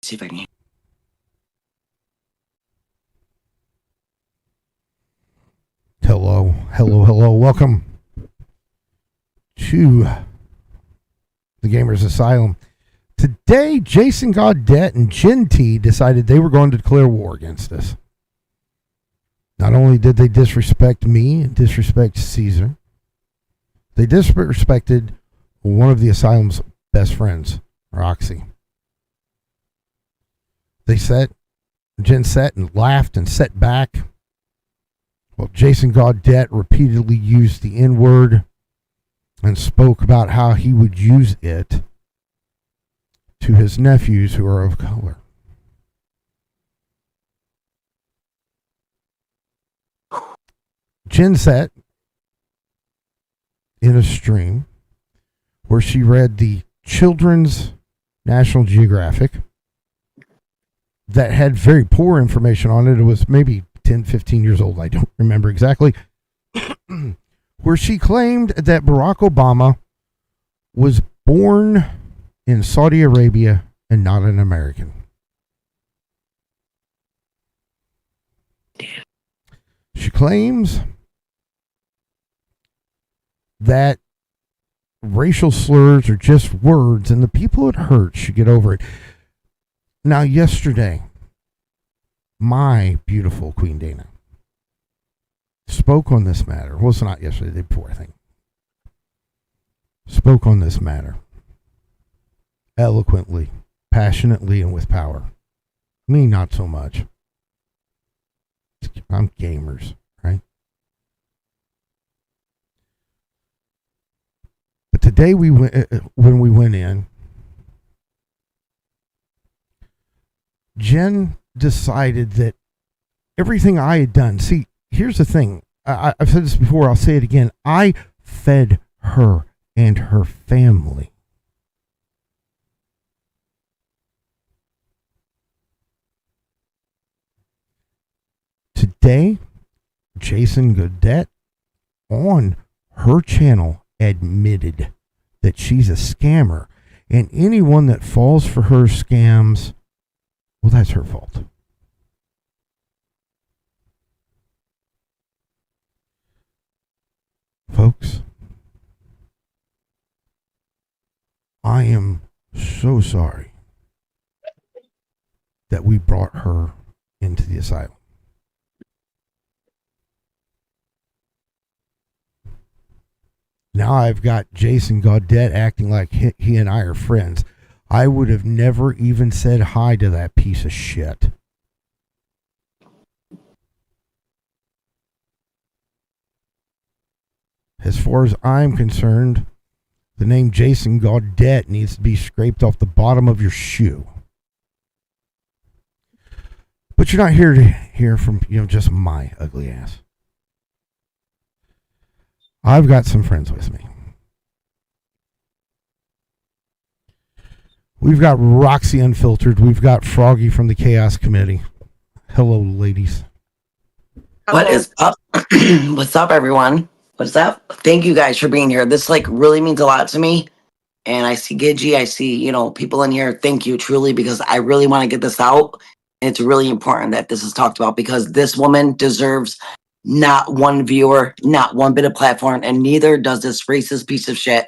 See if I can. Hello. Welcome to the Gamers Asylum. Today, Jason Gaudette and Jen T decided they were going to declare war against us. Not only did they disrespect me and disrespect Caesar, they disrespected one of the Asylum's best friends, Roxy. Jen sat and laughed and sat back. Well, Jason Gaudette repeatedly used the N-word and spoke about how he would use it to his nephews who are of color. Jen sat in a stream where she read the Children's National Geographic that had very poor information on it. It was maybe 10, 15 years old. I don't remember exactly. Where she claimed that Barack Obama was born in Saudi Arabia and not an American. She claims that racial slurs are just words and the people it hurts should get over it. Now, yesterday, my beautiful Queen Dana spoke on this matter. Well, it's not yesterday, the day before, I think. Spoke on this matter eloquently, passionately, and with power. Me, not so much. I'm gamers, right? But today when we went in, Jen decided that everything I had done. See, here's the thing. I've said this before. I'll say it again. I fed her and her family. Today, Jason Gaudette on her channel admitted that she's a scammer, and anyone that falls for her scams, well, that's her fault. Folks, I am so sorry that we brought her into the asylum. Now I've got Jason Gaudette acting like he and I are friends. I would have never even said hi to that piece of shit. As far as I'm concerned, the name Jason Gaudette needs to be scraped off the bottom of your shoe. But you're not here to hear from, just my ugly ass. I've got some friends with me. We've got Roxy Unfiltered. We've got Froggy from the Chaos Committee. Hello, ladies. What is up? What's up, everyone? What's up? Thank you guys for being here. This really means a lot to me. And I see Gidgy, I see, people in here. Thank you truly, because I really want to get this out. And it's really important that this is talked about, because this woman deserves not one viewer, not one bit of platform, and neither does this racist piece of shit.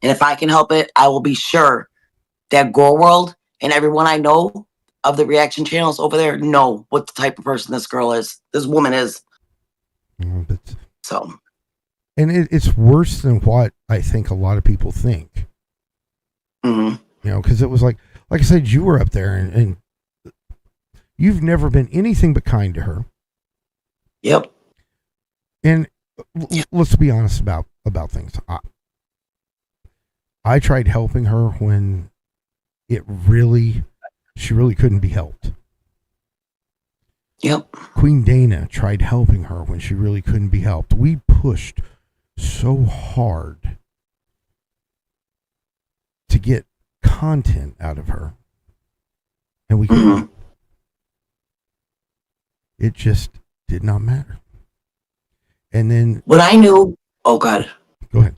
And if I can help it, I will be sure that Gore World and everyone I know of the reaction channels over there know what the type of person this woman is. So. And it's worse than what I think a lot of people think. Mm-hmm. Because it was like I said, you were up there and you've never been anything but kind to her. Yep. And let's be honest about things. I tried helping her when she really couldn't be helped. Yep. Queen Dana tried helping her when she really couldn't be helped. We pushed so hard to get content out of her, and we couldn't. Mm-hmm. It just did not matter. And then what I knew. Oh God. Go ahead.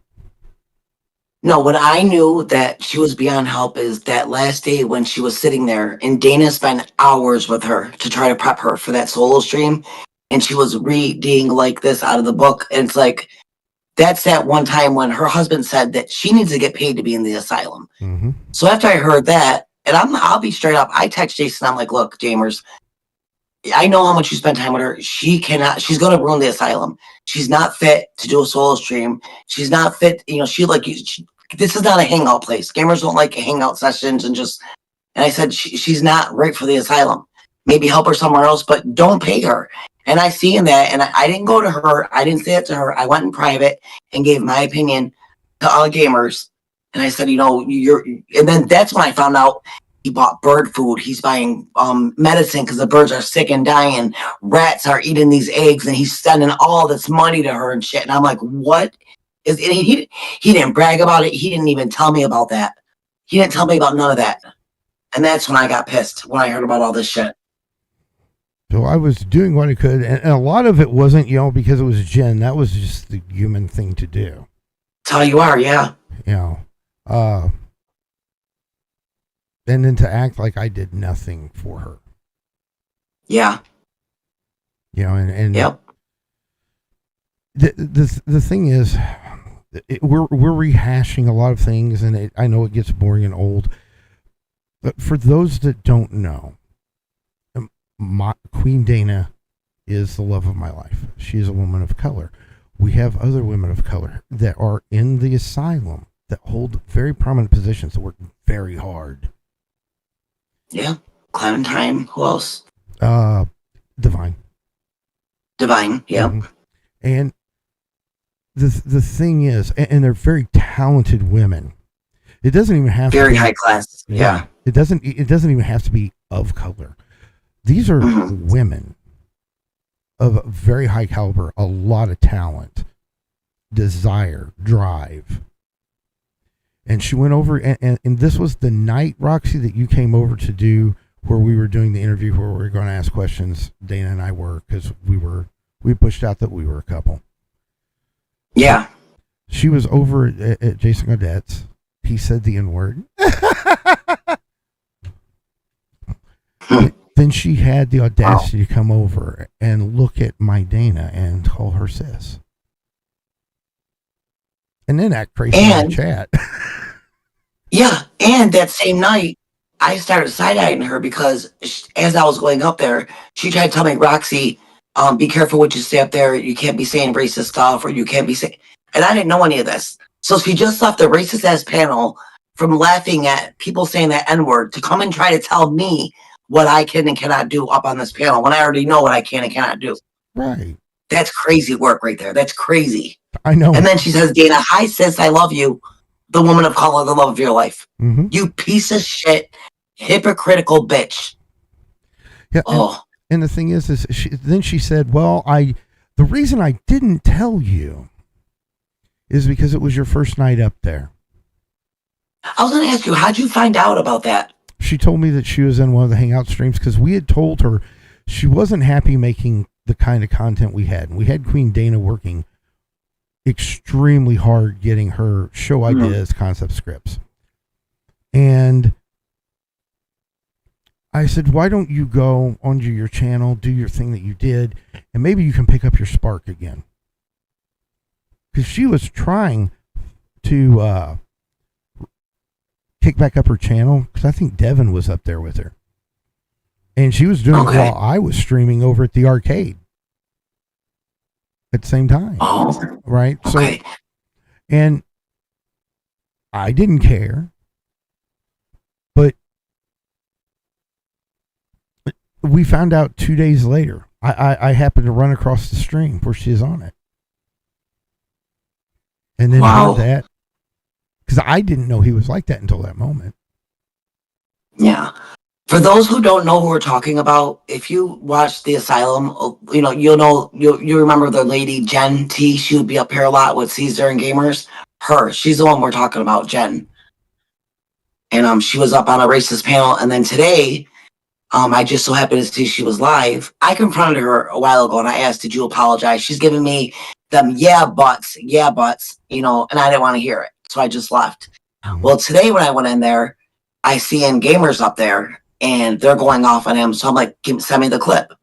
No, what I knew that she was beyond help is that last day when she was sitting there and Dana spent hours with her to try to prep her for that solo stream. And she was reading like this out of the book. And it's like, that's that one time when her husband said that she needs to get paid to be in the asylum. Mm-hmm. So after I heard that, and I'll be straight up, I text Jason, I'm like, look, Jamers, I know how much you spent time with her. She's going to ruin the asylum. She's not fit to do a solo stream. She's not fit, this is not a hangout place. Gamers don't like hangout sessions and I said, she's not right for the asylum. Maybe help her somewhere else, but don't pay her. And I see in that, and I didn't go to her. I didn't say it to her. I went in private and gave my opinion to all gamers. And I said, and then that's when I found out he bought bird food. He's buying medicine because the birds are sick and dying. Rats are eating these eggs, and he's sending all this money to her and shit. And I'm like, what? And he didn't brag about it. He didn't even tell me about that. He didn't tell me about none of that. And that's when I got pissed when I heard about all this shit. So I was doing what I could, and a lot of it wasn't, because it was Jen. That was just the human thing to do. That's how you are, yeah. And then to act like I did nothing for her. Yeah. And yep. The thing is, we're rehashing a lot of things, and I know it gets boring and old. But for those that don't know, Queen Dana is the love of my life. She is a woman of color. We have other women of color that are in the asylum that hold very prominent positions that work very hard. Yeah. Clementine. Who else? Divine. Yep. Mm-hmm. And the thing is, and they're very talented women. It doesn't even have very to be high class. Yeah. It doesn't even have to be of color. These are women of very high caliber, a lot of talent, desire, drive. And she went over, and this was the night, Roxy, that you came over to do where we were doing the interview where we were going to ask questions. Dana and I were, because we pushed out that we were a couple. Yeah. She was over at Jason Godet's. He said the N-word. Then she had the audacity to come over and look at my Dana and call her sis. And then act crazy in the chat. Yeah, and that same night, I started side-eyeing her because as I was going up there, she tried to tell me, Roxy, be careful what you say up there. You can't be saying racist stuff, or you can't be saying... And I didn't know any of this. So she just left the racist-ass panel from laughing at people saying that N-word to come and try to tell me what I can and cannot do up on this panel when I already know what I can and cannot do. Right. That's crazy work right there. That's crazy. I know. And then she says, Dana, hi, sis, I love you. The woman of color, the love of your life. Mm-hmm. You piece of shit, hypocritical bitch. Yeah. And the thing is then she said, well, the reason I didn't tell you is because it was your first night up there. I was going to ask you, how'd you find out about that? She told me that she was in one of the hangout streams because we had told her she wasn't happy making the kind of content we had. And we had Queen Dana working extremely hard getting her show ideas, concept scripts. And I said, why don't you go onto your channel, do your thing that you did, and maybe you can pick up your spark again. Because she was trying to kick back up her channel, because I think Devin was up there with her. And she was doing it while I was streaming over at the arcade at the same time. Oh. Right? Okay. So, and I didn't care. But we found out 2 days later. I happened to run across the stream where she's on it. And then heard that. Because I didn't know he was like that until that moment. Yeah. For those who don't know who we're talking about, if you watch The Asylum, you'll remember the lady Jen T. She would be up here a lot with Caesar and Gamers. She's the one we're talking about, Jen. And she was up on a racist panel. And then today, I just so happened to see she was live. I confronted her a while ago and I asked, did you apologize? She's giving me them yeah buts, and I didn't want to hear it. so I just left. Well, today when I went in there, I see gamers up there, and they're going off on him. So I'm like, send me the clip.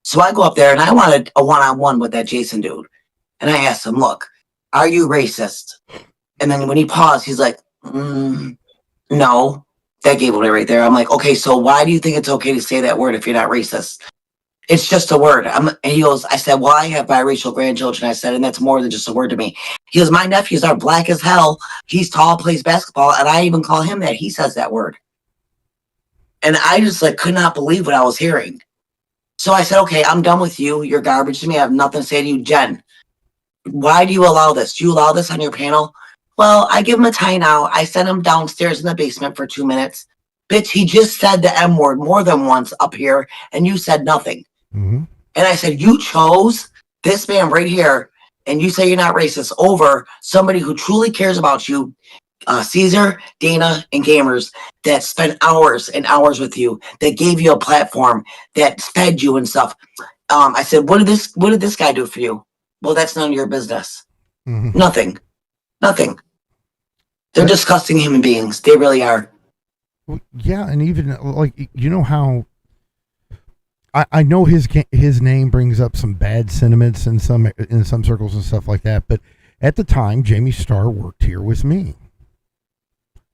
So I go up there, and I wanted a one-on-one with that Jason dude. And I asked him, look, are you racist? And then when he paused, he's like, no. That gave it away right there. I'm like, okay, so why do you think it's okay to say that word if you're not racist? It's just a word. And he goes, I said, well, I have biracial grandchildren. I said, and that's more than just a word to me. He goes, my nephews are black as hell. He's tall, plays basketball, and I even call him that. He says that word. And I just could not believe what I was hearing. So I said, okay, I'm done with you. You're garbage to me. I have nothing to say to you. Jen, why do you allow this? Do you allow this on your panel? Well, I give him a timeout. I send him downstairs in the basement for 2 minutes. Bitch, he just said the M word more than once up here, and you said nothing. Mm-hmm. And I said, you chose this man right here, and you say you're not racist over somebody who truly cares about you, Caesar, Dana, and gamers that spent hours and hours with you, that gave you a platform, that fed you and stuff. I said, what did this guy do for you? Well, that's none of your business. Mm-hmm. Nothing. They're disgusting human beings. They really are. Yeah, and even how I know his name brings up some bad sentiments in some circles and stuff like that, but at the time Jamie Starr worked here with me.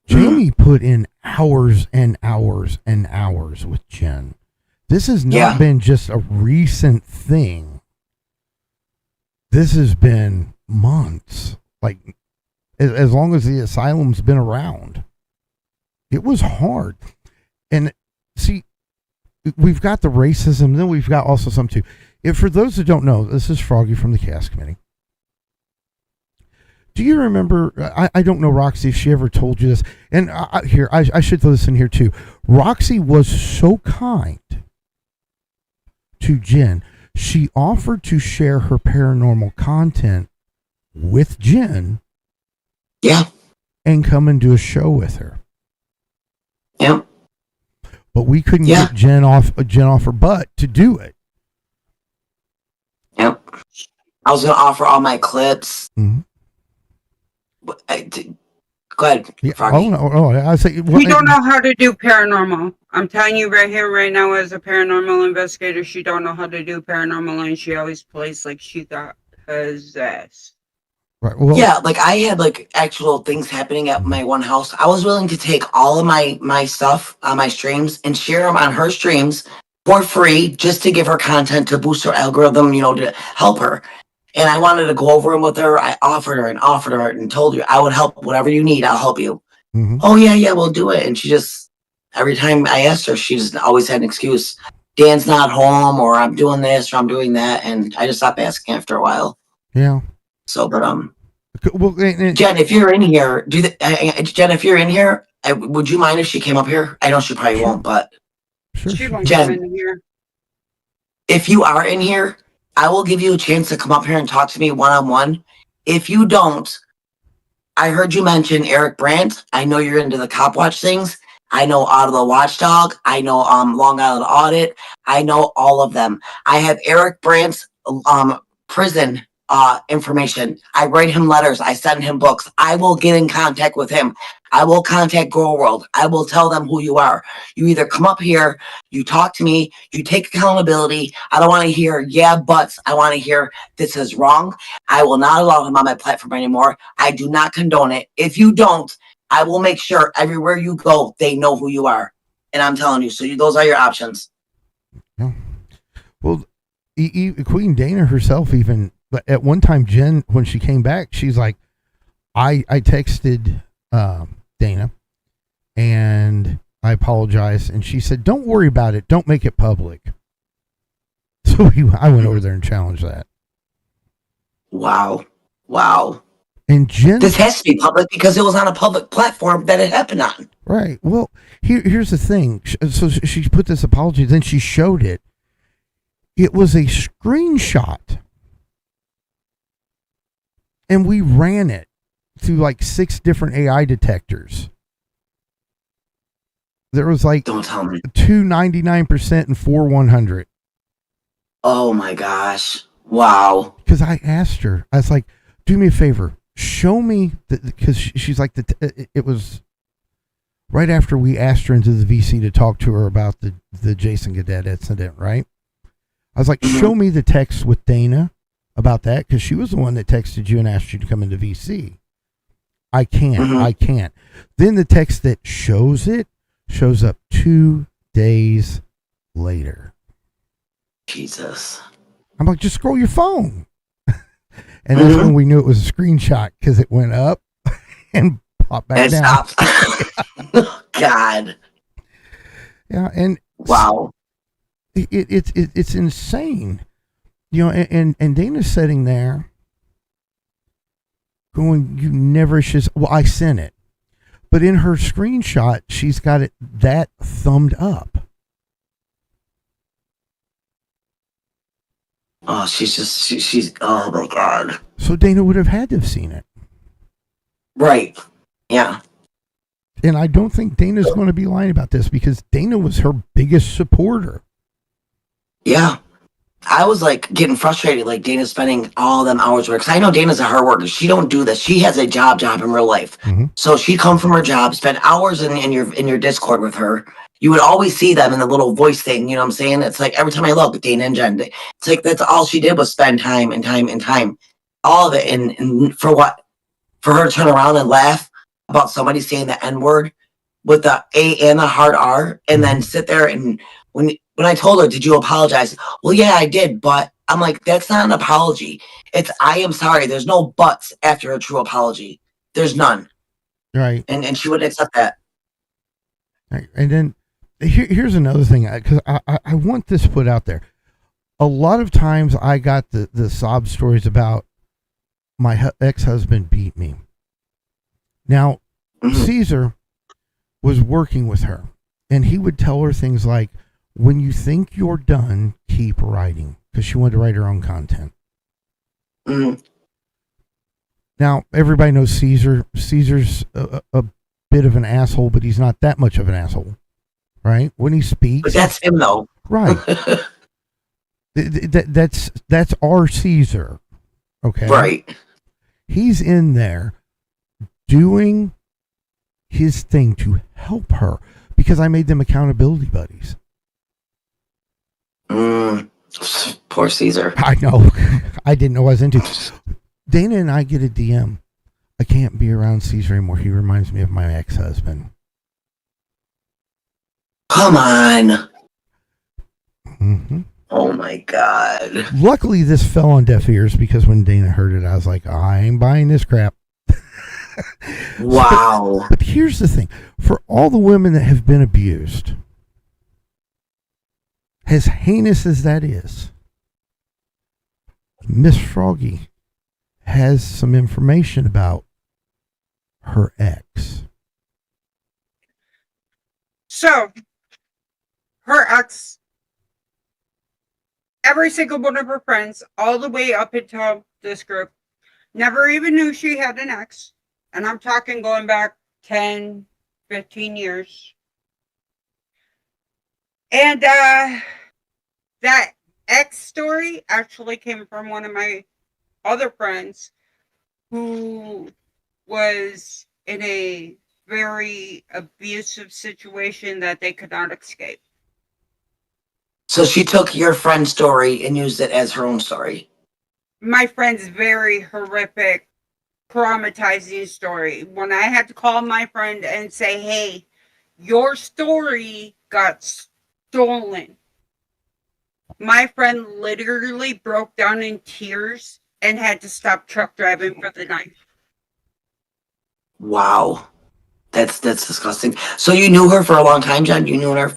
Jamie put in hours and hours and hours with Jen. This has not been just a recent thing. This has been months. As long as the asylum's been around. It was hard. And see, we've got the racism, then we've got also some too. For those that don't know, this is Froggy from the Cast Committee. Do you remember, I don't know, Roxy, if she ever told you this, and I should throw this in here too. Roxy was so kind to Jen. She offered to share her paranormal content with Jen. Yeah. And come and do a show with her. Yep. But we couldn't get Jen off her butt to do it. Yep. I was going to offer all my clips. Mm-hmm. Go ahead. Yeah. I say we don't know how to do paranormal. I'm telling you right here, right now, as a paranormal investigator, she don't know how to do paranormal, and she always plays like she got possessed. Right. Well, yeah, I had actual things happening at my one house. I was willing to take all of my stuff on my streams and share them on her streams for free, just to give her content, to boost her algorithm, to help her. And I wanted to go over them with her. I offered her and told her I would help whatever you need. I'll help you. Mm-hmm. Oh yeah, we'll do it. And she just, every time I asked her, she just always had an excuse. Dan's not home, or I'm doing this, or I'm doing that, and I just stopped asking after a while. Yeah. So, but well, Jen, if you're in here, Jen, if you're in here, would you mind if she came up here? I know she probably won't, but she won't Jen, come in here. If you are in here, I will give you a chance to come up here and talk to me one-on-one. If you don't, I heard you mention Eric Brandt. I know you're into the cop watch things. I know Out of the Watchdog. I know Long Island Audit. I know all of them. I have Eric Brandt's prison information. I write him letters. I send him books. I will get in contact with him. I will contact Girl World. I will tell them who you are. You either come up here, you talk to me, you take accountability. I don't want to hear buts. I want to hear this is wrong. I will not allow him on my platform anymore. I do not condone it. If you don't, I will make sure everywhere you go, they know who you are. And I'm telling you, those are your options. Yeah. Well, Queen Dana herself, even at one time, Jen, when she came back, she's like, I texted Dana and I apologized, and she said, don't worry about it, don't make it public. So I went over there and challenged that. Wow. And Jen, this has to be public because it was on a public platform that it happened on. Right. Well, here's the thing. So she put this apology, then she showed it. It was a screenshot. And we ran it through 6 different AI detectors. There was Don't tell me. 2 99% and 4 100. Oh my gosh. Wow. Because I asked her, I was like, do me a favor, show me because she's like it was right after we asked her into the VC to talk to her about the Jason Gadet incident, right? I was like, show me the text with Dana about that, because she was the one that texted you and asked you to come into VC. I can't. Then the text that shows up 2 days later. Jesus. I'm like, just scroll your phone. And that's when we knew it was a screenshot, because it went up and popped back down. Stopped. God. Yeah, and wow. It's insane. You know, and Dana's sitting there going, you never should. Well, I sent it. But in her screenshot, she's got it that thumbed up. Oh, she's oh my God. So Dana would have had to have seen it. Right. Yeah. And I don't think Dana's going to be lying about this, because Dana was her biggest supporter. Yeah. I was like getting frustrated, like Dana's spending all them hours work. Cause I know Dana's a hard worker. She don't do this. She has a job in real life. So she come from her job, spend hours in your Discord with her. You would always see them in the little voice thing. You know what I'm saying? It's like every time I look at Dana and Jen, it's like that's all she did was spend time and time and time. All of it. And for what? For her to turn around and laugh about somebody saying the N-word with the A and the hard R, and then sit there and when I told her, did you apologize? Well, yeah, I did, but I'm like, that's not an apology. It's I am sorry. There's no buts after a true apology. There's none. Right. And she wouldn't accept that. Right. And then here's another thing, because I want this put out there. A lot of times I got the sob stories about my ex-husband beat me. Now, Caesar was working with her, and he would tell her things like, when you think you're done, keep writing, because she wanted to write her own content. Now, everybody knows Caesar. Caesar's a bit of an asshole, but he's not that much of an asshole, right? When he speaks. But that's him, though. Right. That's our Caesar, okay? Right. He's in there doing his thing to help her, because I made them accountability buddies. Poor Caesar. I know. I didn't know I was into. Dana and I get a DM. I can't be around Caesar anymore. He reminds me of my ex-husband. Come on. Mm-hmm. Oh my God. Luckily, this fell on deaf ears, because when Dana heard it, I was like, I ain't buying this crap. Wow. But here's the thing. For all the women that have been abused, as heinous as that is, Miss Froggy has some information about her ex. So, her ex, every single one of her friends, all the way up until this group, never even knew she had an ex. And I'm talking going back 10, 15 years. And that ex story actually came from one of my other friends who was in a very abusive situation that they could not escape. So she took your friend's story and used it as her own story. My friend's very horrific, traumatizing story. When I had to call my friend and say, hey, your story got stolen, my friend literally broke down in tears and had to stop truck driving for the night. Wow. That's disgusting. So you knew her for a long time, Jen? You known her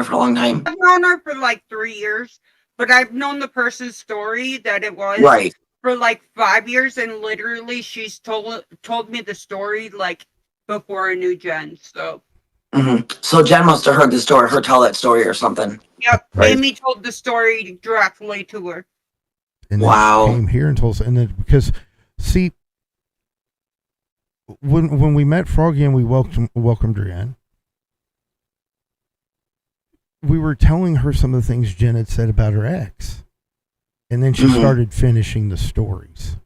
for a long time? I've known her for like 3 years, but I've known the person's story that it was right for like 5 years, and literally she's told me the story like before I knew Jen. So So Jen must have heard the story, her tell that story or something. Yep. Right. Amy told the story directly to her. And then she came here and told us, and then because see, when we met Froggy and we welcomed her in, we were telling her some of the things Jen had said about her ex, and then she started finishing the stories.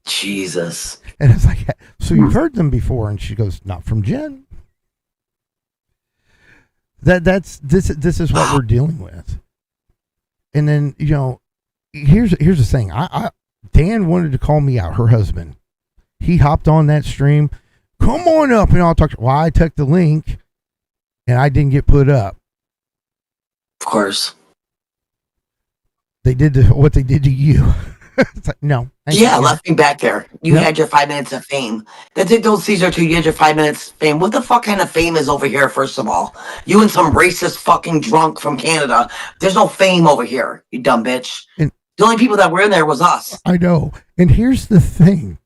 Jesus. And it's like, so you've heard them before? And she goes, not from Jen. This is what we're dealing with. And then, here's the thing. Dan wanted to call me out, her husband. He hopped on that stream. Come on up and I'll talk. Well, I took the link and I didn't get put up. Of course. They did what they did to you. It's like, no. Yeah, left me back there. You had your 5 minutes of fame. That's it, those Caesar too. You had your 5 minutes of fame. What the fuck kind of fame is over here, first of all? You and some racist fucking drunk from Canada. There's no fame over here, you dumb bitch. And the only people that were in there was us. I know. And here's the thing.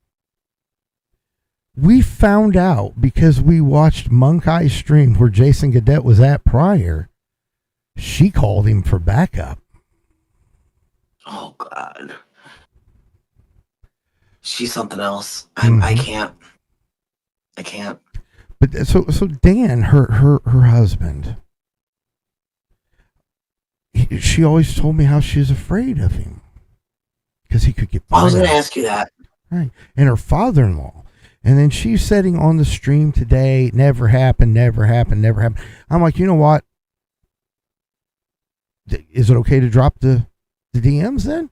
We found out because we watched Monk Eye's stream where Jason Gadet was at prior. She called him for backup. Oh, God. She's something else. I can't. But so Dan, her husband, she always told me how she's afraid of him because he could get fired. I was going to ask you that. Right. And her father-in-law. And then she's sitting on the stream today. Never happened. I'm like, you know what? Is it okay to drop the DMs then?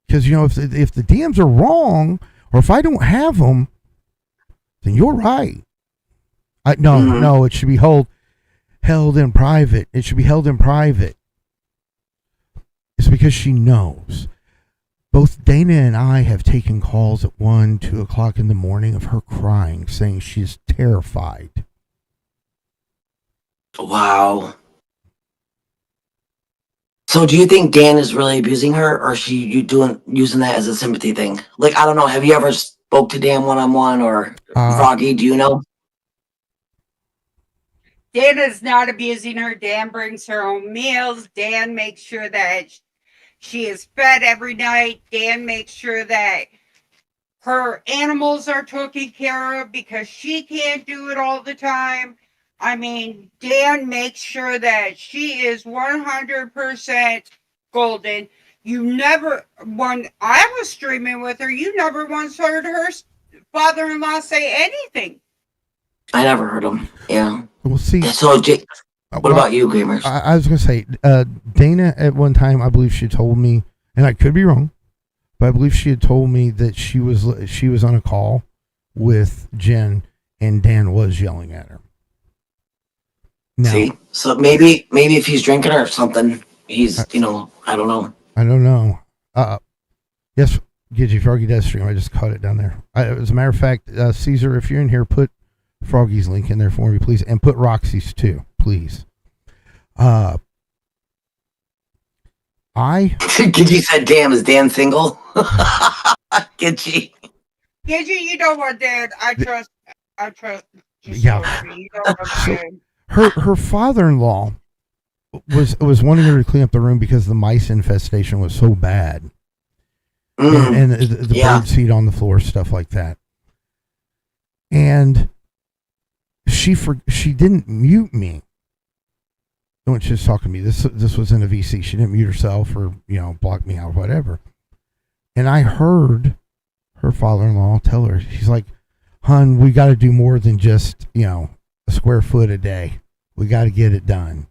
Because, if the DMs are wrong, or if I don't have them, then you're right. No, it should be held in private. It should be held in private. It's because she knows. Both Dana and I have taken calls at 1, 2 o'clock in the morning of her crying, saying she's terrified. Wow. So do you think Dan is really abusing her, or is she using that as a sympathy thing? Like, I don't know. Have you ever spoke to Dan one-on-one, or Froggy? Do you know? Dan is not abusing her. Dan brings her own meals. Dan makes sure that she is fed every night. Dan makes sure that her animals are taken care of because she can't do it all the time. I mean, Dan makes sure that she is 100% golden. You never, when I was streaming with her, you never once heard her father-in-law say anything. I never heard him. Yeah. We'll see. So, what about you, Gamers? I was going to say, Dana at one time, I believe she told me, and I could be wrong, but I believe she had told me that she was on a call with Jen and Dan was yelling at her. Now, see, so maybe if he's drinking or something, he's, I don't know. I don't know. Yes, Gidgy, Froggy does stream. I just caught it down there. As a matter of fact, Caesar, if you're in here, put Froggy's link in there for me, please, and put Roxy's too, please. Gidgy said, "Damn, is Dan single?" Gidgy. Gidgy, you know what, Dan? I trust. Yeah. You know what, her father-in-law was wanting her to clean up the room because the mice infestation was so bad, and the bird seed on the floor, stuff like that. And she didn't mute me when she was talking to me. This was in a VC. She didn't mute herself or block me out or whatever. And I heard her father-in-law tell her, she's like, "Hun, we got to do more than just a square foot a day. We got to get it done."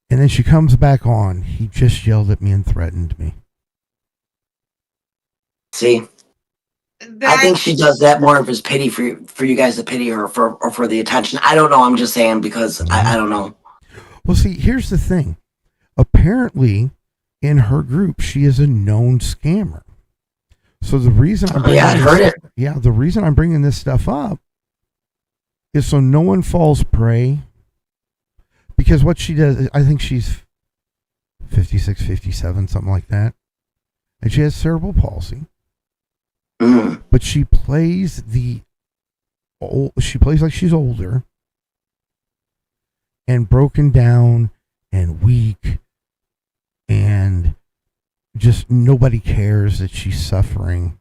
And then she comes back on. He just yelled at me and threatened me. See, I think she does that more of his pity for you guys to pity her or for the attention. I don't know. I'm just saying because I don't know. Well, see, here's the thing. Apparently, in her group, she is a known scammer. So the reason the reason I'm bringing this stuff up is so no one falls prey. Because what she does, I think she's 56, 57, something like that. And she has cerebral palsy. But she plays like she's older and broken down and weak and just nobody cares that she's suffering.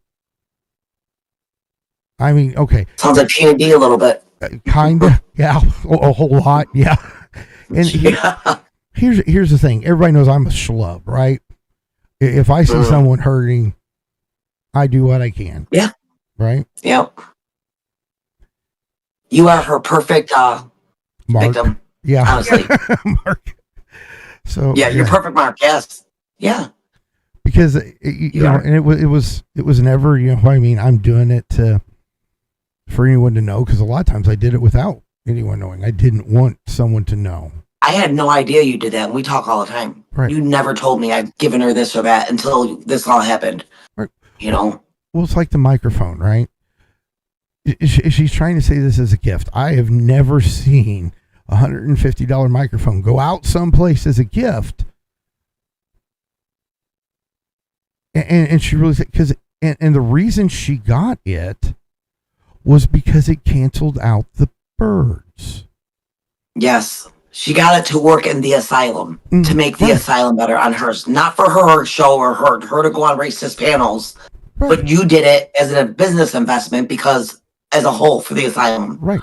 I mean, okay. Sounds like Tina D a little bit. Kinda, yeah. A whole lot, yeah. And here's the thing. Everybody knows I'm a schlub, right? If I see someone hurting, I do what I can. Yeah. Right? Yep. You are her perfect Mark. victim. Yeah. Honestly. Mark. So yeah, you're perfect, Mark. Yes. Yeah. Because you know, and it was never, you know what I mean. I'm doing it for anyone to know, because a lot of times I did it without anyone knowing. I didn't want someone to know. I had no idea you did that. And we talk all the time. Right. You never told me I've given her this or that until this all happened. Right. You know. Well, it's like the microphone, right? She's trying to say this as a gift. I have never seen a $150 microphone go out someplace as a gift. And she really, because and the reason she got it was because it canceled out the birds. Yes. She got it to work in the asylum to make the asylum better on hers. Not for her show or her to go on racist panels. Right. But you did it as a business investment because as a whole for the asylum. Right.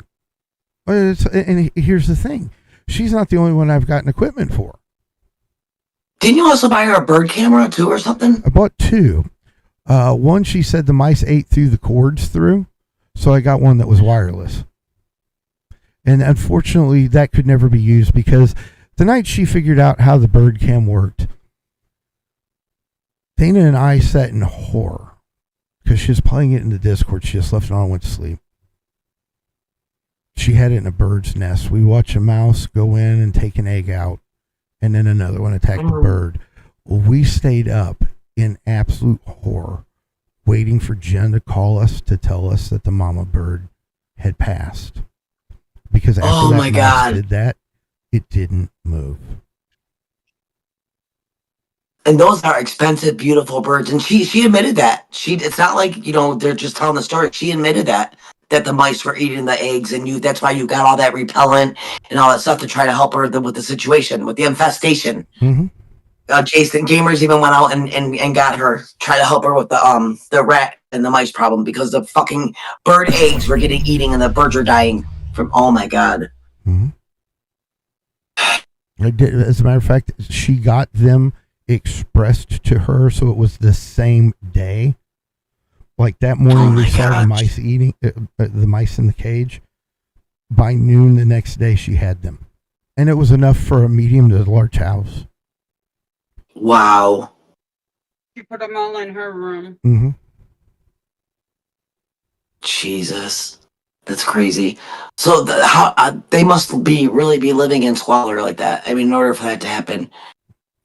And here's the thing. She's not the only one I've gotten equipment for. Didn't you also buy her a bird camera too or something? I bought two. One, she said the mice ate through the cords through. So I got one that was wireless. And unfortunately, that could never be used because the night she figured out how the bird cam worked, Dana and I sat in horror because she was playing it in the Discord. She just left it on and went to sleep. She had it in a bird's nest. We watched a mouse go in and take an egg out, and then another one attacked the bird. We stayed up in absolute horror, waiting for Jen to call us to tell us that the mama bird had passed. Because after that mouse did that, it didn't move. And those are expensive, beautiful birds. And she admitted that. It's not like, you know, they're just telling the story. She admitted that the mice were eating the eggs, and that's why you got all that repellent and all that stuff to try to help her with the situation, with the infestation. Mm-hmm. Jason Gamers even went out and got her, try to help her with the rat and the mice problem because the fucking bird eggs were getting eaten and the birds are dying from, oh my God. Mm-hmm. I did, as a matter of fact, she got them expressed to her, so it was the same day. Like that morning, we saw the mice eating the mice in the cage. By noon the next day, she had them, and it was enough for a medium to large house. Wow. She put them all in her room. Mm-hmm. Jesus, that's crazy. So how they must really be living in squalor like that. I mean, in order for that to happen,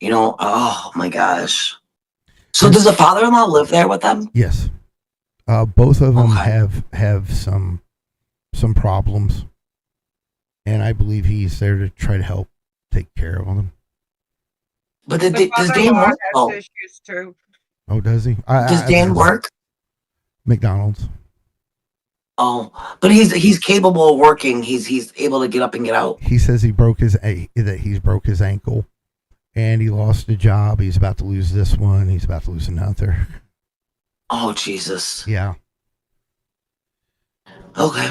you know. Oh my gosh. So does the father-in-law live there with them? Yes. Both of them have some problems, and I believe he's there to try to help take care of them. But does Dan work? Issues too. Oh, does he? Does Dan work? McDonald's. Oh, but he's capable of working. He's able to get up and get out. He says he broke his ankle, and he lost a job. He's about to lose this one. He's about to lose another. Oh, Jesus. Yeah. Okay.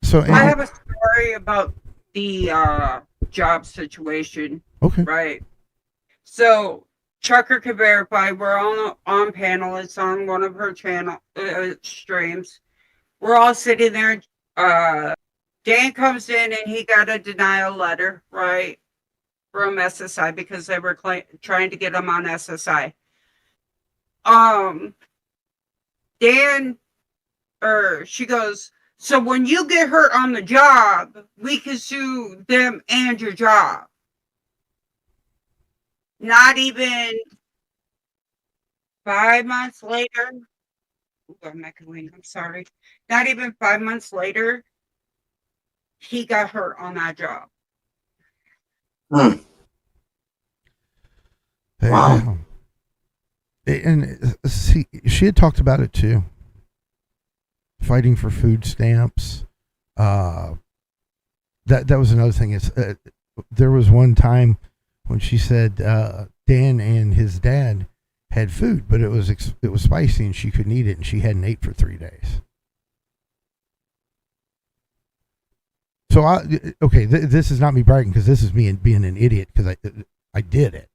So I have a story about the job situation. Okay. Right. So Chucker can verify we're all on panel. It's on one of her channel streams. We're all sitting there. Dan comes in and he got a denial letter, right, from SSI because they were trying to get him on SSI. She goes, so when you get hurt on the job, we can sue them and your job. Not even 5 months later. I'm sorry. Not even 5 months later, he got hurt on that job. Wow. And see, she had talked about it too. Fighting for food stamps. That was another thing. There was one time when she said Dan and his dad had food, but it was spicy and she couldn't eat it, and she hadn't ate for 3 days. So this is not me bragging, because this is me being an idiot, because I did it.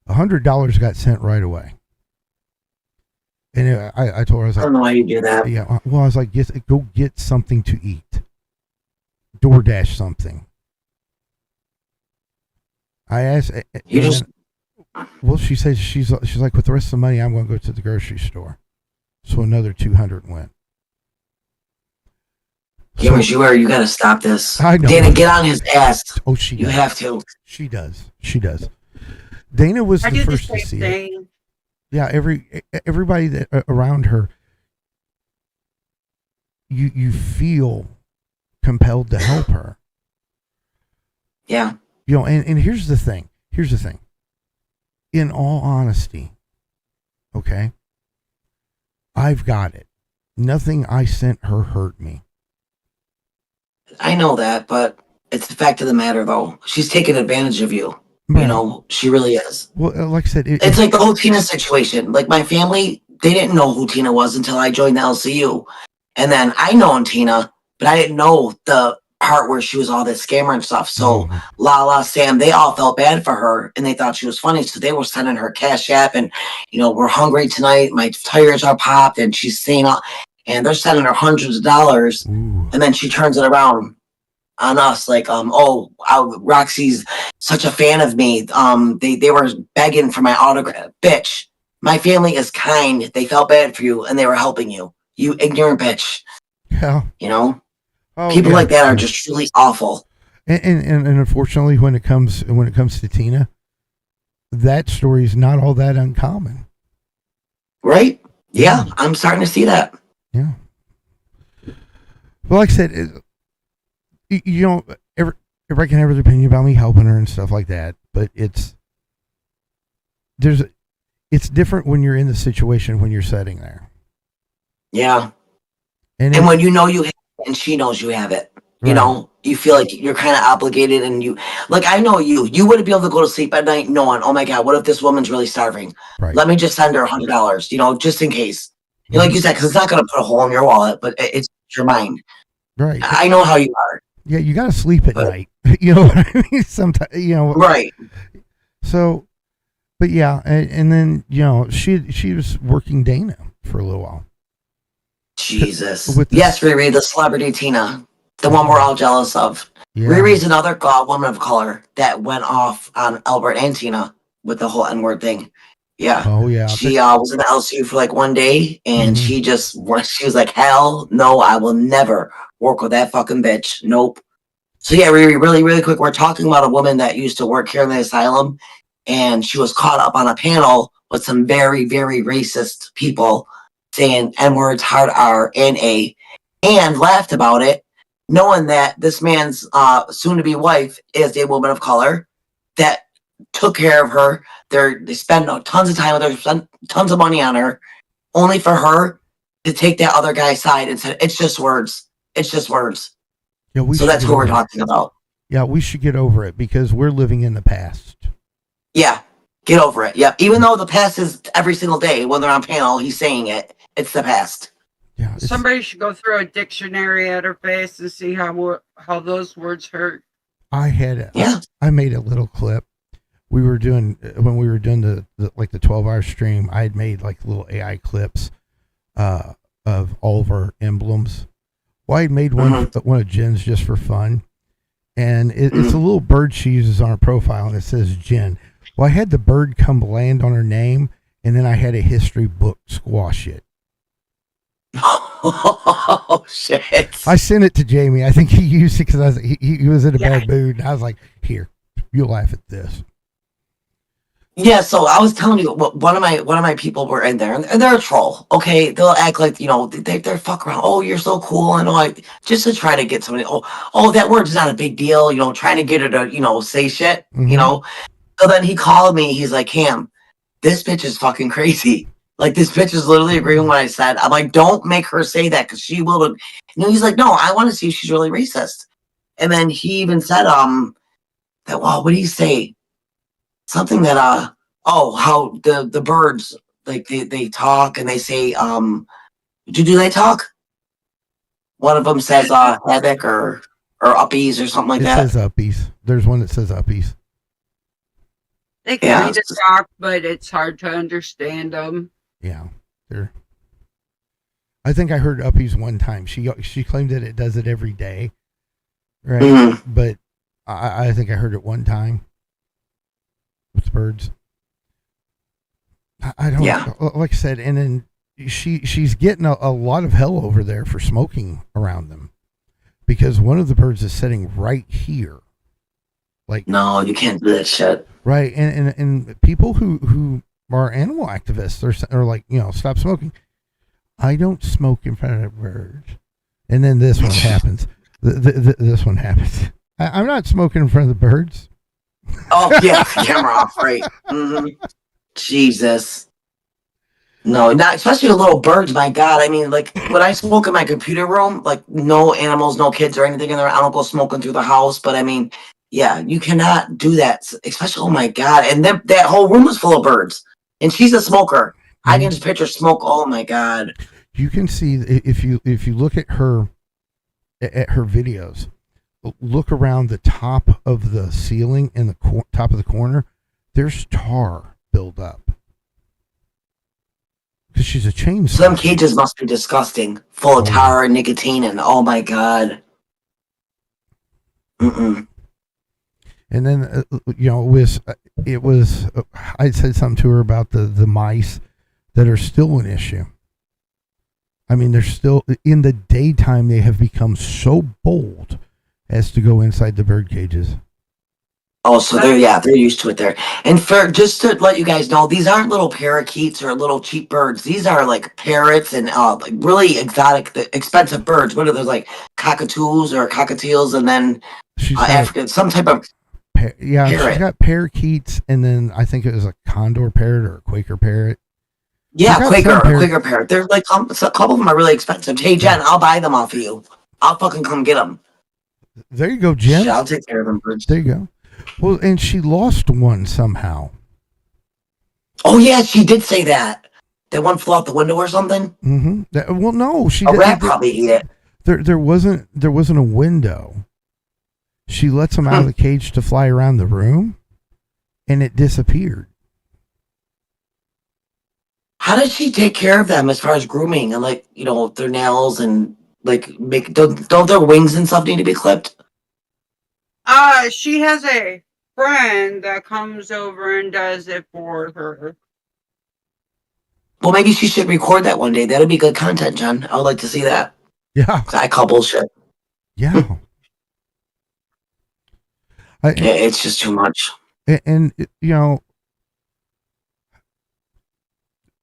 $100 got sent right away. And I told her, I was I like, don't know why you do that. yeah, well, I was like, go get something to eat. DoorDash something. I asked, You just well, she says she's like, with the rest of the money, I'm going to go to the grocery store. So another 200 went. Gamers, you got to stop this. I know. Dana, get on his ass. Oh, she You does. have to. She does. She does. Dana was I the do the first to same see it. thing. Yeah, everybody that around her, you feel compelled to help her. Yeah. You know, and here's the thing. In all honesty, okay, I've got it. Nothing I sent her hurt me. I know that, but it's the fact of the matter, though. She's taking advantage of you. Right. You know, she really is. Well, like I said, It's like the whole Tina situation. Like my family, they didn't know who Tina was until I joined the LCU. And then I known Tina, but I didn't know the part where she was all this scammer and stuff. So Lala, Sam, they all felt bad for her and they thought she was funny. So they were sending her Cash App and, you know, we're hungry tonight. My tires are popped and she's saying, and they're sending her hundreds of dollars. Ooh. And then she turns it around on us like, Roxy's such a fan of me. They were begging for my autograph. Bitch, my family is kind. They felt bad for you and they were helping you. You ignorant bitch. Yeah. You know? Oh, People like that are just really awful. And unfortunately, when it comes to Tina, that story is not all that uncommon. Right? Yeah, I'm starting to see that. Yeah. Well, like I said, you know, everybody can have their opinion about me helping her and stuff like that, but it's different when you're in the situation when you're sitting there. Yeah. And when you know you have it and she knows you have it, you know, you feel like you're kind of obligated and you, like, I know you wouldn't be able to go to sleep at night knowing, oh my God, what if this woman's really starving? Right. Let me just send her $100, you know, just in case. Mm-hmm. Like you said, because it's not going to put a hole in your wallet, but it's your mind. Right. I know how you are. Yeah, you got to sleep at night. You know what I mean? Sometimes, you know. Right. So, but yeah, and then, you know, she was working Dana for a little while. Jesus. Yes, Riri, the celebrity Tina. The one we're all jealous of. Yeah. Riri's another woman of color that went off on Albert and Tina with the whole N-word thing. Yeah. Oh, yeah. She was in the LCU for like one day, and she was like, hell no, I will never work with that fucking bitch. Nope. So yeah, Riri, really, really quick, we're talking about a woman that used to work here in the asylum, and she was caught up on a panel with some very, very racist people saying N-words, hard R, and A, and laughed about it, knowing that this man's soon-to-be wife is a woman of color that took care of her. They spend tons of time with her, spend tons of money on her, only for her to take that other guy's side and say, it's just words. It's just words. Yeah, so that's what we're talking about. Yeah, we should get over it because we're living in the past. Yeah, get over it. Yep. Even though the past is every single day when they're on panel, he's saying it. It's the past. Yeah. Somebody should go through a dictionary at her face and see how those words hurt. I made a little clip. When we were doing the 12-hour stream, I had made like little AI clips of all of our emblems. Well, I had made one of Jen's just for fun, and it's a little bird she uses on her profile, and it says Jen. Well, I had the bird come land on her name, and then I had a history book squash it. Oh shit! I sent it to Jamie. I think he used it because he was in a bad mood, and I was like, "Here, you'll laugh at this." Yeah, so I was telling you, one of my people were in there, and they're a troll. Okay, they'll act like, you know, they're fuck around. Oh, you're so cool, and like just to try to get somebody. Oh, that word's not a big deal. You know, trying to get her to, you know, say shit. You know. So then he called me. He's like, Cam, this bitch is fucking crazy. Like, this bitch is literally agreeing with what I said. I'm like, don't make her say that because she will. And he's like, no, I want to see if she's really racist. And then he even said, that, well, what do you say? Something that, how the birds, like, they talk and they say, do they talk? One of them says, havoc or uppies or something like that. It says uppies. There's one that says uppies. They Yeah. kind of talk, but it's hard to understand them. Yeah, they're. I think I heard Uppies one time. She claimed that it does it every day, right? Mhm. But I think I heard it one time with the birds. I don't Yeah. like I said, and then she's getting a lot of hell over there for smoking around them because one of the birds is sitting right here, like No, you can't do that shit. right, and people who are animal activists are like, stop smoking. I don't smoke in front of birds, and then this one happens. This one happens. I'm not smoking in front of the birds. Oh yeah, camera off, right? Hmm. Jesus. No, not especially the little birds. My God, I mean, like when I smoke in my computer room, like no animals, no kids or anything in there. I don't go smoking through the house. But I mean, yeah, you cannot do that. Especially, oh my God, and that whole room is full of birds, and she's a smoker. I can just picture smoke. Oh my God. You can see if you look at her videos, look around the top of the ceiling in the top of the corner. There's tar build up because she's a chain So them smoker. cages must be disgusting, full of tar and nicotine, and oh my God. Mm-mm. And then it was I said something to her about the mice that are still an issue. I mean, they're still in the daytime. They have become so bold as to go inside the bird cages. Oh, so they're used to it there. And for just to let you guys know, these aren't little parakeets or little cheap birds. These are like parrots and like really exotic, expensive birds. What are those, like cockatoos or cockatiels, and then African, some type of parrot. She's got parakeets, and then I think it was a condor parrot or a Quaker parrot. Yeah, Quaker parrot. They're like a couple of them are really expensive. Hey Jen, I'll buy them off of you. I'll fucking come get them. There you go, Jen. I'll take care of them birds. There you go. Well, and she lost one somehow. Oh yeah, she did say that. That one flew out the window or something. Mm-hmm. Well, no, a rat probably ate it. There wasn't a window. She lets them out of the cage to fly around the room, and it disappeared. How does she take care of them as far as grooming and like their nails and like don't their wings and stuff need to be clipped? She has a friend that comes over and does it for her. Well, maybe she should record that one day. That'd be good content, John. I would like to see that. Yeah. I call bullshit. Yeah. It's just too much. And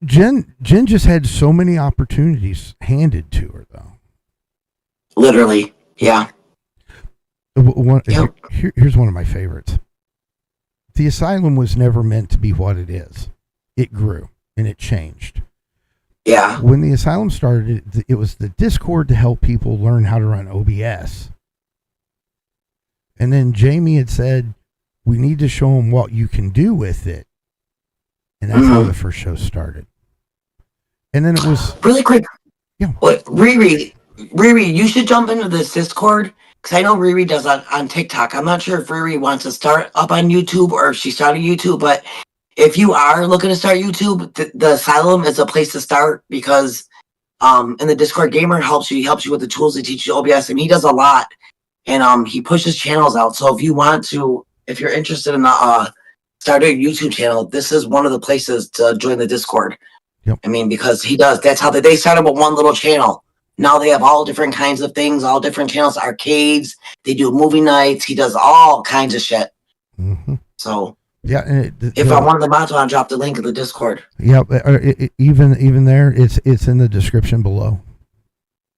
Jen just had so many opportunities handed to her, though. Literally, yeah. Here's one of my favorites. The asylum was never meant to be what it is. It grew and it changed. Yeah. When the asylum started, it was the Discord to help people learn how to run OBS. And then Jamie had said, we need to show them what you can do with it. And that's how the first show started. And then it was... Really quick. Yeah. Wait, Riri, you should jump into this Discord. Because I know Riri does on TikTok. I'm not sure if Riri wants to start up on YouTube or if she started YouTube. But if you are looking to start YouTube, the Asylum is a place to start because in the Discord, Gamer helps you. He helps you with the tools to teach you OBS. And he does a lot. And he pushes channels out. So if you want to, if you're interested in starting a YouTube channel, this is one of the places to join the Discord. Yep. I mean, because he does. That's how they started with one little channel. Now they have all different kinds of things, all different channels, arcades. They do movie nights. He does all kinds of shit. Mm-hmm. So yeah, if I wanted the mods, I'll drop the link in the Discord. Yeah, even there, it's in the description below.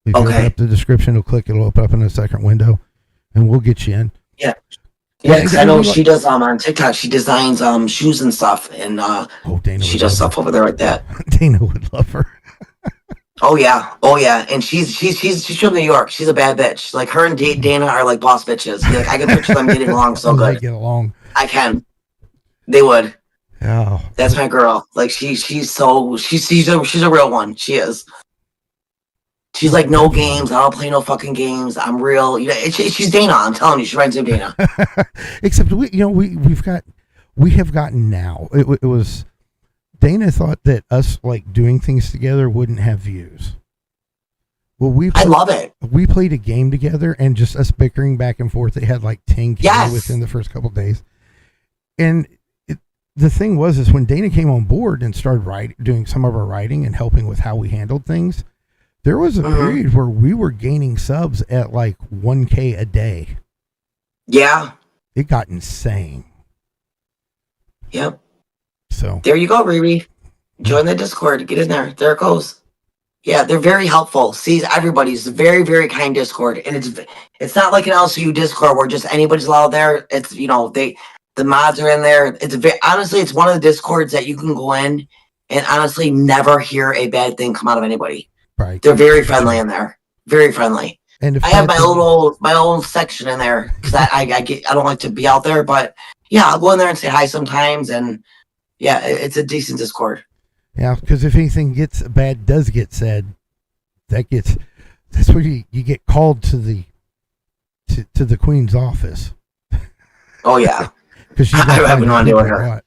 If you open up the description, it'll open up in a second window, and we'll get you in. Yeah. Yeah, because I know she does on TikTok. She designs shoes and stuff, and Dana she does stuff over there like that. Dana would love her. Oh yeah, and she's from New York. She's a bad bitch. Like her and Dana are like boss bitches. Like I can picture them getting along so good. They get along. I can. They would. Yeah. That's my girl. Like she's a real one. She is. She's like, no games. I don't play no fucking games. I'm real. She's Dana. I'm telling you, she reminds me of Dana. Except we've got we have gotten now. It was Dana thought that us like doing things together wouldn't have views. Well, I love it. We played a game together, and just us bickering back and forth. It had like 10K within the first couple of days. And the thing was, is when Dana came on board and started doing some of our writing and helping with how we handled things, there was a period where we were gaining subs at like 1K a day. Yeah. It got insane. Yep. So there you go, Riri. Join the Discord. Get in there. There it goes. Yeah, they're very helpful. See, everybody's very, very kind Discord, and it's not like an LCU Discord where just anybody's allowed there. It's the mods are in there. It's honestly, it's one of the Discords that you can go in and honestly never hear a bad thing come out of anybody. Right. They're very friendly in there. Very friendly. And if I have my own section in there because I don't like to be out there, but yeah, I'll go in there and say hi sometimes, and yeah, it's a decent Discord. Yeah, because if anything does get said, that's where you get called to the Queen's office. Oh yeah, because I have no idea what her.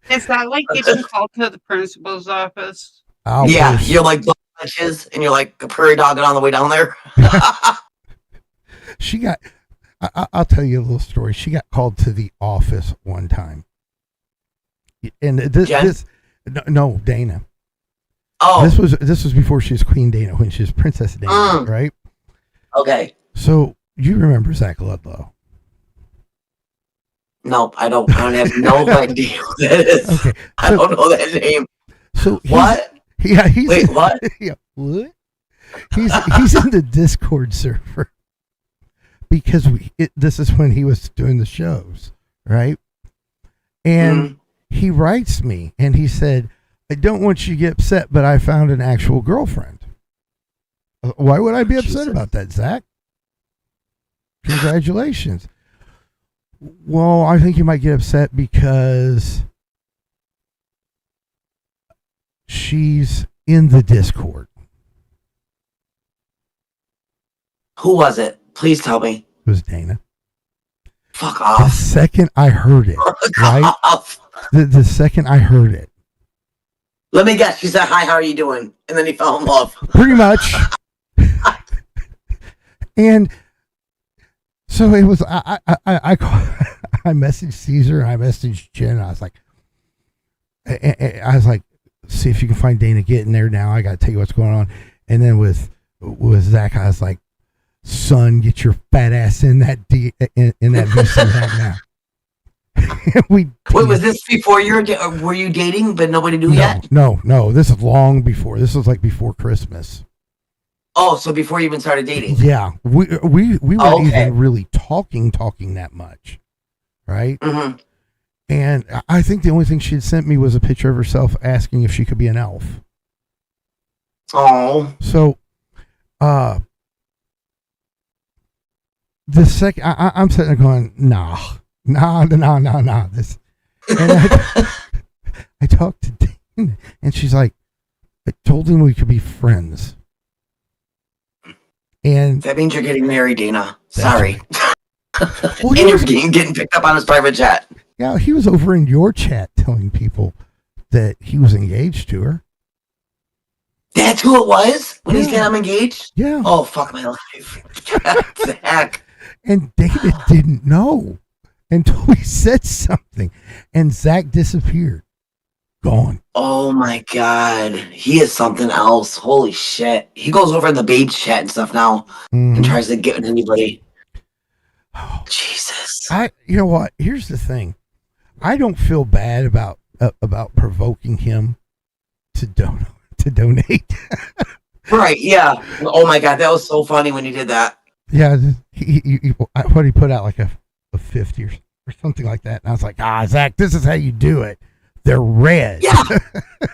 Is that like getting called to the principal's office? Yeah, you're like bunches, and you're like a prairie dog on the way down there. She got. I'll tell you a little story. She got called to the office one time, and this. No, Dana. Oh, this was before she was Queen Dana, when she was Princess Dana, right? Okay. So you remember Zach Ludlow? No, I don't have no idea who that is. Okay, I don't know that name. So what? Yeah, wait, what? Yeah, what? He's in the Discord server because this is when he was doing the shows, right? And he writes me and he said, I don't want you to get upset, but I found an actual girlfriend. Why would I be upset about that, Zach? Congratulations. Well, I think you might get upset because she's in the Discord. Who was it? Please tell me. It was Dana. Fuck off. The second I heard it, right? The second I heard it. Let me guess. She said, hi, how are you doing? And then he fell in love. Pretty much. And so it was, I messaged Caesar, and I messaged Jen, and I was like, see if you can find Dana, get in there now. I got to tell you what's going on. And then with Zach, I was like, son, get your fat ass in that in that VC right now. Wait, was this before were you dating but nobody knew yet? No. This is long before. This was like before Christmas. Oh, so before you even started dating? Yeah, we weren't even really talking that much, right? Mm-hmm. And I think the only thing she had sent me was a picture of herself asking if she could be an elf. Oh. So, the second I'm sitting there going, nah. This, and I talked to Dana, and she's like, I told him we could be friends. And that means you're getting married, Dana. Sorry. Well, and you're getting picked up on his private jet. Yeah, he was over in your chat telling people that he was engaged to her. That's who it was when he said I'm engaged? Yeah. Oh, fuck my life. Zach. And David didn't know until we said something. And Zach disappeared. Gone. Oh my God. He is something else. Holy shit. He goes over in the babes chat and stuff now and tries to get with anybody. Oh, Jesus. You know what? Here's the thing. I don't feel bad about provoking him to donate. Right, yeah. Oh my God, that was so funny when you did that. Yeah, he put out like a 50 or something like that. And I was like, Zach, this is how you do it. They're red. Yeah.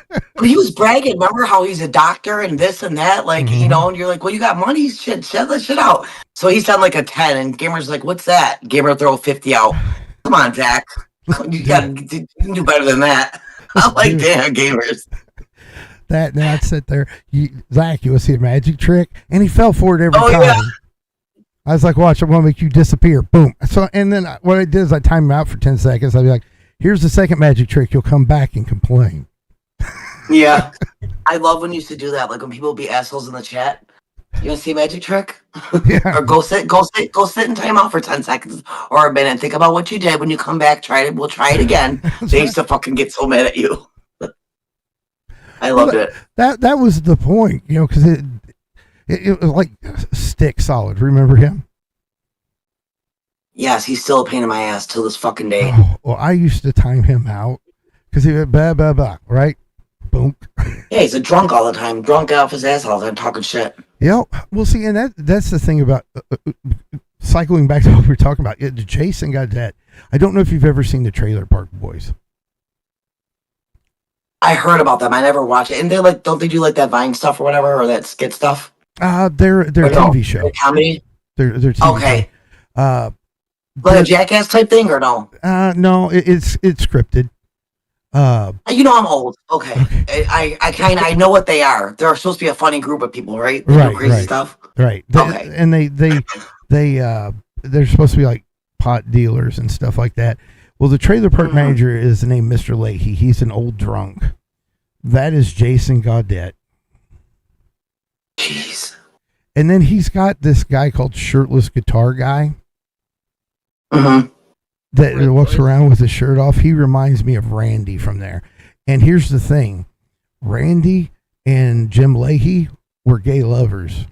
But he was bragging. Remember how he's a doctor and this and that? Like, you know, and you're like, well, you got money. Shit, shut that shit out. So he sounded like a 10, and Gamer's like, what's that? Gamer throw a 50 out. Come on, Zach. You can do better than that. I'm like, damn, Gamers. That, and I'd sit there. Zach, you want to see a magic trick? And he fell for it every time. Yeah. I was like, watch, I'm going to make you disappear. Boom. So, and then what I did is I timed him out for 10 seconds. I'd be like, Here's the second magic trick. You'll come back and complain. Yeah. I love when you used to do that. Like when people be assholes in the chat. You want to see a magic trick? Yeah. Or go sit in timeout for 10 seconds or a minute. Think about what you did when you come back. We'll try it again. They used to fucking get so mad at you. I loved it. That was the point, you know, because it was like stick solid. Remember him? Yes, he's still a pain in my ass till this fucking day. Oh, well, I used to time him out because he went blah blah blah, right? Boom. Yeah, he's a drunk all the time. Drunk off his ass all the time, talking shit. Yeah, well, see, and that's the thing about cycling back to what we were talking about. Jason got that. I don't know if you've ever seen the Trailer Park Boys. I heard about them. I never watched it. And they're like, don't they do like that Vine stuff or whatever, or that skit stuff? They're a TV show. They're comedy. They're TV okay. Show. Like a Jackass type thing, or no? No, it's scripted. You know I'm old. Okay. I know what they are. They're supposed to be a funny group of people, right? They do crazy stuff. Right. Okay. And they're supposed to be like pot dealers and stuff like that. Well, the trailer park manager is named Mr. Leahy. He's an old drunk. That is Jason Gaudette. Jeez. And then he's got this guy called Shirtless Guitar Guy. That walks around with his shirt off. He reminds me of Randy from there. And here's the thing. Randy and Jim Leahy were gay lovers.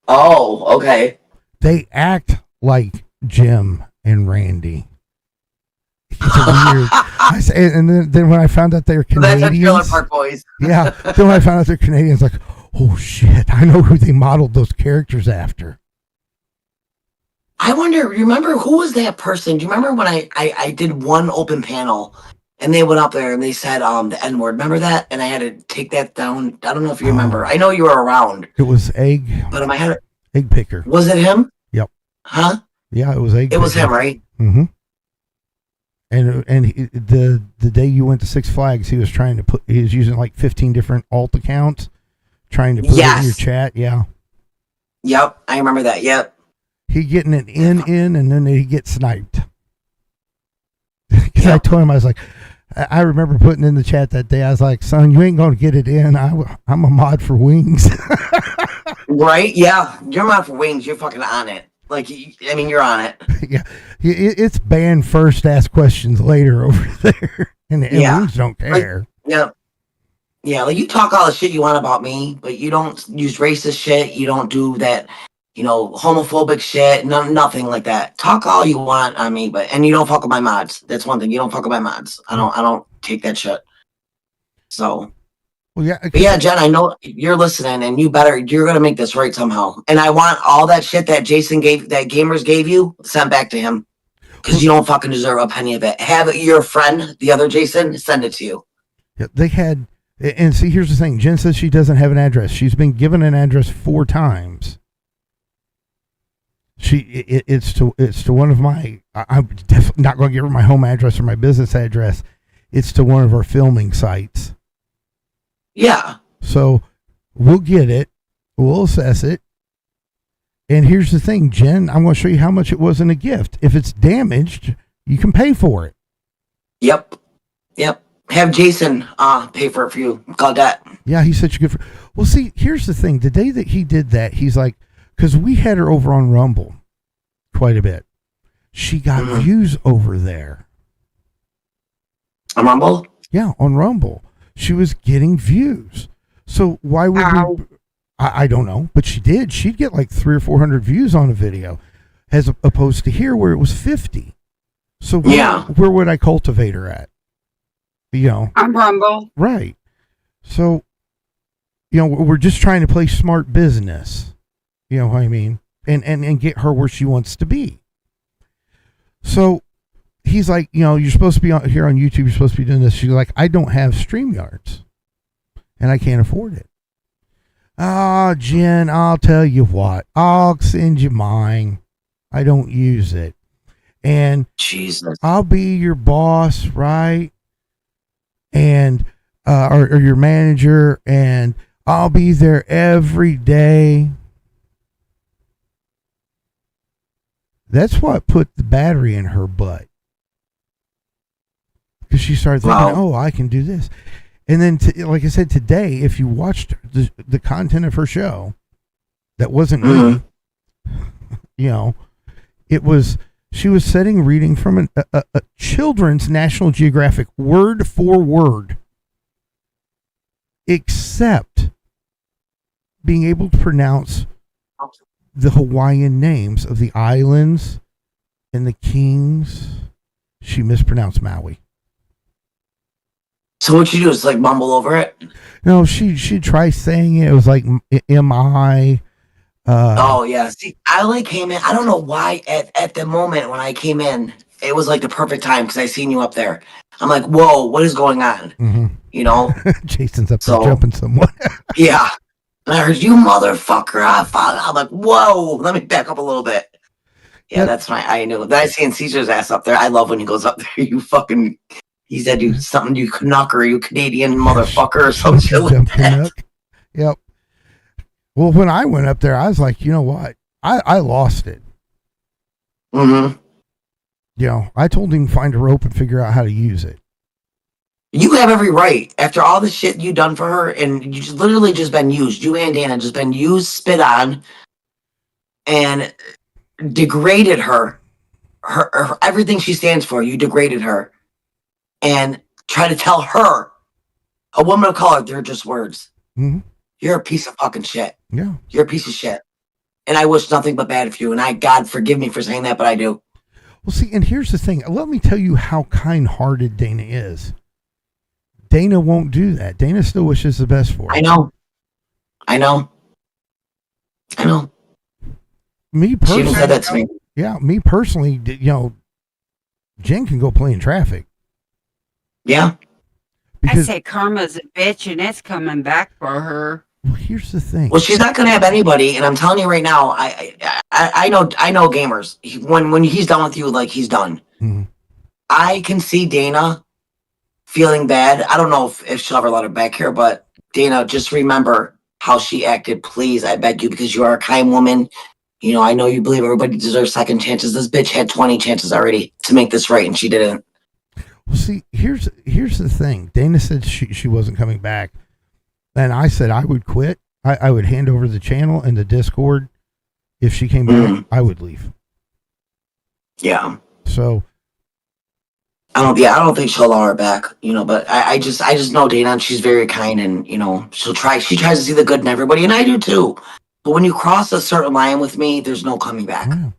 Oh, okay. They act like Jim and Randy. It's weird. And then when I found out they were Canadians. That's Trailer Park Boys. Yeah. Then when I found out they're Canadians, like, oh shit, I know who they modeled those characters after. I wonder, remember, who was that person? Do you remember when I did one open panel and they went up there and they said the N-word? Remember that? And I had to take that down. I don't know if you remember. I know you were around. It was Egg. But in my head, Egg Picker. Was it him? Yep. Huh? Yeah, it was Egg Picker. It was him, right? Mm-hmm. And the day you went to Six Flags, he was using like 15 different alt accounts, trying to put it in your chat. Yeah. Yep, I remember that. Yep. He getting it in, and then he get sniped. Because I told him, I was like, I remember putting in the chat that day, I was like, son, you ain't going to get it in. I'm a mod for Wings. Right? Yeah. You're a mod for Wings. You're fucking on it. Like, I mean, you're on it. Yeah. It's banned first, ask questions later over there. And Wings don't care. Like, yeah. Yeah, like you talk all the shit you want about me, but you don't use racist shit. You don't do that, homophobic shit. Nothing like that. Talk all you want on me, and you don't fuck with my mods. That's one thing. You don't fuck with my mods. I don't take that shit. So, well, yeah. But yeah, Jen, I know you're listening, and you're gonna make this right somehow. And I want all that shit that Jason that gamers gave you sent back to him, because you don't fucking deserve a penny of it. Have your friend, the other Jason, send it to you. Yeah, they had. And see, here's the thing. Jen says she doesn't have an address. She's been given an address 4 times. It's to one of my. I'm definitely not going to give her my home address or my business address. It's to one of our filming sites. Yeah. So we'll get it. We'll assess it. And here's the thing, Jen. I'm going to show you how much it was in a gift. If it's damaged, you can pay for it. Yep. Have Jason pay for it for you. Call that. Yeah, he's such a good friend. Well, see, here's the thing. The day that he did that, he's like, because we had her over on Rumble quite a bit. She got views over there. On Rumble? Yeah, on Rumble. She was getting views. So why would we... I don't know, but she did. She'd get like 300 or 400 views on a video, as opposed to here where it was 50. So where would I cultivate her at? On Rumble. Right. So, we're just trying to play smart business. You know what I mean? And get her where she wants to be. So he's like, you're supposed to be here on YouTube. You're supposed to be doing this. She's like, I don't have StreamYards and I can't afford it. Jen, I'll tell you what, I'll send you mine. I don't use it. And Jesus. I'll be your boss, right? And or your manager, and I'll be there every day. That's what put the battery in her butt. because she started thinking, Wow. oh, I can do this. And then, like I said, today, if you watched the content of her show, that wasn't me, you know, she was setting reading from a children's National Geographic, word for word, except being able to pronounce the Hawaiian names of the islands and the kings. She mispronounced Maui. So what you do is like mumble over it? No, she tried saying it. It was like M-I. Oh yeah. See, I like came in. I don't know why at the moment when I came in, it was like the perfect time because I seen you up there. I'm like, whoa, what is going on? Mm-hmm. You know? Jason's up there jumping someone. Yeah. And I heard you motherfucker. I'm like, whoa, let me back up a little bit. Yeah, that's right. I knew. Then I seen Caesar's ass up there. I love when he goes up there. You fucking, he said you something, you Canucker, you Canadian motherfucker or some shit like that. Yep. Well, when I went up there, I was like, you know what? I lost it. Mm-hmm. You know, I told him to find a rope and figure out how to use it. You have every right. After all the shit you done for her, and you just literally just been used. You and Dana just been used, spit on, and degraded her. Her everything she stands for, you degraded her. And try to tell her, a woman of color, they're just words. Mm-hmm. You're a piece of fucking shit. Yeah. You're a piece of shit. And I wish nothing but bad for you. And God forgive me for saying that, but I do. Well, see, and here's the thing. Let me tell you how kind-hearted Dana is. Dana won't do that. Dana still wishes the best for her. I know. Me personally. She even said that to me. Yeah, me personally, you know, Jen can go play in traffic. Yeah. Because, I say karma's a bitch and it's coming back for her. Well, here's the thing. Well, she's not going to have anybody. And I'm telling you right now, I know gamers. When he's done with you, like he's done. Mm-hmm. I can see Dana feeling bad. I don't know if she'll ever let her back here, but Dana, just remember how she acted, please. I beg you, because you are a kind woman. You know, I know you believe everybody deserves second chances. This bitch had 20 chances already to make this right, and she didn't. Well, see, here's the thing. Dana said she wasn't coming back, and I said I would quit. I would hand over the channel and the Discord. If she came back, I would leave. Yeah. So I don't think she'll allow her back, you know, but I just know Dana, and she's very kind, and you know, she tries to see the good in everybody, and I do too. But when you cross a certain line with me, there's no coming back. yeah.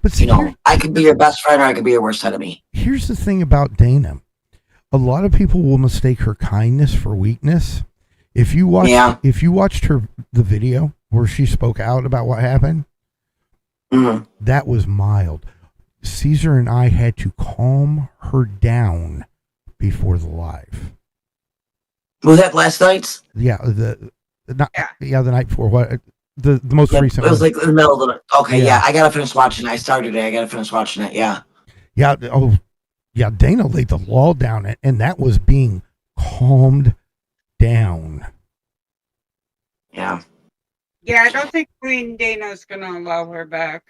But see, you know, I could be your best friend or I could be your worst enemy. Here's the thing about Dana. A lot of people will mistake her kindness for weakness. If you watched the video where she spoke out about what happened, that was mild. Caesar and I had to calm her down before the live. Was that last night's? Yeah, the night before. What the most recent? It was like in the middle of the night. Okay, yeah. I gotta finish watching it. I started it. I gotta finish watching it. Yeah. Yeah. Oh, yeah. Dana laid the law down, and that was being calmed down. Yeah. Yeah, I don't think Queen Dana's gonna allow her back.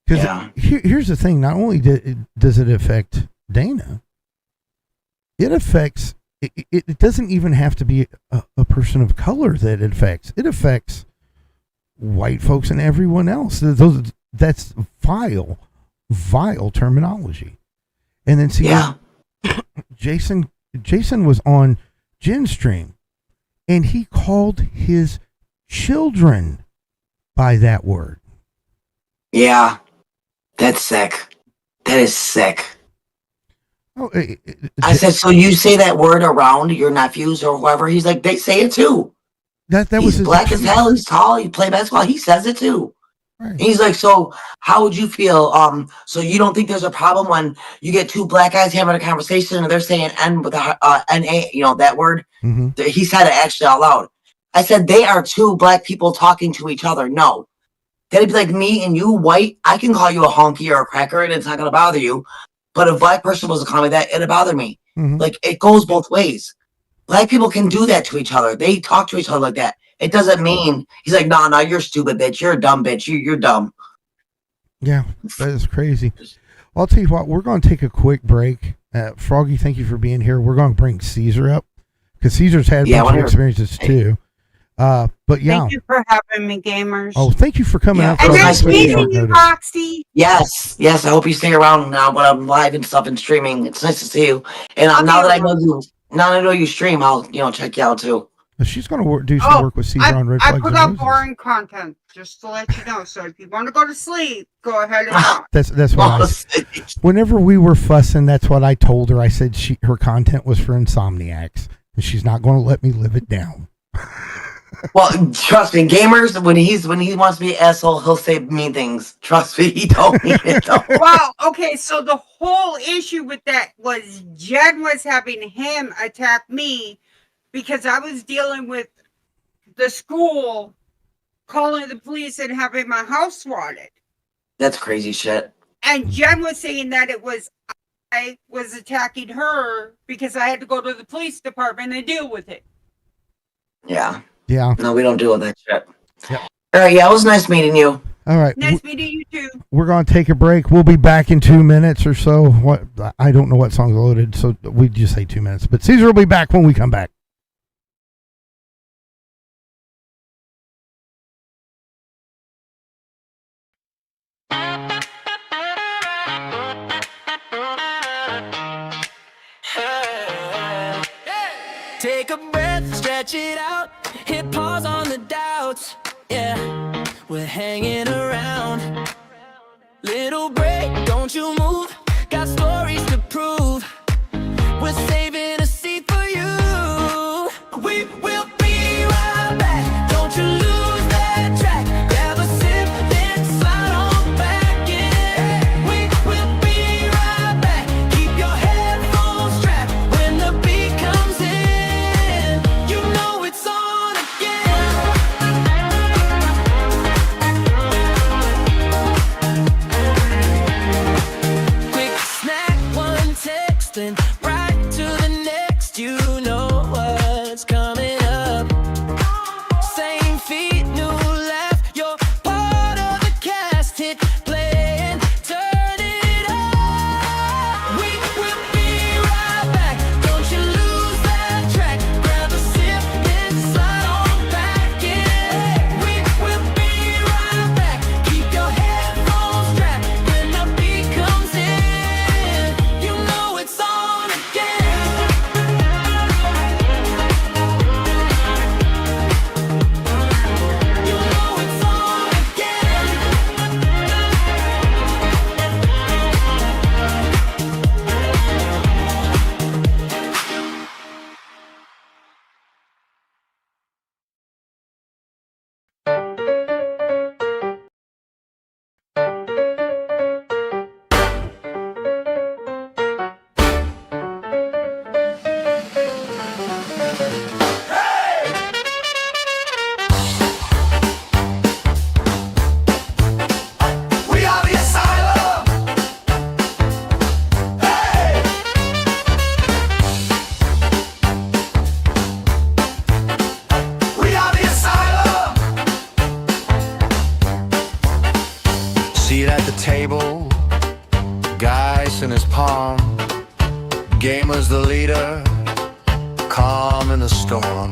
Because here's the thing: not only does it affect Dana, it affects. It doesn't even have to be a person of color that it affects. It affects white folks and everyone else. That's vile terminology. And then see, Jason was on Jen's stream, and he called his children by that word. Yeah, that's sick. That is sick. Oh, I said, so you say that word around your nephews or whoever? He's like, they say it too. He's black as hell. He's tall. He play basketball. He says it too. Right. He's like, so how would you feel? So you don't think there's a problem when you get two black guys having a conversation and they're saying N with a N-A, you know, that word? Mm-hmm. He said it actually out loud. I said, they are two black people talking to each other. No. That'd be like me and you, white. I can call you a honky or a cracker and it's not going to bother you. But if a black person was to call me that, it'd bother me. Mm-hmm. Like, it goes both ways. Black people can do that to each other. They talk to each other like that. It doesn't mean, he's like, no, you're stupid, bitch. You're a dumb bitch. You're dumb. Yeah, that is crazy. I'll tell you what, we're going to take a quick break. Froggy, thank you for being here. We're going to bring Caesar up because Caesar's had a bunch of whatever. experiences too. But yeah. Thank you for having me, gamers. Oh, thank you for coming out. and was nice nice meeting meeting you. you, Roxy. Yes, I hope you stay around now when I'm live and stuff and streaming. It's nice to see you. And I'll now be that around. I know you stream, I'll check you out too. She's going to do some work with Caesar on Red I Flags put and out Roses. boring content just to let you know. So if you want to go to sleep, go ahead and watch. That's what whenever we were fussing, that's what I told her. I said her content was for insomniacs, and she's not going to let me live it down. Well, trust me, gamers, when he wants to be an asshole, he'll say mean things. Trust me, he told me it. Well, okay, so the whole issue with that was Jen was having him attack me because I was dealing with the school calling the police and having my house swatted. That's crazy shit. And Jen was saying that I was attacking her because I had to go to the police department and deal with it. Yeah. No, we don't deal with that shit. Yep. All right, it was nice meeting you. All right. Nice meeting you too. We're going to take a break. We'll be back in 2 minutes or so. What I don't know what song's loaded, so we just say 2 minutes. But Caesar will be back when we come back. Take a breath, stretch it out, hit pause on the doubts. Yeah, we're hanging around. Little break, don't you move. Got stories to prove. We're saving a seat for you. We will be right back. Don't you lose that track. Grab a sip, then slide on back in. We will be right back. Keep your headphones strapped when the beat comes in. You know it's on again. Quick snack, one text, then right to the next. You know what's coming up. Same feet, new laugh. You're part of the cast. Hit play and turn it up. We will be right back. Don't you lose that track. Grab a sip and slide on back in. We will be right back. Keep your headphones strapped when the beat comes in. You know it's on again. You know it's on again. We are the Asylum. Hey! We are the Asylum. Seat at the table, Geist in his palm. Gamer's the leader, calm in the storm.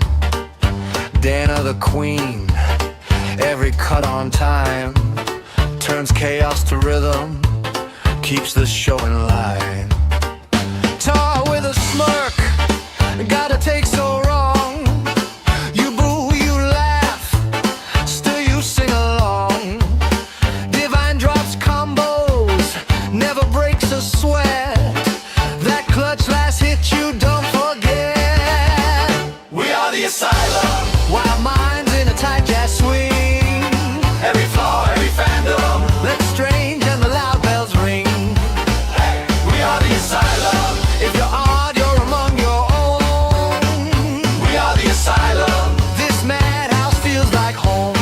Dana the queen, every cut on time. Turns chaos to rhythm, keeps the show in line. Tar with a smirk, gotta take so wrong. You boo, you laugh, still you sing along. Divine drops combos, never breaks a sweat. That clutch last hit you don't forget. We are the Asylum. Wild minds in a tight jazz swing. Every flaw, every fandom. Let's strange and the loud bells ring. We are the Asylum. If you're odd, you're among your own. We are the Asylum. This madhouse feels like home.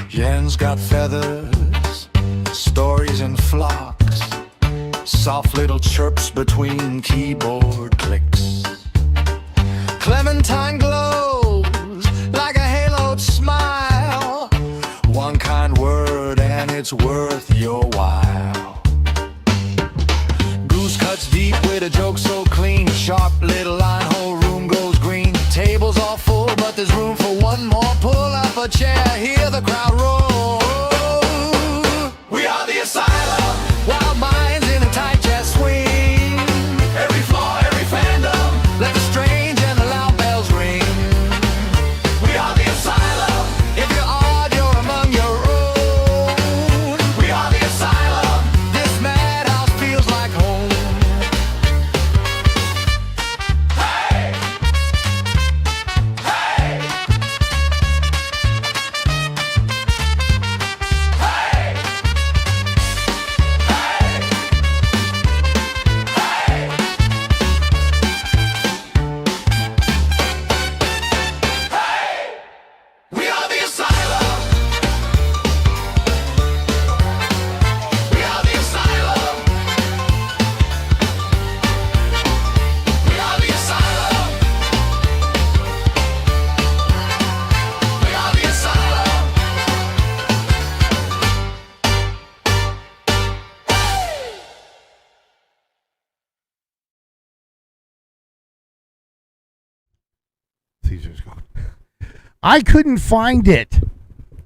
Yen's got feathers, stories in flocks, soft little chirps between keyboard clicks. Clementine glows tables all full, but there's room for one more. Pull up a chair, hear the crowd roar. We are the asylum. Wild minds in a tight chest swing. Every floor, every fandom. Let the strange and the loud bells ring. We are the asylum. If you're odd, you're among your own. We are the asylum. This madhouse feels like home. Hey! Hey! Hey! We are the asylum. We are the asylum. We are the asylum. We are the asylum. Caesar's gone. I couldn't find it.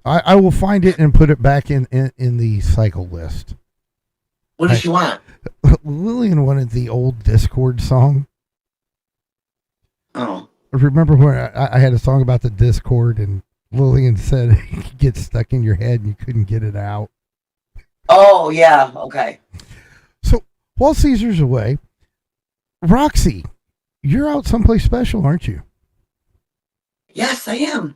I will find it and put it back in the cycle list. What does she want? Lillian wanted the old Discord song. Oh. Remember when I had a song about the Discord and Lillian said it could get stuck in your head and you couldn't get it out. Oh, yeah. Okay. So while Caesar's away, Roxy, you're out someplace special, aren't you? Yes, I am.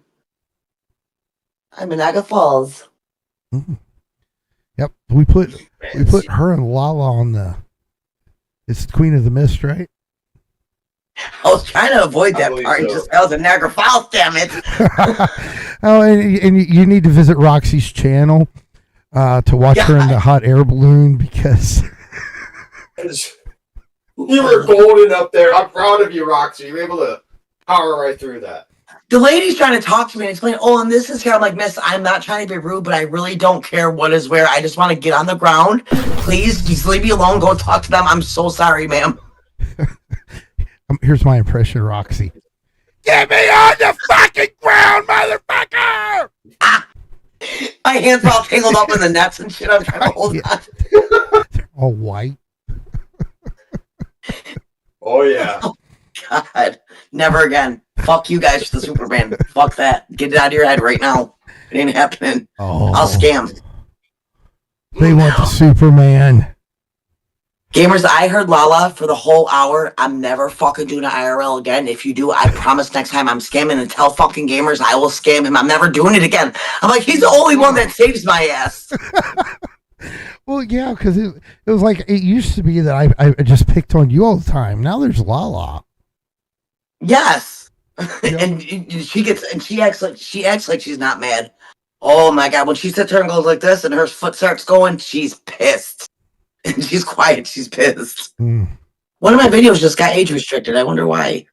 I'm in Niagara Falls. Mm. Yep. We put her and Lala on the. It's Queen of the Mist, right? I was trying to avoid that believe part. so. Just I was in Niagara Falls, damn it. Oh, and you need to visit Roxy's channel to watch her in the hot air balloon because You were golden up there. I'm proud of you, Roxy. You were able to power right through that. The lady's trying to talk to me and explain, oh, and this is here. I'm like, miss, I'm not trying to be rude, but I really don't care what is where. I just want to get on the ground. Please, just leave me alone. Go talk to them. I'm so sorry, ma'am. here's my impression of Roxy. Get me on the fucking ground, motherfucker! My hands are all tangled up in the nets and shit. I'm trying to hold on. They're all white. Oh, yeah. God, never again. Fuck you guys for the Superman. Fuck that. Get it out of your head right now. It ain't happening. Oh, I'll scam. They want the Superman. Gamers, I heard Lala for the whole hour. I'm never fucking doing an IRL again. If you do, I promise next time I'm scamming and tell fucking gamers I will scam him. I'm never doing it again. I'm like, he's the only one that saves my ass. Well, yeah, because it was like it used to be that I just picked on you all the time. Now there's Lala. Yes. Yep. And she acts like she's not mad. Oh my god, when she sits there and goes like this and her foot starts going, she's pissed. And she's quiet, she's pissed. Mm. One of my videos just got age restricted. I wonder why.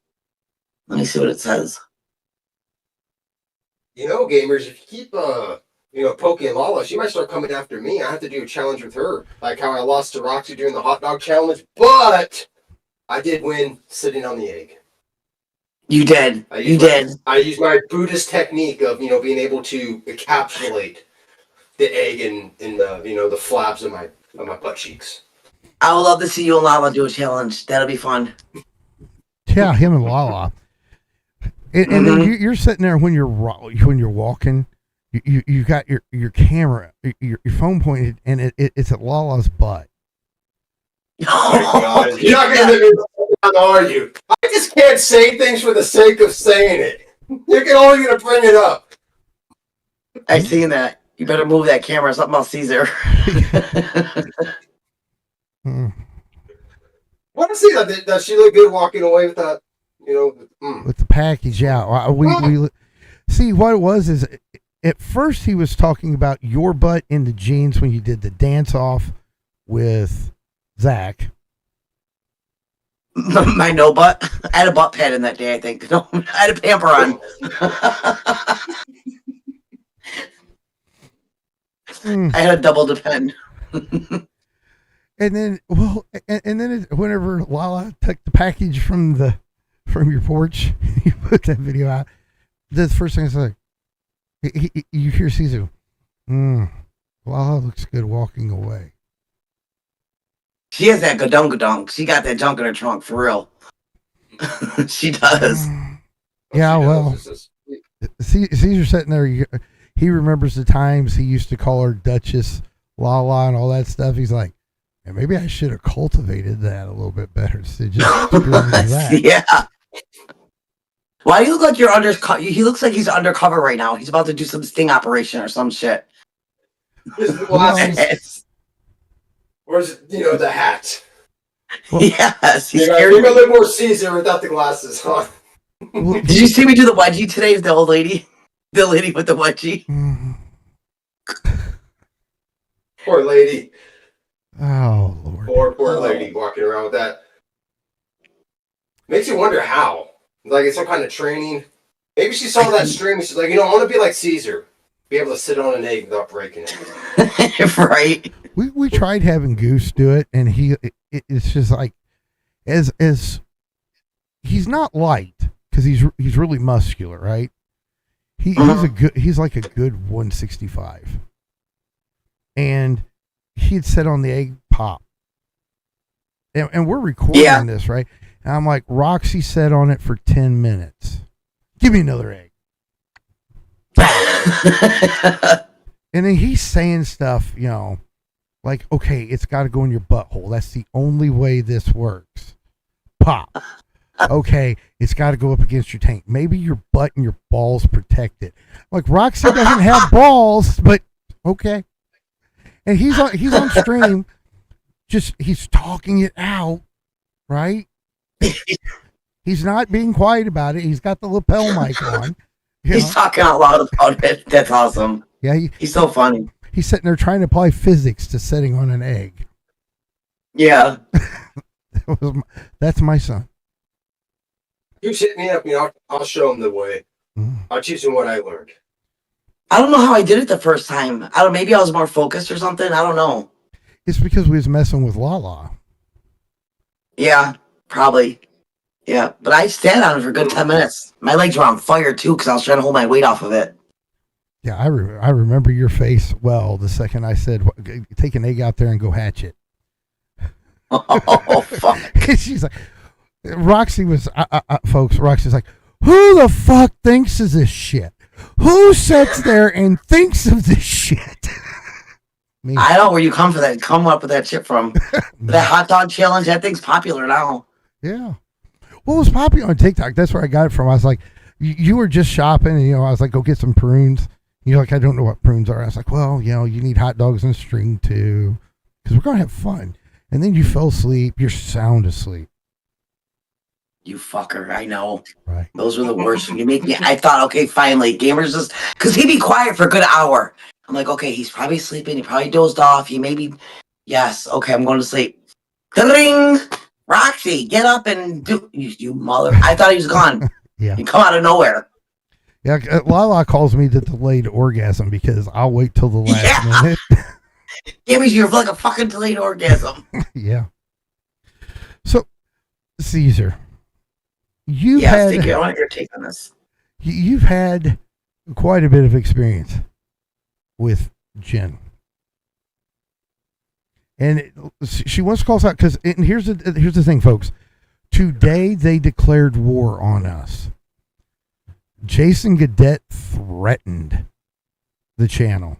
Let me see what it says. You know, gamers, if you keep, poking Lala, she might start coming after me. I have to do a challenge with her. Like how I lost to Roxy during the hot dog challenge. But I did win sitting on the egg. You did. I used my Buddhist technique of, being able to encapsulate the egg in the the flaps of my butt cheeks. I would love to see you and Lala do a challenge. That'll be fun. Yeah, him and Lala. And then you're sitting there when you're walking. You got your camera, your phone pointed, and it's at Lala's butt. Oh my God. You're not gonna let me down, are you? I just can't say things for the sake of saying it. You're only gonna bring it up. I seen that. You better move that camera. Something else sees there. Want to see that? Does she look good walking away with that? With the package out. We see what it was is at first he was talking about your butt in the jeans when you did the dance off with Zach. My no butt. I had a butt pad in that day, I think. No, I had a pamper on. I had a double depend. And then, whenever Lala took the package from from your porch. You put that video out. The first thing I say, you hear Caesar. Lala looks good walking away. She has that gadunk. She got that junk in her trunk for real. She does. Yeah, She knows well, this is- Caesar sitting there. He remembers the times he used to call her Duchess, Lala, and all that stuff. He's like, "Man, maybe I should have cultivated that a little bit better instead of just screwing with that." Yeah. Why do you look like you're undercover? He looks like he's undercover right now. He's about to do some sting operation or some shit. This is the glasses. Where's the hat? Yes, he's You scared got a me. little more Caesar without the glasses on. Well, Did you see me do the wedgie today with the old lady? The lady with the wedgie. Poor lady. oh Lord. Poor lady walking around with that. Makes you wonder how. Like it's some kind of training. Maybe she saw that stream and she's like, I want to be like Caesar. Be able to sit on an egg without breaking it. Right. We tried having Goose do it, and it's just like as he's not light because he's really muscular, right? He's like a good 165, and he'd sit on the egg pop, and we're recording this, right? And I'm like, Roxy sat on it for 10 minutes. Give me another egg. And then he's saying stuff, like, okay, it's got to go in your butthole. That's the only way this works. Pop. Okay, it's got to go up against your tank. Maybe your butt and your balls protect it. Like, Roxy doesn't have balls, but okay. And he's on stream, he's talking it out, right? He's not being quiet about it. He's got the lapel mic on. He's talking out loud about it. That's awesome. Yeah, he's so funny. He's sitting there trying to apply physics to sitting on an egg. Yeah. That's my son. You hit me up, I'll show him the way. I'll teach him what I learned. I don't know how I did it the first time. Maybe I was more focused or something. I don't know. It's because we was messing with Lala. Yeah, probably. Yeah, but I sat on it for a good 10 minutes. My legs were on fire too because I was trying to hold my weight off of it. Yeah, I remember your face well the second I said, take an egg out there and go hatch it. Oh, fuck. She's like, Roxy was, folks, Roxy's like, who the fuck thinks of this shit? Who sits there and thinks of this shit? Me. I don't know where you come up with that shit from. That hot dog challenge, that thing's popular now. Yeah. Well, it was popular on TikTok. That's where I got it from. I was like, you were just shopping, and I was like, go get some prunes. You're like, I don't know what prunes are. I was like, well, you need hot dogs and string too, because we're gonna have fun. And then you fell asleep. You're sound asleep. You fucker, I know. Right. Those were the worst. You make me. I thought, okay, finally, gamers just because he'd be quiet for a good hour. I'm like, okay, he's probably sleeping. He probably dozed off. He maybe, yes, okay, I'm going to sleep. Ring, Roxy, get up and do you mother. I thought he was gone. Yeah. He come out of nowhere. Yeah, Lala calls me the delayed orgasm because I'll wait till the last minute. Gamers, you're like a fucking delayed orgasm. Yeah. So, Caesar, you've Yes, thank you. I want your take on this. You've had quite a bit of experience with Jen, and she once calls out because here's the thing, folks. Today they declared war on us. Jason Gadet threatened the channel.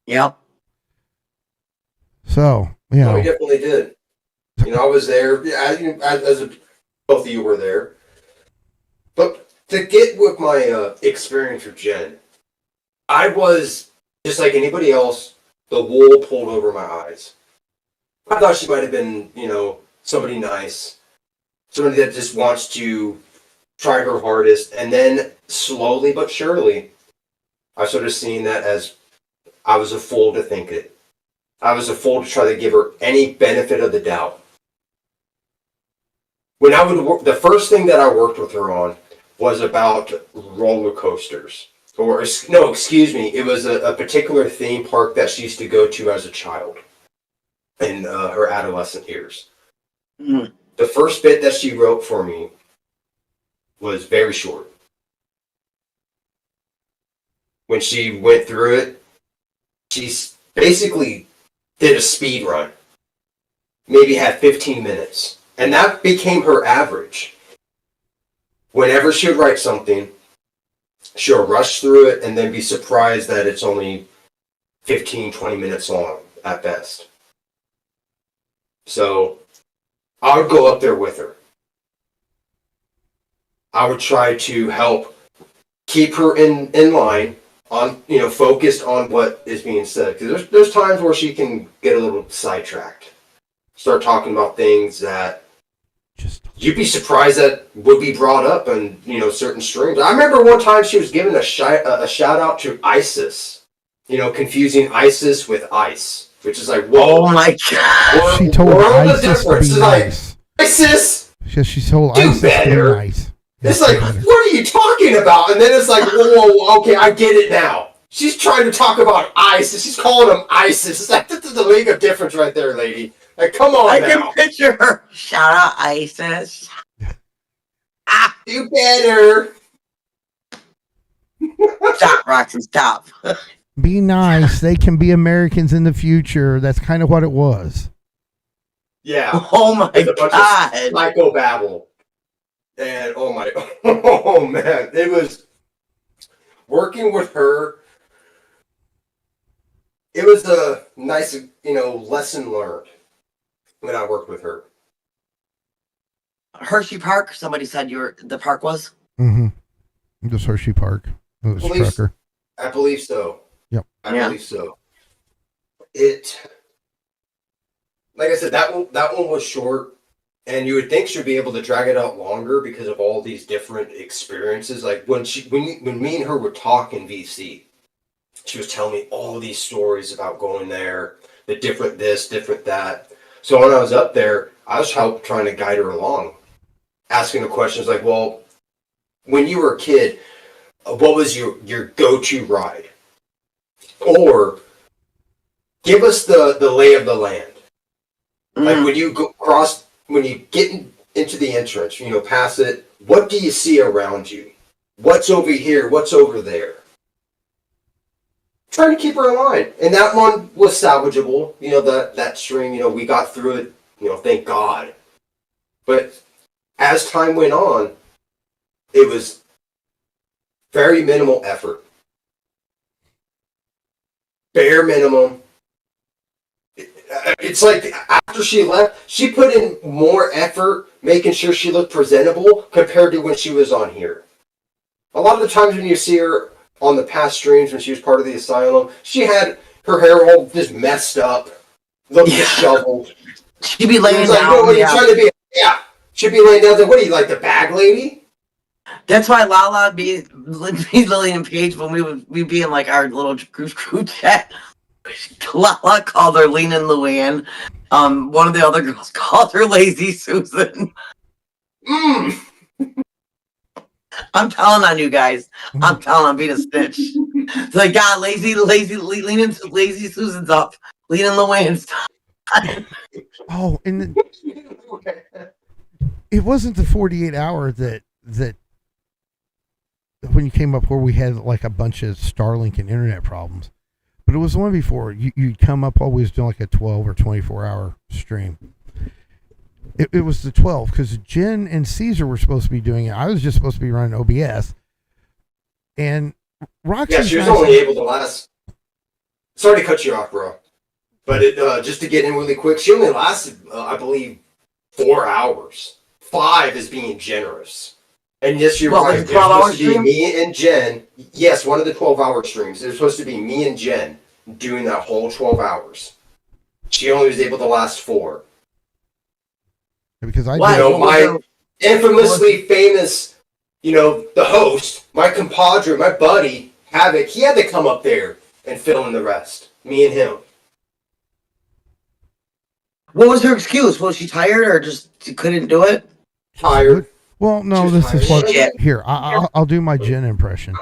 Yep. So he definitely did. I was there. Both of you were there. But to get with my experience with Jen, I was, just like anybody else, the wool pulled over my eyes. I thought she might have been, somebody nice. Somebody that just wants to try her hardest. And then slowly but surely, I started seeing that as I was a fool to think it. I was a fool to try to give her any benefit of the doubt. When I would work, the first thing that I worked with her on was about roller coasters. Or, no, excuse me, it was a particular theme park that she used to go to as a child in her adolescent years. Mm. The first bit that she wrote for me was very short. When she went through it, she basically did a speed run. Maybe had 15 minutes. And that became her average. Whenever she would write something, she'll rush through it and then be surprised that it's only 15, 20 minutes long at best. So I would go up there with her. I would try to help keep her in line, on focused on what is being said. Because there's times where she can get a little sidetracked. Start talking about things that you'd be surprised that would be brought up in certain streams. I remember one time she was giving a shout out to ISIS, confusing ISIS with ICE, which is like, whoa. Oh my God. She told ISIS to be nice. ISIS, She told do ISIS to be better. nice. It's like, what are you talking about? And then it's like, whoa, okay, I get it now. She's trying to talk about ISIS. She's calling them ISIS. It's like, this is the league of difference right there, lady. Like, come on I now. can picture her. Shout out ISIS. Do better. Stop, Roxy, stop. Be nice. They can be Americans in the future. That's kind of what it was. Yeah. Oh my It's a bunch God. of psychobabble. And oh man, it was working with her. It was a nice, lesson learned when I worked with her. Hershey Park, somebody said the park was? Mm-hmm. Just Hershey Park. It was Trucker. I believe so. Yep. I believe so. Like I said, that one was short, and you would think she'd be able to drag it out longer because of all these different experiences. Like when me and her would talk in VC, she was telling me all these stories about going there, the different this, different that. So when I was up there, I was trying to guide her along, asking her questions like, well, when you were a kid, what was your go-to ride? Or give us the lay of the land. Like when you when you get into the entrance, past it, what do you see around you? What's over here? What's over there? Trying to keep her in line. And that one was salvageable. That stream, we got through it, thank God. But as time went on, it was very minimal effort. Bare minimum. It's like after she left, she put in more effort making sure she looked presentable compared to when she was on here. A lot of the times when you see her on the past streams when she was part of the Asylum, she had her hair all just messed up, looked disheveled. She'd be laying like, down. what are you trying to be? Yeah. She'd be laying down. Like, what are you, like the bag lady? That's why Lala be Lily and Paige when we'd be in like our little group chat. Lala called her Lean and Luann. One of the other girls called her Lazy Susan. I'm telling on you guys. I'm telling on being a snitch. It's like, God, lazy Susan's up. Lean and Luann's Oh, and it wasn't the 48 hour that when you came up where we had like a bunch of Starlink and internet problems, but it was the one before. You'd come up always doing like a 12 or 24 hour stream. It was the 12 because Jen and Caesar were supposed to be doing it. I was just supposed to be running OBS, and Roxy. Yeah, she was only able to last. Sorry to cut you off, bro, but just to get in really quick, she only lasted, I believe, 4 hours. 5 is being generous. And yes, you're right. It's supposed to be me and Jen. Yes, one of the 12-hour streams. It was supposed to be me and Jen doing that whole 12 hours. She only was able to last 4. Because my infamously famous, the host, my compadre, my buddy, Havoc, he had to come up there and fill in the rest. Me and him. What was her excuse? Was she tired or just she couldn't do it? Tired. Well, no, this is what. Here, I'll do my Jen impression.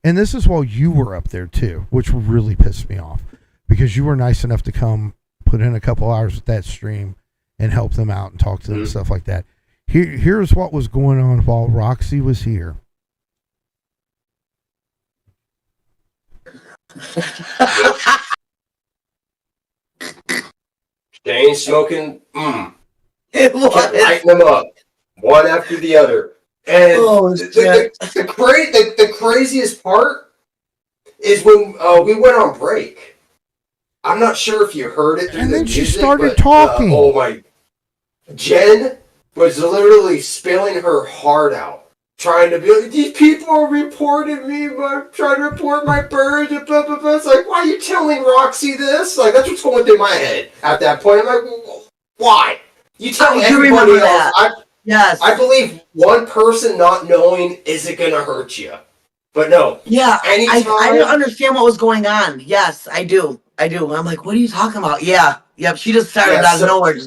And this is while you were up there too, which really pissed me off because you were nice enough to come put in a couple hours with that stream and help them out and talk to them and stuff like that. Here's what was going on while Roxy was here. Chain smoking. It Kept was. lighting them up, one after the other. And Oh, shit. the craziest part is when we went on break. I'm not sure if you heard it through And the then she music, started but, talking. oh my! Jen was literally spilling her heart out, trying to be like, "These people are reporting me. I'm trying to report my birds." And blah blah blah. It's like, why are you telling Roxy this? Like, that's what's going through my head at that point. I'm like, why? You tell I do everybody remember else. that. Yes. I believe one person not knowing isn't gonna hurt you, but no. Yeah, Anytime, I didn't understand what was going on. Yes, I do. I'm like, what are you talking about? Yeah. Yep. She just started out of nowhere.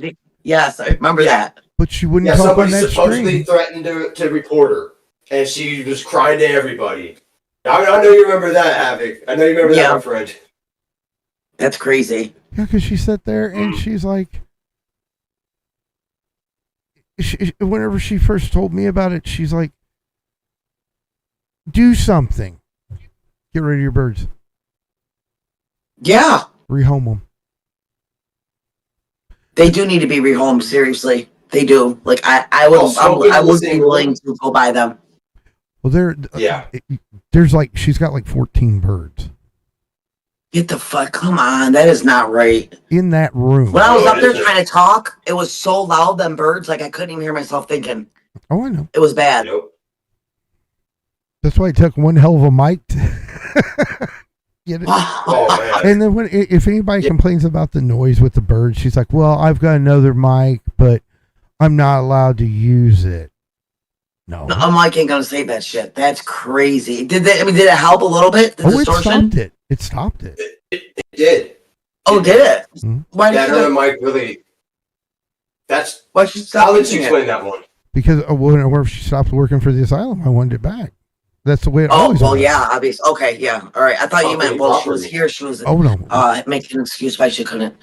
Yes, I remember that. But she wouldn't yeah, talk on somebody that supposedly stream. threatened to report her, and she was crying to everybody. I know you remember that, Havoc. I know you remember that, my friend. That's crazy. Yeah, because she sat there and she's like, whenever she first told me about it, she's like, do something. Get rid of your birds. Yeah. Rehome them. They do need to be rehomed, seriously. They do. Like I would be willing to go buy them. Well, there's like she's got like 14 birds. Get the fuck, come on, that is not right. In that room. When I was up there trying to talk, it was so loud, them birds, like I couldn't even hear myself thinking. Oh, I know. It was bad. That's why it took one hell of a mic to get it. Oh, man. And then if anybody complains about the noise with the birds, she's like, well, I've got another mic, but I'm not allowed to use it. No. A mic ain't gonna save that shit. That's crazy. Did it help a little bit? The distortion? It stopped it. It did. Oh, did it? Mm-hmm. Why did that other mic really? Why she stop How did you using explain it? that one? Because whenever she stopped working for the asylum, I wanted it back. That's the way it always was. Yeah, obviously. Okay, yeah. All right. I thought you meant, she was here. She was making an excuse why she couldn't.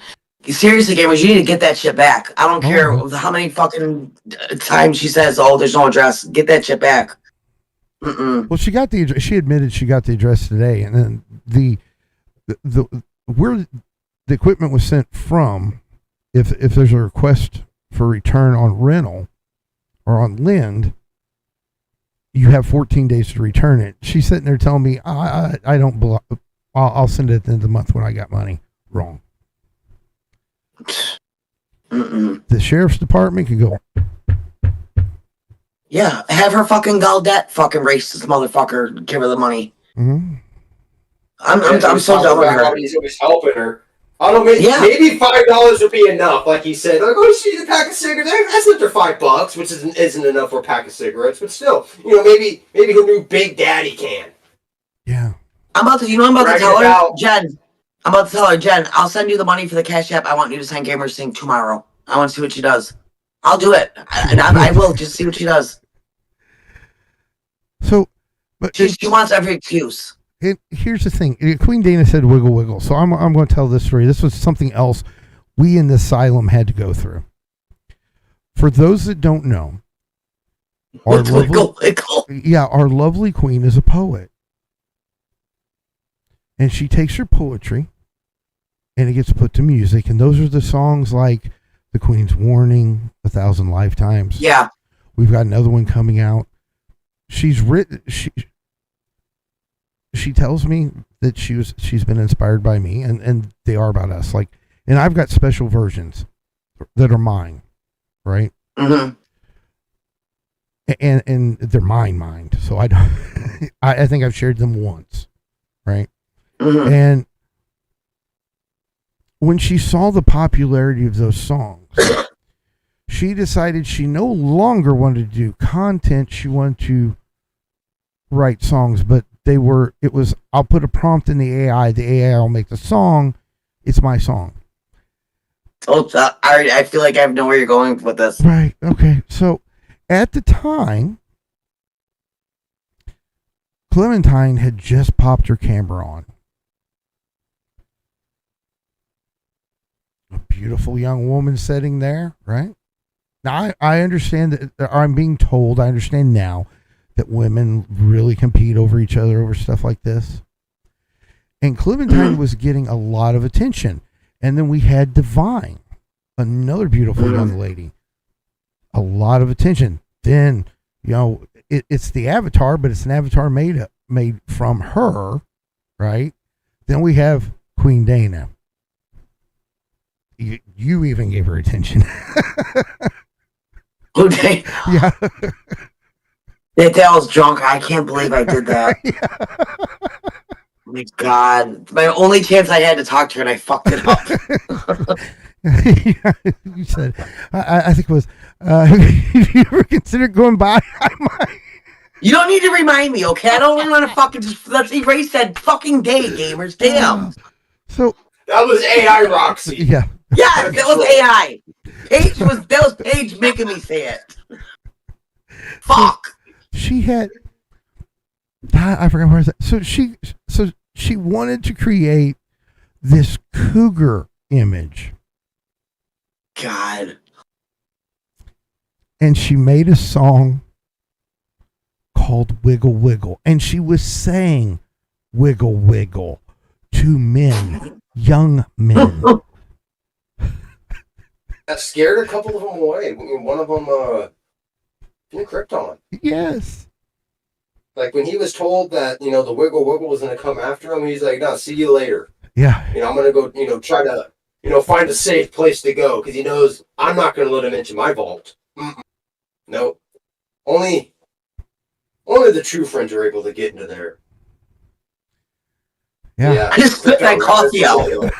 Seriously, gamers, you need to get that shit back. I don't care how many fucking times she says, "Oh, there's no address." Get that shit back. Mm-mm. Well, she got the address. She admitted she got the address today, and then the where the equipment was sent from. If there's a request for return on rental or on lend, you have 14 days to return it. She's sitting there telling me, I don't. I'll send it at the end of the month when I got money. Wrong. Mm-mm. The sheriff's department can go. Yeah, have her fucking Gaudet fucking racist motherfucker give her the money. Mm-hmm. I'm so done with her. He's always helping her. I don't know, maybe $5 would be enough. Like he said, like, oh, she need a pack of cigarettes. That's under $5, which isn't enough for a pack of cigarettes. But still, maybe her new Big Daddy can. Yeah. I'm about to tell her, Jen. I'm about to tell her, Jen, I'll send you the money for the Cash App. I want you to sign Gamer Sing tomorrow. I want to see what she does. I'll do it. I will just see what she does. So, but she wants every excuse. Here's the thing. Queen Dana said wiggle, wiggle. So I'm going to tell this story. This was something else we in the asylum had to go through. For those that don't know, our lovely queen is a poet. And she takes her poetry and it gets put to music. And those are the songs like The Queen's Warning, 1,000 Lifetimes. Yeah. We've got another one coming out. She's written, she tells me that she's been inspired by me and they are about us. Like, and I've got special versions that are mine, right? Mm-hmm. And they're mine. So I don't, I think I've shared them once, right? Mm-hmm. And when she saw the popularity of those songs, she decided she no longer wanted to do content. She wanted to write songs, but I'll put a prompt in the AI will make the song. It's my song. Oh, I feel like I know where you're going with this. Right. Okay. So at the time, Clementine had just popped her camera on. A beautiful young woman sitting there, right? Now I understand that, or I'm being told, I understand now that women really compete over each other over stuff like this. And Clementine was getting a lot of attention. And then we had Divine, another beautiful young lady. A lot of attention. Then, it's the Avatar, but it's an Avatar made from her, right? Then we have Queen Dana. You even gave her attention. Okay. Yeah. That I was drunk. I can't believe I did that. Oh my God. My only chance I had to talk to her and I fucked it up. Yeah, you said, I think it was, if you ever consider going by, I might. You don't need to remind me, okay? I don't really want to fucking just let's erase that fucking day, gamers. Damn. So That was AI Roxy. yeah. Yeah, that was AI. That was Paige making me say it. Fuck. She had, I forgot where I was at. So she wanted to create this cougar image. God. And she made a song called Wiggle Wiggle. And she was saying wiggle wiggle to men, young men. That scared a couple of them away. One of them, Krypton. Yes. Like when he was told that, the Wiggle Wiggle was going to come after him, he's like, no, see you later. Yeah. I'm going to go, try to, find a safe place to go because he knows I'm not going to let him into my vault. Nope. Only the true friends are able to get into there. Yeah. I just put that coffee out.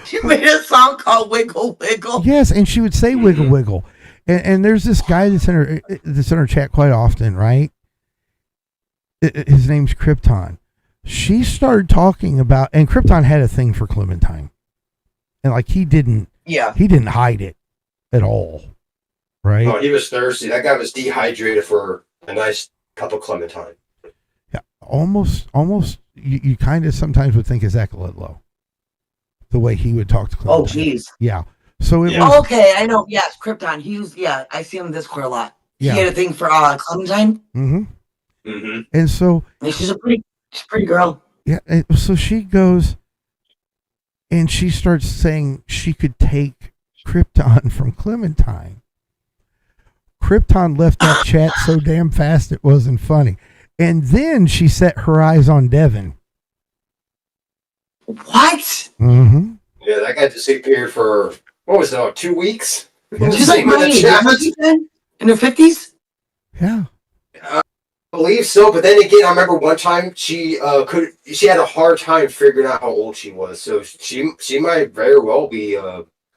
She made a song called Wiggle Wiggle. Yes, and she would say wiggle wiggle. And there's this guy that's in her chat quite often, right? His name's Krypton. She started talking about, and Krypton had a thing for Clementine. And like he didn't hide it at all. Right? Oh, he was thirsty. That guy was dehydrated for a nice cup of Clementine. Yeah. Almost you kind of sometimes would think of Zach Lidlow. The way he would talk to Clementine. Oh, jeez. Yeah. So it was. Oh, okay, I know. Yes, Krypton. I see him in Discord a lot. Yeah. He had a thing for Clementine. Mm-hmm. And so. And she's a pretty girl. Yeah. So she goes and she starts saying she could take Krypton from Clementine. Krypton left that chat so damn fast it wasn't funny. And then she set her eyes on Devin. What? Mm-hmm. Yeah, that guy disappeared for, what was it, 2 weeks? She's like my age, isn't she, then? In her 50s? Yeah. I believe so, but then again, I remember one time she had a hard time figuring out how old she was, so she might very well be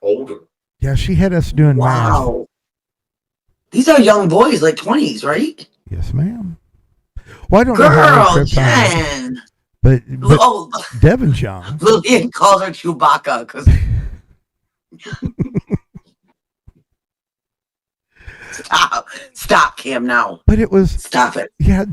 older. Yeah, she had us doing Wow. math. These are young boys, like 20s, right? Yes, ma'am. Well, I don't know how old Girl, Krypton is, Jen. but Oh, Devin's young. Lillian calls her Chewbacca because. Stop, Cam, now. But it was. Stop it. Yeah,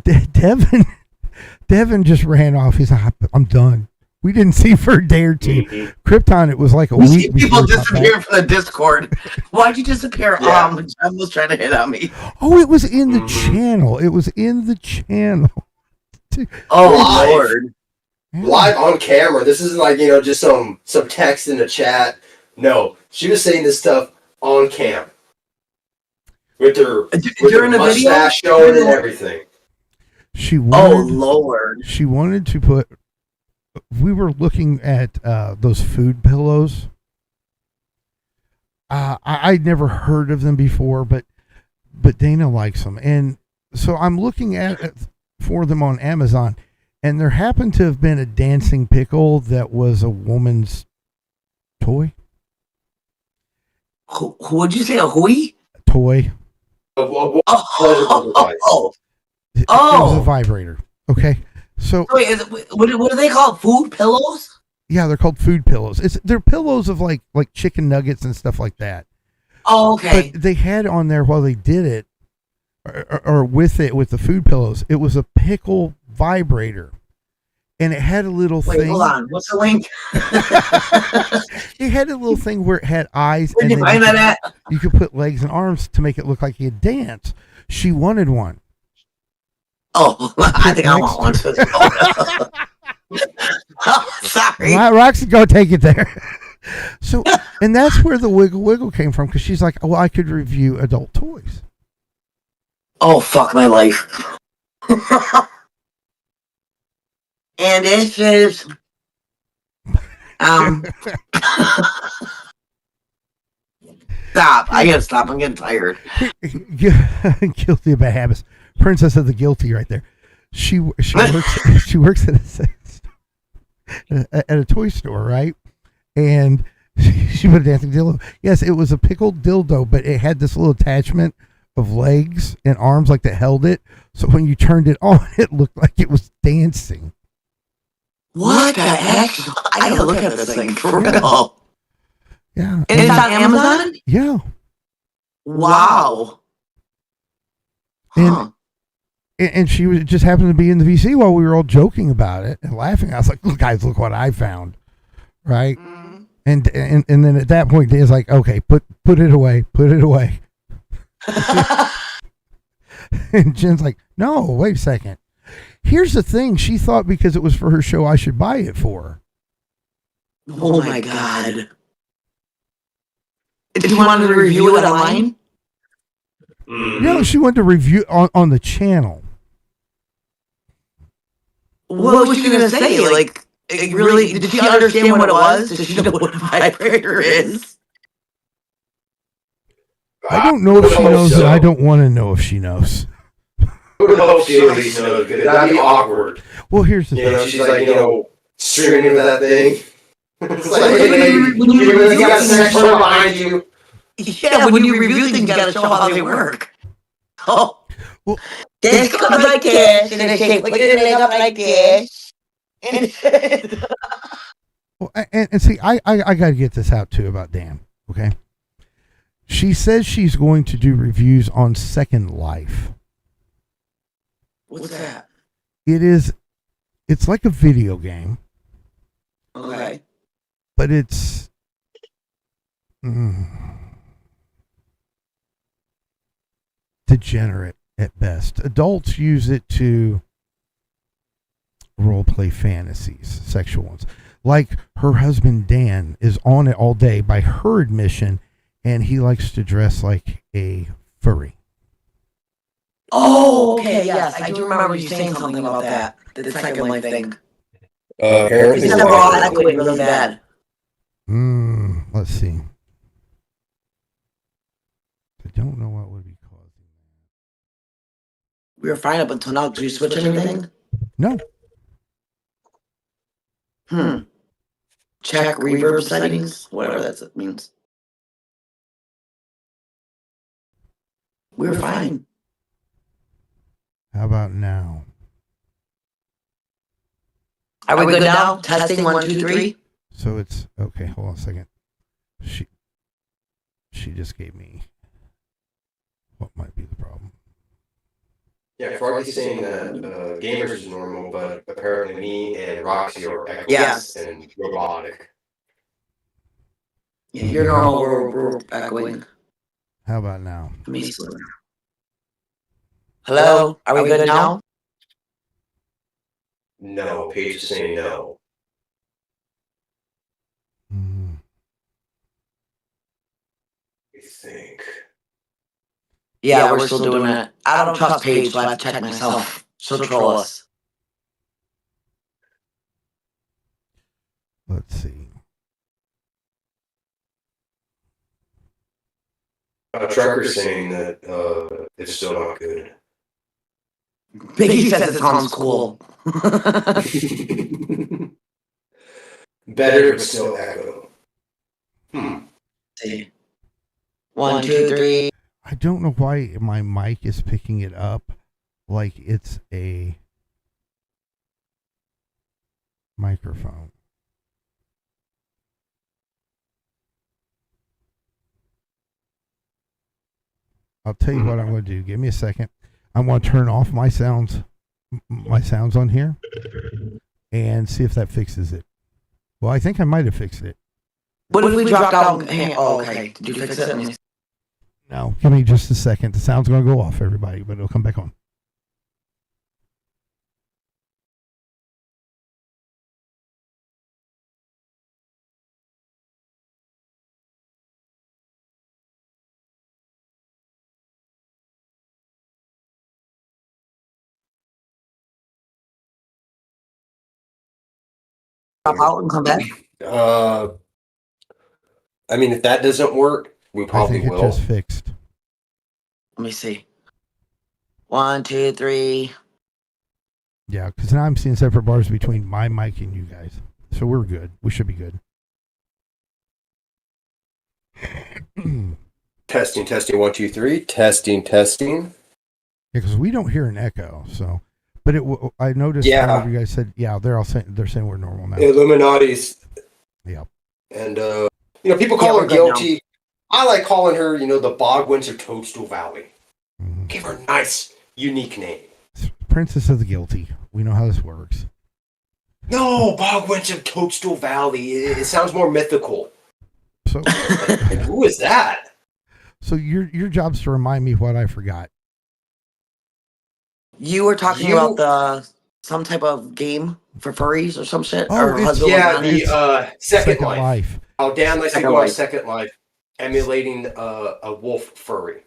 Devin just ran off. He's like, I'm done. We didn't see for a day or two. Krypton, it was like a We week see before. people disappear from the Discord. Why'd you disappear? Yeah. Jen was trying to hit on me. Oh, it was in the channel. It was in the channel. Oh, Live. Lord. Live on camera. This isn't like, just some text in the chat. No, she was saying this stuff on cam. With her During the video? mustache showing and everything. She Oh, wanted, Lord. she wanted to put. We were looking at those food pillows. I'd never heard of them before, but Dana likes them, and so I'm looking at for them on Amazon, and there happened to have been a dancing pickle that was a woman's toy. Who would you say? A hui? Toy. Pleasurable device. It Oh. was a vibrator. Okay, so Wait, what are they called? Food pillows? yeah, they're called food pillows. They're pillows of like chicken nuggets and stuff like that. Oh, okay. But they had on there while they did it, or with the food pillows, it was a pickle vibrator, and it had a little Wait, thing. hold on. What's the link? It had a little thing where it had eyes, Where'd and you then find that at? you could put legs and arms to make it look like you could dance. She wanted one. Oh, I think I want one too. Oh, sorry. Roxy, go take it there. So, and that's where the wiggle wiggle came from, because she's like, well, I could review adult toys. Oh, fuck my life. And this is stop. I gotta stop. I'm getting tired. Guilty of bad habits. Princess of the guilty, right there. She works at a toy store, right? And she put a dancing dildo. Yes, it was a pickled dildo, but it had this little attachment of legs and arms like that held it. So when you turned it on, it looked like it was dancing. What the heck? I gotta look at this thing for real. Yeah. And it's on Amazon? Yeah. Wow. Huh. And she was just happened to be in the VC while we were all joking about it and laughing. I was like, "Look, guys, look what I found!" Right? Mm-hmm. And then at that point, Dan's like, "Okay, put it away, put it away." And Jen's like, "No, wait a second. Here's the thing. She thought because it was for her show, I should buy it for her." Oh my god. Did you want to review it online? No, she wanted to review on the channel. What was she gonna say? Like, really? Did she understand what it was? Did she know what a vibrator is? I don't know if she knows, and I don't want to know if she knows. I would hope she at least knows, because that'd be awkward. Well, here's the You thing. know, she's like, streaming with that thing. It's like, you got a sex toy behind you. Yeah, when you review things, you gotta show how they work. Oh. Well, this comes like this, and it's shaped like it up like this. Well, and see, I got to get this out too about Dan. Okay, she says she's going to do reviews on Second Life. What's that? It's like a video game, Okay. but it's degenerate at best. Adults use it to role play fantasies, sexual ones. Like her husband Dan is on it all day by her admission, and he likes to dress like a furry. Oh, okay, yes. I do remember you saying something about that. The Second Life thing. Apparently, It's never all that way really bad. Let's see. I don't know what would be causing We were fine up until now. Did you switch anything? that. No. Check reverb settings, whatever that means. We were fine. How about now? Are we good now? Testing 1, 2, 3. So it's okay. Hold on a second. She just gave me what might be the problem. Yeah, Froggy's saying that gamers is normal, but apparently me and Roxy are echoing Yes. and robotic. Yeah, you're normal. We're echoing. How about now? Hello? Are we good now? No, Paige is saying no. I think. Yeah, we're still doing it. I don't trust Paige, so I have to check myself. She'll troll us. Let's see. Trucker's saying that it's still not good. Biggie says it sounds cool. Better, but still echo. See. 1, 2, 3. I don't know why my mic is picking it up like it's a microphone. I'll tell you what I'm going to do. Give me a second. I'm going to turn off my sounds on here, and see if that fixes it. Well, I think I might have fixed it. What if we dropped out? Oh, okay. Did you fix it? Let me see. No, give me just a second. The sound's going to go off, everybody, but it'll come back on. Drop out and come back. I mean, if that doesn't work, we I probably think it will. just fixed. Let me see. 1, 2, 3. Yeah, because now I'm seeing separate bars between my mic and you guys. So we're good. We should be good. Testing, 1, 2, 3. Testing. Yeah, because we don't hear an echo. So, but I noticed. Yeah. Whenever you guys said, yeah, they're saying we're normal now. Illuminati's. Yeah. And people call Yeah, her we're good guilty. I like calling her, the Bog Winter Toadstool Valley. Mm-hmm. Give her a nice, unique name. Princess of the Guilty. We know how this works. No, Bog Winter Toadstool Valley. It sounds more mythical. So, Like, who is that? so your job's to remind me what I forgot. You were talking about some type of game for furries or some shit. Oh, or it's- husband was Yeah, on it? the Second Life. How Dan likes to Second go on Life. Second Life, emulating a wolf furry.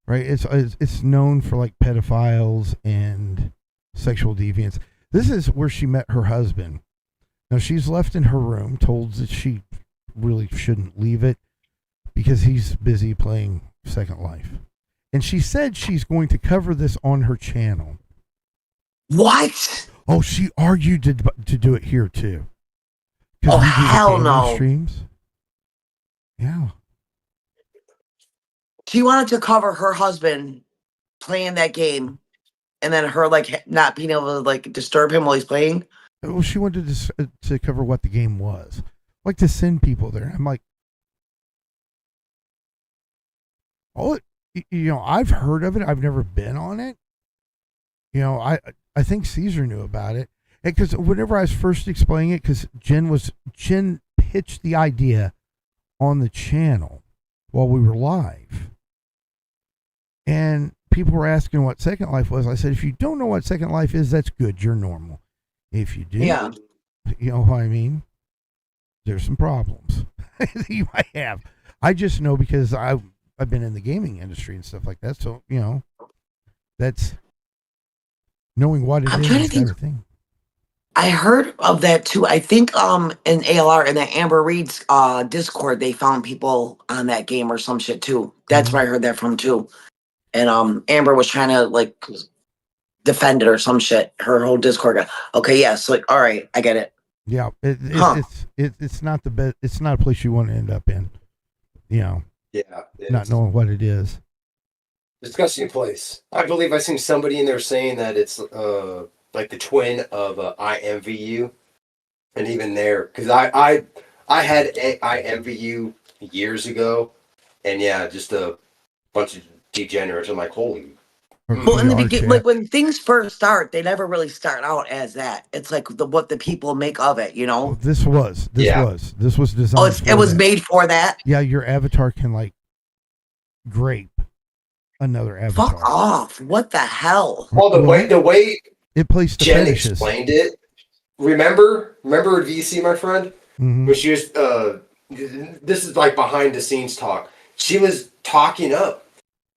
Right? It's known for like pedophiles and sexual deviants. This is where she met her husband. Now she's left in her room, told that she really shouldn't leave it because he's busy playing Second Life. And she said she's going to cover this on her channel. What? Oh, she argued to do it here too. 'Cause Oh, we do the hell gaming no. Streams. Yeah. She wanted to cover her husband playing that game, and then her like not being able to like disturb him while he's playing. Well, she wanted to cover what the game was, like to send people there. I'm like, I've heard of it. I've never been on it. I think Caesar knew about it, because whenever I was first explaining it, because Jen pitched the idea on the channel while we were live, and people were asking what Second Life was. I said, if you don't know what Second Life is, that's good. You're normal. If you do, Yeah. you know what I mean? There's some problems you might have. I just know because I've been in the gaming industry and stuff like that. So, that's knowing what it I'm is trying to is kind think. of thing. I heard of that too. I think in ALR in the Amber Reed's Discord they found people on that game or some shit too. That's where I heard that from too. And Amber was trying to like defend it or some shit. Her whole Discord got okay, yes, like all right, I get it. Yeah, Huh. it's not the best. It's not a place you want to end up in. Yeah. Not knowing what it is. Disgusting place. I believe I seen somebody in there saying that it's like the twin of IMVU, and even there, because I had IMVU years ago, and yeah, just a bunch of degenerates. I'm like, holy. Well, in the Our beginning, chat. like when things first start, they never really start out as that. It's like what the people make of it, Well, this was designed. Oh, it was that. made for that. Yeah, your avatar can like grape another avatar. Fuck off! What the hell? Well, the way it plays the Jen fetishes. explained it. Remember VC, my friend, Mhm. when she was this is like behind the scenes talk. She was talking up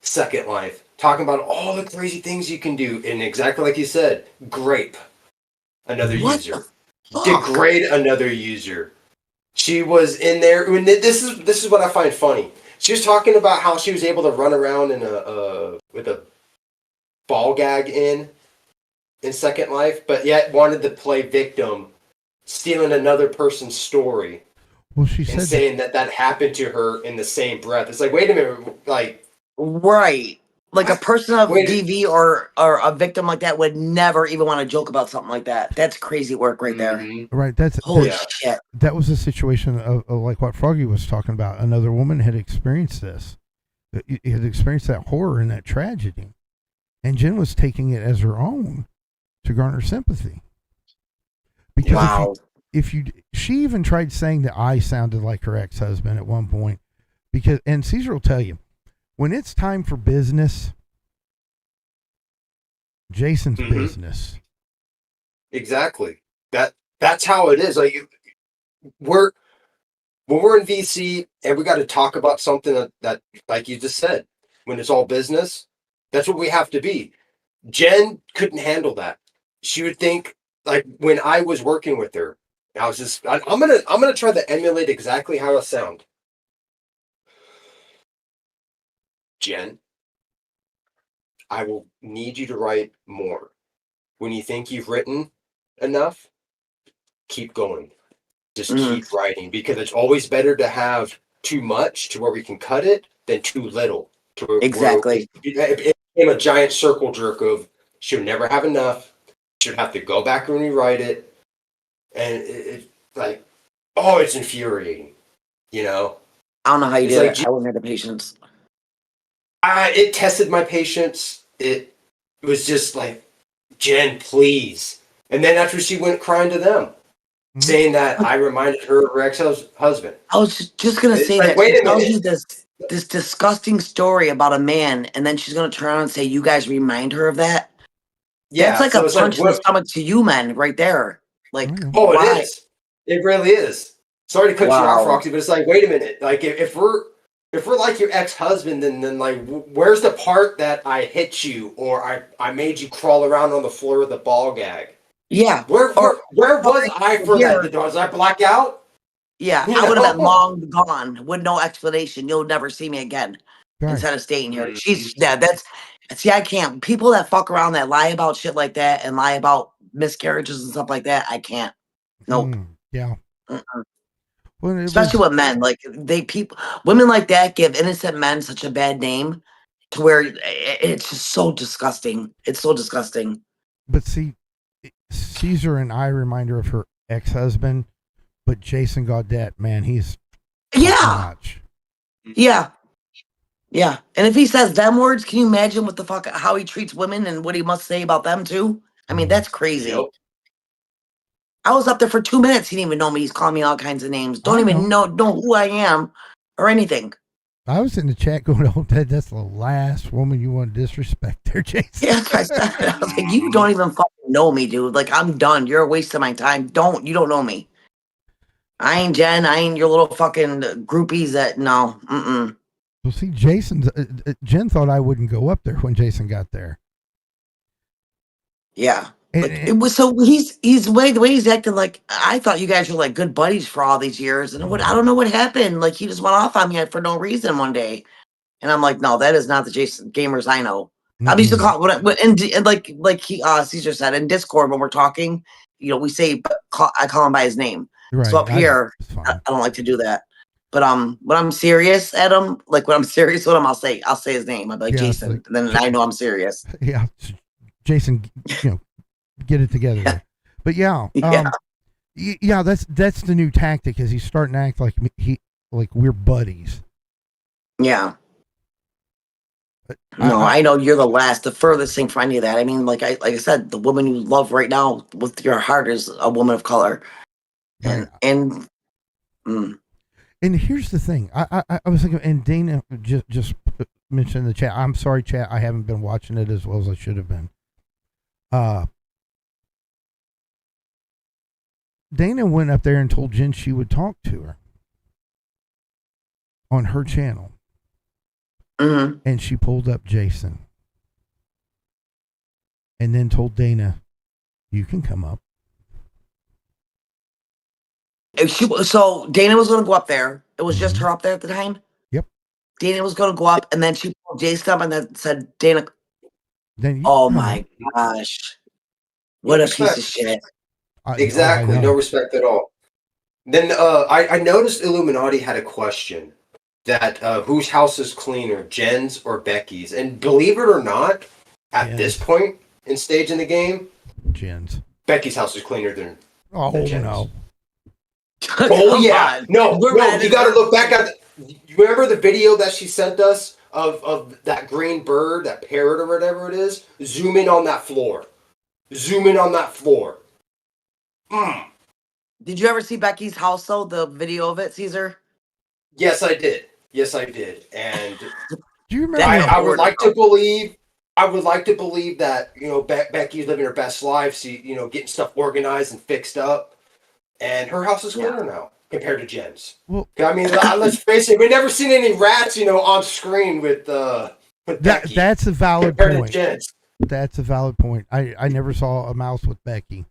Second Life, talking about all the crazy things you can do, and exactly like you said, grape another What user, the fuck? degrade another user. She was in there. I mean, this is what I find funny. She was talking about how she was able to run around in with a ball gag in Second Life, but yet wanted to play victim, stealing another person's story. Well, she And said saying that happened to her in the same breath. It's like, wait a minute, like, Right. Like a person of Wait. DV or a victim like that would never even want to joke about something like that. That's crazy work right there. mhm. right. That's Holy Yeah. shit. that was a situation of like what Froggy was talking about. Another woman had experienced this. Had experienced that horror and that tragedy, and Jen was taking it as her own to garner sympathy. Because Wow. she even tried saying that I sounded like her ex-husband at one point. And Caesar will tell you, when it's time for business, Jason's business. Exactly. That's how it is. Like when we're in VC and we got to talk about something that, like you just said, when it's all business, that's what we have to be. Jen couldn't handle that. She would think, like, when I was working with her, I'm gonna try to emulate exactly how I sound. Jen, I will need you to write more. When you think you've written enough, keep going. Just keep writing, because it's always better to have too much to where we can cut it than too little to where Exactly. it became a giant circle jerk of she'll never have enough. She'll have to go back and rewrite it, and it's like, oh, it's infuriating. You know, I don't know how you it's did like it. I wouldn't have the patience. it tested my patience. It was just like, Jen, please. And then after she went crying to them, saying that I reminded her of her ex-husband. I was just gonna It's say like, that wait she a tells minute. you this disgusting story about a man, and then she's gonna turn around and say, "You guys remind her of that." That's Yeah, like so a it's like, punch in the what? stomach to you men, right there. Like, Oh, it why? is. It really is. Sorry to cut you off, Wow. Roxy, but it's like, wait a minute. Like, if we're like your ex-husband, then like, where's the part that I hit you or I made you crawl around on the floor with a ball gag? Yeah. Where was I for Here, that? Was I black out? yeah, You I would have been know? long gone with no explanation. You'll never see me again. Right. Instead of staying here. Mhm. That's see, I can't. People that fuck around that lie about shit like that and lie about miscarriages and stuff like that, I can't. Nope. Yeah. Mm-mm. Well, Especially with men, like women like that give innocent men such a bad name to where it's just so disgusting. It's so disgusting. But see, Caesar and I remind her of her ex-husband, but Jason Gaudette, man, he's Yeah, top-notch. yeah, yeah. And if he says them words, can you imagine what the fuck how he treats women and what he must say about them too? I mean, that's crazy. Yep. I was up there for 2 minutes. He didn't even know me. He's calling me all kinds of names. Don't I even know who I am or anything. I was in the chat going, "Oh, that's the last woman you want to disrespect there, Jason." Yeah, I was like, you don't even fucking know me, dude. Like, I'm done. You're a waste of my time. You don't know me. I ain't Jen. I ain't your little fucking groupies that, no. Mm-mm. Well, see, Jen thought I wouldn't go up there when Jason got there. Yeah. And, Like, it was so he's the way he's acting, like, I thought you guys were like good buddies for all these years. And I don't know what happened. Like, he just went off on me for no reason one day. And I'm like, no, that is not the Jason gamers I know. I'm used to call and like he Caesar said in Discord when we're talking, we say I call him by his name. right, So up here, I don't like to do that. But when I'm serious at him, like when I'm serious with him, I'll say his name. I'll be like, Jason, like, and then I know I'm serious. Yeah, Jason, get it together. Yeah. But yeah, yeah, that's the new tactic. Is he's starting to act like we're buddies. Yeah. But No, I know you're the furthest thing from any of that. I mean, like I said, the woman you love right now with your heart is a woman of color. Right. And here's the thing. I was thinking, and Dana just mentioned in the chat. I'm sorry, chat. I haven't been watching it as well as I should have been. Dana went up there and told Jen she would talk to her on her channel. Mm-hmm. And she pulled up Jason. And then told Dana, you can come up. So Dana was going to go up there. It was just her up there at the time? Yep. Dana was going to go up, and then she pulled Jason up and then said, Dana. Then oh my gosh. What a piece of shit. Exactly. No respect at all. Then I noticed Illuminati had a question that whose house is cleaner, Jen's or Becky's? And believe it or not, at this point in stage in the game, Jen's. Becky's house is cleaner than Jen's. No. Oh yeah. No, you got to look back at you remember the video that she sent us of that green bird, that parrot or whatever it is? Zoom in on that floor. Did you ever see Becky's house though? The video of it, Caesar? Yes, I did. Yes, I did. And Do you remember? That- I would like to believe. I would like to believe that Becky's living her best life. She getting stuff organized and fixed up, and her house is cleaner now compared to Jen's. Well, I mean, let's face it. We've never seen any rats, on screen with Becky that's a valid compared point. to Jen's. That's a valid point. I never saw a mouse with Becky.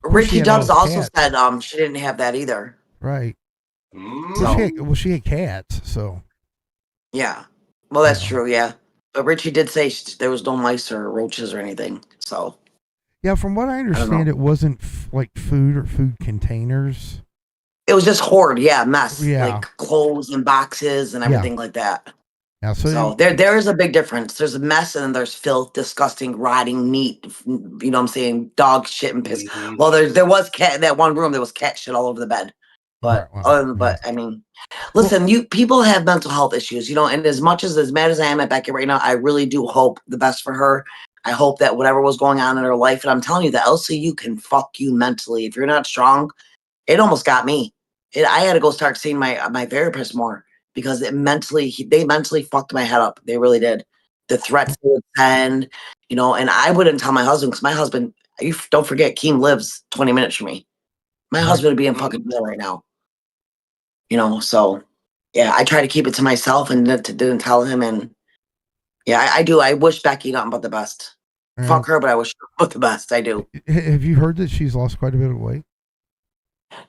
Richie had Dubs all also cats. said she didn't have that either. Right. Mm. Well, she had cats, so. Yeah. Well, that's Yeah. true. Yeah. But Richie did say there was no mice or roaches or anything. So Yeah, from what I understand, it wasn't like food or food containers. it was just hoard. Yeah. Mess. Yeah. Like clothes and boxes and everything like that. Yeah, So there is a big difference. There's a mess and then there's filth, disgusting, rotting meat. You know what I'm saying? Dog shit and piss. Mhm. Well, there was cat in that one room. There was cat shit all over the bed. But Right, well, but I mean, listen, you people have mental health issues, and as much as mad as I am at Becky right now, I really do hope the best for her. I hope that whatever was going on in her life, and I'm telling you, the LCU can fuck you mentally if you're not strong. It almost got me. I had to go start seeing my therapist more because they mentally fucked my head up. They really did. The threats they would send, and I wouldn't tell my husband because my husband. You don't forget, Keem lives 20 minutes from me. My husband would be in fucking jail right now. So yeah, I try to keep it to myself and didn't tell him. And yeah, I do. I wish Becky nothing but the best. Fuck her, but I wish her but the best. I do. Have you heard that she's lost quite a bit of weight?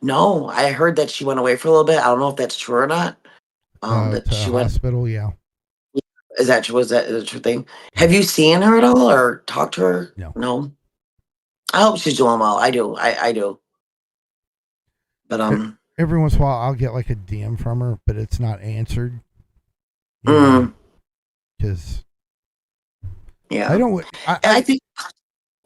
No, I heard that she went away for a little bit. I don't know if that's true or not. That To she went. hospital, yeah. Is that the true thing? Have you seen her at all or talked to her? No. I hope she's doing well. I do. I do. But Every once in a while, I'll get like a DM from her, but it's not answered. Because yeah, I don't. I think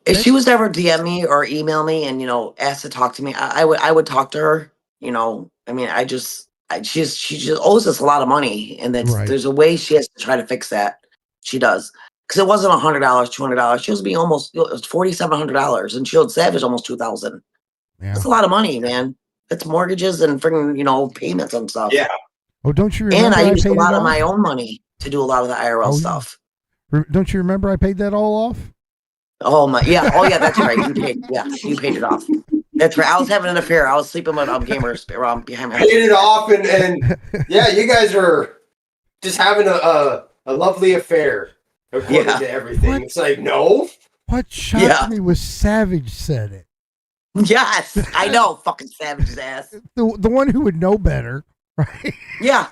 if she was to ever DM me or email me and ask to talk to me, I would talk to her. I mean, she just owes us a lot of money, and there's a way she has to try to fix that. She does because it wasn't $100, $200. She was being almost $4,700, and she owed Savage almost $2,000. Yeah. That's a lot of money, man. It's mortgages and freaking payments and stuff. Yeah. Oh, don't you remember? And I used a paid lot it of off? my own money to do a lot of the IRL stuff. Don't you remember I paid that all off? Oh my, yeah. Oh yeah, that's right. You paid it off. That's right. I was having an affair. I was sleeping with gamers behind my. Paid it off, and yeah, you guys were just having a lovely affair according to everything. What? It's like no. What shocked me was Savage said it. Yes, I know. Fucking Savage's ass. The one who would know better, right? Yeah.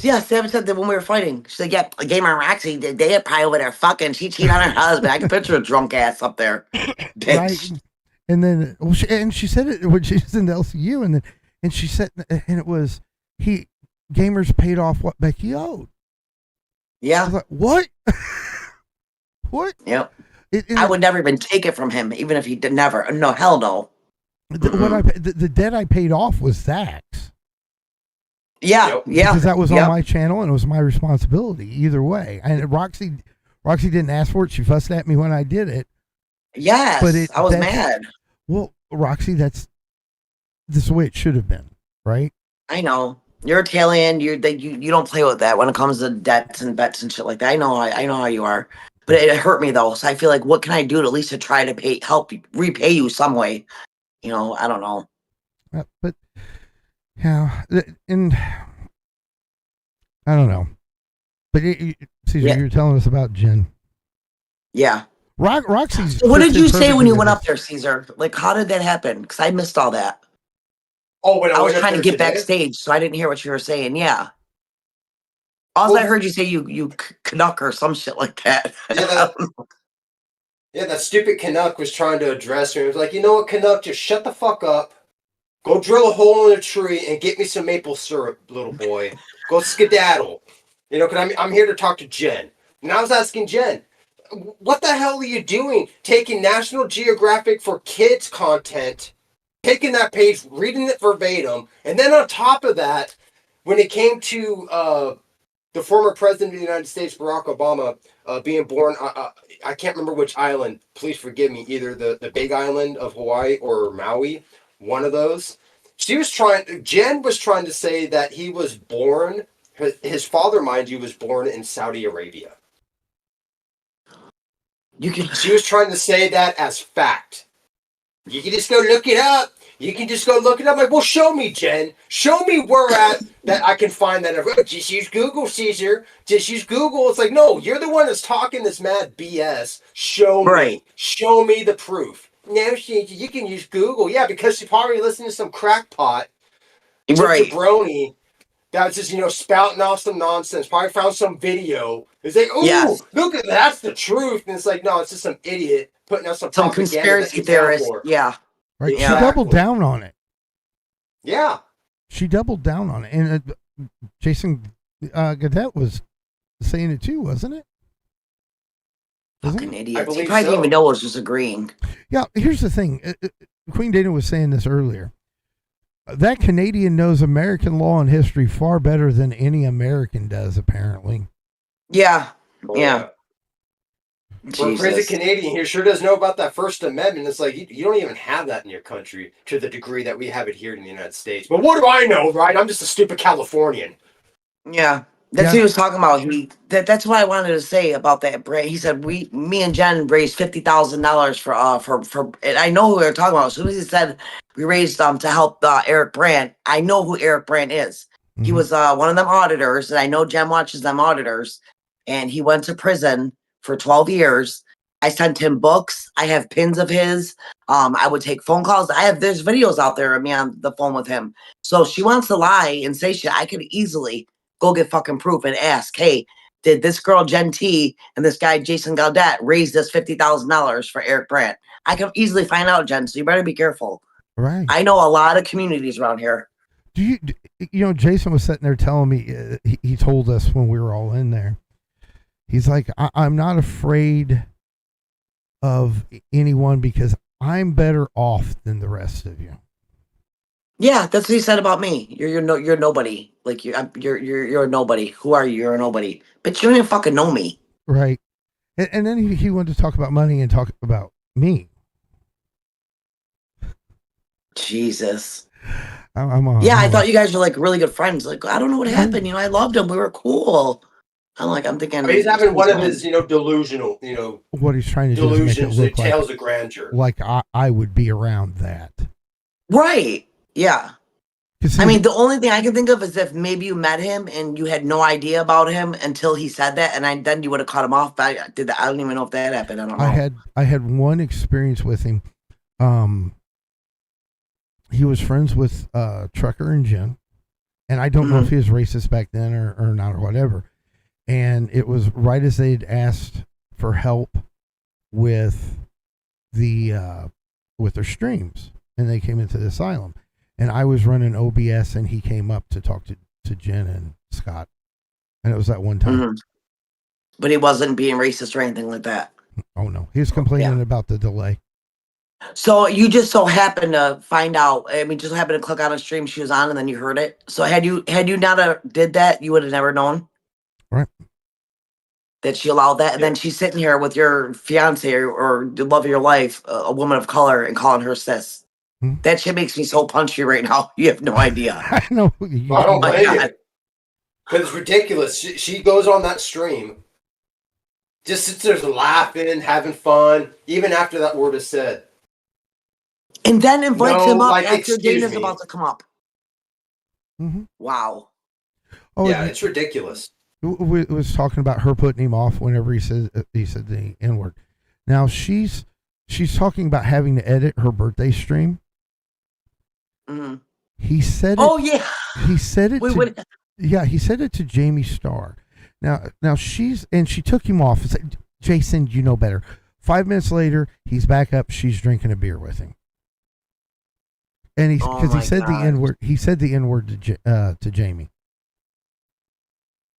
Yeah, Savage said that when we were fighting. She's like, yeah, Gamer and Roxy, they had probably over there fucking. She cheated on her husband. I can picture a drunk ass up there. Bitch. Right. And then, she said it when she was in the LCU, and she said, and it was Gamers paid off what Becky owed. Yeah. I was like, what? What? Yep. I would never even take it from him, even if he did never. No, hell no. The debt I paid off was Zach's. Yeah, yeah. Because that was on my channel and it was my responsibility either way. And Roxy didn't ask for it. She fussed at me when I did it. Yes, but I was mad. Well, Roxy, this is the way it should have been, right? I know. You're Italian. You don't play with that when it comes to debts and bets and shit like that. I know how you are. But it hurt me though. So I feel like, what can I do to at least to try to help repay you some way? I don't know. But yeah, and I don't know. But Caesar, you're telling us about Jen. Yeah. Roxy's. So what did you say when you went up there, Caesar? Like, how did that happen? Because I missed all that. Oh, when I was trying to get backstage, so I didn't hear what you were saying. Yeah. All I heard you say, you Canuck or some shit like that. Yeah, that stupid Canuck was trying to address me. He was like, you know what, Canuck, just shut the fuck up. Go drill a hole in a tree and get me some maple syrup, little boy. Go skedaddle. Because I'm here to talk to Jen. And I was asking Jen, what the hell are you doing? Taking National Geographic for Kids content, taking that page, reading it verbatim, and then on top of that, when it came to the former president of the United States, Barack Obama, being born, I can't remember which island. Please forgive me. Either the Big Island of Hawaii or Maui. one of those. Jen was trying to say that he was born, his father, mind you, was born in Saudi Arabia. She was trying to say that as fact. You can just go look it up. You can just go look it up. I'm like, well, show me, Jen. Show me where at that I can find that. Just use Google, Caesar. Just use Google. It's like, no, you're the one that's talking this mad BS. Show me. Show me the proof. No, Caesar, you can use Google. Yeah, because she probably listened to some crackpot. Jabroni. That's just, spouting off some nonsense. Probably found some video. It's like, ooh, look at that's the truth. And it's like, no, it's just some idiot putting out some conspiracy theorist. Yeah. Right. Yeah. She doubled down on it. Yeah. She doubled down on it. And Jason Gadet was saying it too, wasn't it? Fucking idiots. He probably didn't even know it was just agreeing. Yeah, here's the thing. Queen Dana was saying this earlier. That Canadian knows American law and history far better than any American does, apparently. Yeah. Oh, yeah. For a crazy Canadian here sure does know about that First Amendment. It's like, you don't even have that in your country to the degree that we have it here in the United States. But what do I know, right? I'm just a stupid Californian. Yeah. That's what he was talking about. That's what I wanted to say about that. He said me and Jen raised $50,000 for. And I know who we were talking about. As soon as he said we raised to help Eric Brandt, I know who Eric Brandt is. Mm-hmm. He was one of them auditors, and I know Jen watches them auditors. And he went to prison for 12 years. I sent him books. I have pins of his. I would take phone calls. There's videos out there of me on the phone with him. So if she wants to lie and say shit, I could easily go get fucking proof and ask, hey, did this girl Jen T and this guy Jason Gaudet raise this $50,000 for Eric Brandt? I can easily find out, Jen, so you better be careful. Right. I know a lot of communities around here. Jason was sitting there telling me, he told us when we were all in there, he's like, I'm not afraid of anyone because I'm better off than the rest of you. Yeah, that's what he said about me. You're nobody. Like you're a nobody. Who are you? You're a nobody. But you don't even fucking know me. Right. And then he wanted to talk about money and talk about me. Jesus. I thought you guys were like really good friends. Like, I don't know what happened. I loved him. We were cool. I'm thinking. He's having one of his, delusional, what he's trying to delusions, do is make it look tales like, of grandeur. Like I would be around that. Right. Yeah. See, the only thing I can think of is if maybe you met him and you had no idea about him until he said that, and then you would have cut him off. But I don't even know if that happened. I don't know. I had one experience with him. He was friends with Trucker and Jen, and I don't know if he was racist back then or not or whatever. And it was right as they'd asked for help with their streams, and they came into the asylum. And I was running OBS, and he came up to talk to Jen and Scott. And it was that one time. Mm-hmm. But he wasn't being racist or anything like that. Oh, no. He was complaining about the delay. So you just so happened to find out, just happened to click on a stream she was on, and then you heard it. So had you not did that, you would have never known. Right. That she allowed that. And then she's sitting here with your fiance or the love of your life, a woman of color, and calling her sis. That shit makes me so punchy right now. You have no idea. I know. I don't blame you. Because it's ridiculous. She goes on that stream, just sits there laughing, having fun, even after that word is said. And then invites him up after Dana's about to come up. Mm-hmm. Wow. Oh, yeah, it's ridiculous. We was talking about her putting him off whenever he said the N-word. Now she's talking about having to edit her birthday stream. Mm-hmm. He said it. Oh yeah. He said it. He said it to Jamie Starr. Now she took him off and said, "Jason, you know better." 5 minutes later, he's back up. She's drinking a beer with him, and he said the N-word. He said the N-word to Jamie.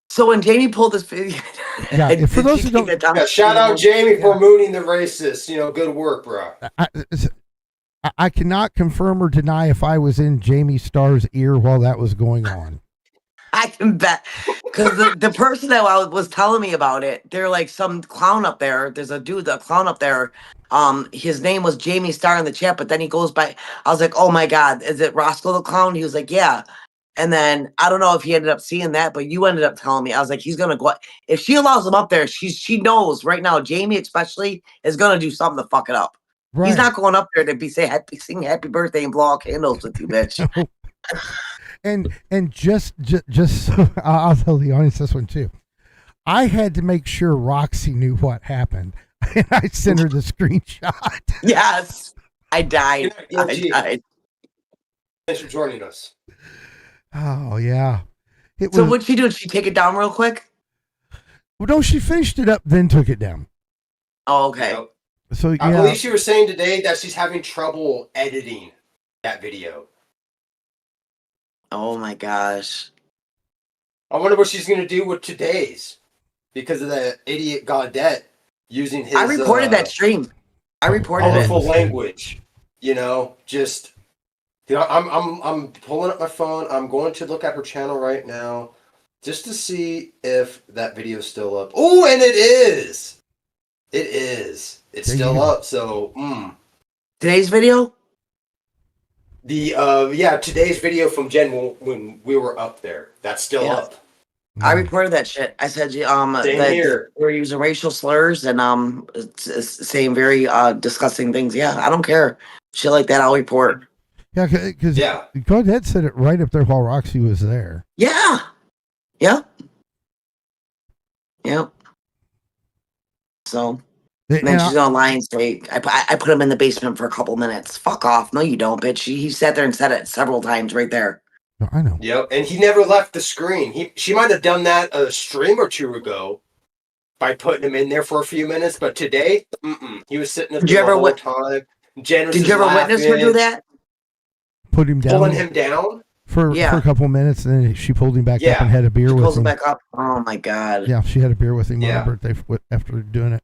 So when Jamie pulled this video, for those who don't, shout out Jamie for mooning the racist. Good work, bro. I cannot confirm or deny if I was in Jamie Starr's ear while that was going on. I can bet. Because the person that was telling me about it, they're like some clown up there. There's a dude, the clown up there. His name was Jamie Star in the chat, but then he goes by. I was like, oh my god, is it Roscoe the clown? He was like, yeah. And then I don't know if he ended up seeing that, but you ended up telling me. I was like, he's gonna go. If she allows him up there, she knows right now. Jamie especially is gonna do something to fuck it up. Right. He's not going up there to sing happy birthday and blow all candles with you, bitch. And just so I'll tell the audience this one too. I had to make sure Roxy knew what happened, and I sent her the screenshot. Yes, I died. Yeah, I died. Thanks for joining us. Oh yeah. So what'd she do? Did she take it down real quick? Well, no, she finished it up, then took it down. Oh, okay. Yep. So yeah. I believe she was saying today that she's having trouble editing that video. Oh my gosh. I wonder what she's going to do with today's because of the idiot Gaudette using his. I reported that stream. I reported it. Colorful language. You know, just. You know, I'm pulling up my phone. I'm going to look at her channel right now, just to see if that video is still up. Oh, and it is. It is. It's There still you go. up. So, Today's video? today's video from Jen when we were up there. That's still Yeah. up. I reported that shit. I said that here. we're using racial slurs and it's saying very disgusting things. Yeah, I don't care. Shit like that, I'll report. Yeah, because Yeah. Gaudette said it right up there while Roxy was there. Yeah. Yep. Yep. So And then she's gonna lie and say, I put him in the basement for a couple minutes. Fuck off. No, you don't, bitch. He sat there and said it several times right there. I know. Yep, and he never left the screen. She might have done that a stream or two ago by putting him in there for a few minutes, but today, he was sitting there the whole time. Jen was Did you ever witness her do that? Put him down. Pulling him down? For a couple minutes, and then she pulled him back up and had a beer She with pulls him. him back up. Oh my god. Yeah, she had a beer with him on her birthday after doing it.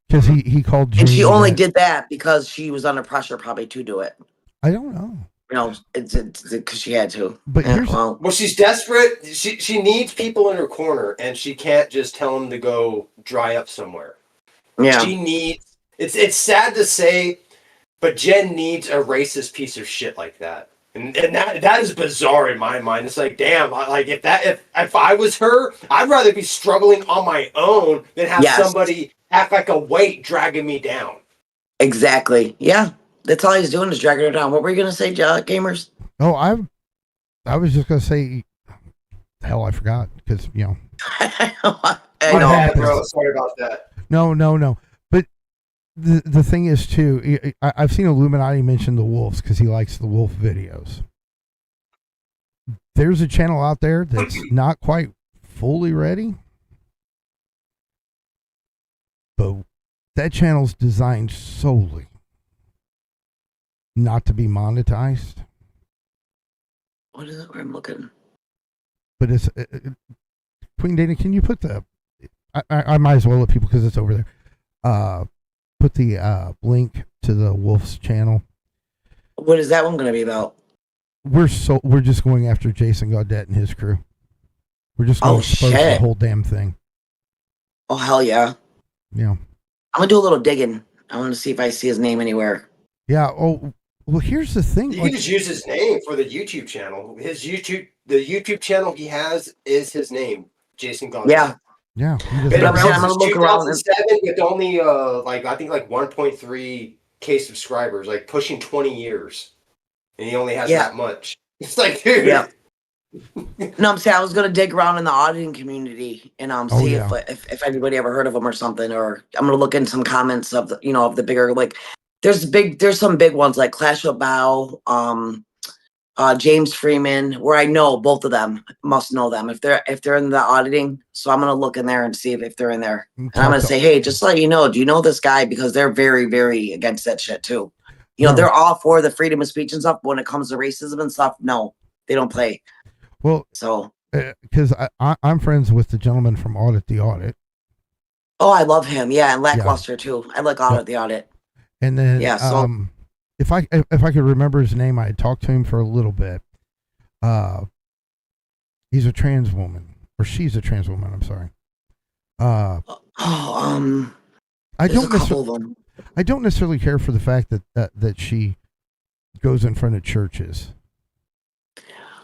Because he called Jamie. And she only did that because she was under pressure probably to do it. I don't know. You know, it's because she had to. But here's well, she's desperate. She needs people in her corner, and she can't just tell them to go dry up somewhere. Yeah. She needs. It's sad to say, but Jen needs a racist piece of shit like that, and that is bizarre in my mind. It's like, damn, like if I was her, I'd rather be struggling on my own than have somebody act like a weight dragging me down. Exactly. Yeah. That's all he's doing is dragging her down. What were you gonna say, gamers? Oh, I was just gonna say, hell, I forgot because you know. I know, bro. Sorry about that. No. But the thing is too, I've seen Illuminati mention the wolves because he likes the wolf videos. There's a channel out there that's not quite fully ready, but that channel's designed solely not to be monetized. What is it? Where I'm looking. But it's Queen Dana. Can you put the? I might as well let people because it's over there. Put the link to the Wolf's channel. What is that one going to be about? We're just going after Jason Gaudette and his crew. We're just going to expose the whole damn thing. Oh hell yeah! Yeah. I'm gonna do a little digging. I want to see if I see his name anywhere. Yeah. Oh. Well, here's the thing. You can just use his name for the YouTube channel. The YouTube channel he has is his name, Jason Gaudette. Yeah. Been around since 2007 with only I think 1.3K subscribers, like pushing 20 years, and he only has that much. It's like, dude. Yeah. No, I'm saying I was gonna dig around in the auditing community and see if anybody ever heard of him or something, or I'm gonna look in some comments of the bigger there's some big ones like Clash of Bow, James Freeman, where I know both of them must know them if they're in the auditing. So I'm gonna look in there and see if they're in there, and I'm gonna say, hey, just to let you know, do you know this guy? Because they're very, very against that shit too. They're all for the freedom of speech and stuff. But when it comes to racism and stuff, no, they don't play. Well, so because I'm friends with the gentleman from Audit the Audit. Oh, I love him. Yeah, and Lackluster too. I like Audit the Audit. And then, so if I could remember his name, I had talked to him for a little bit. He's a trans woman, or she's a trans woman. I'm sorry. I there's don't a couple necessarily, of them. I don't necessarily care for the fact that she goes in front of churches.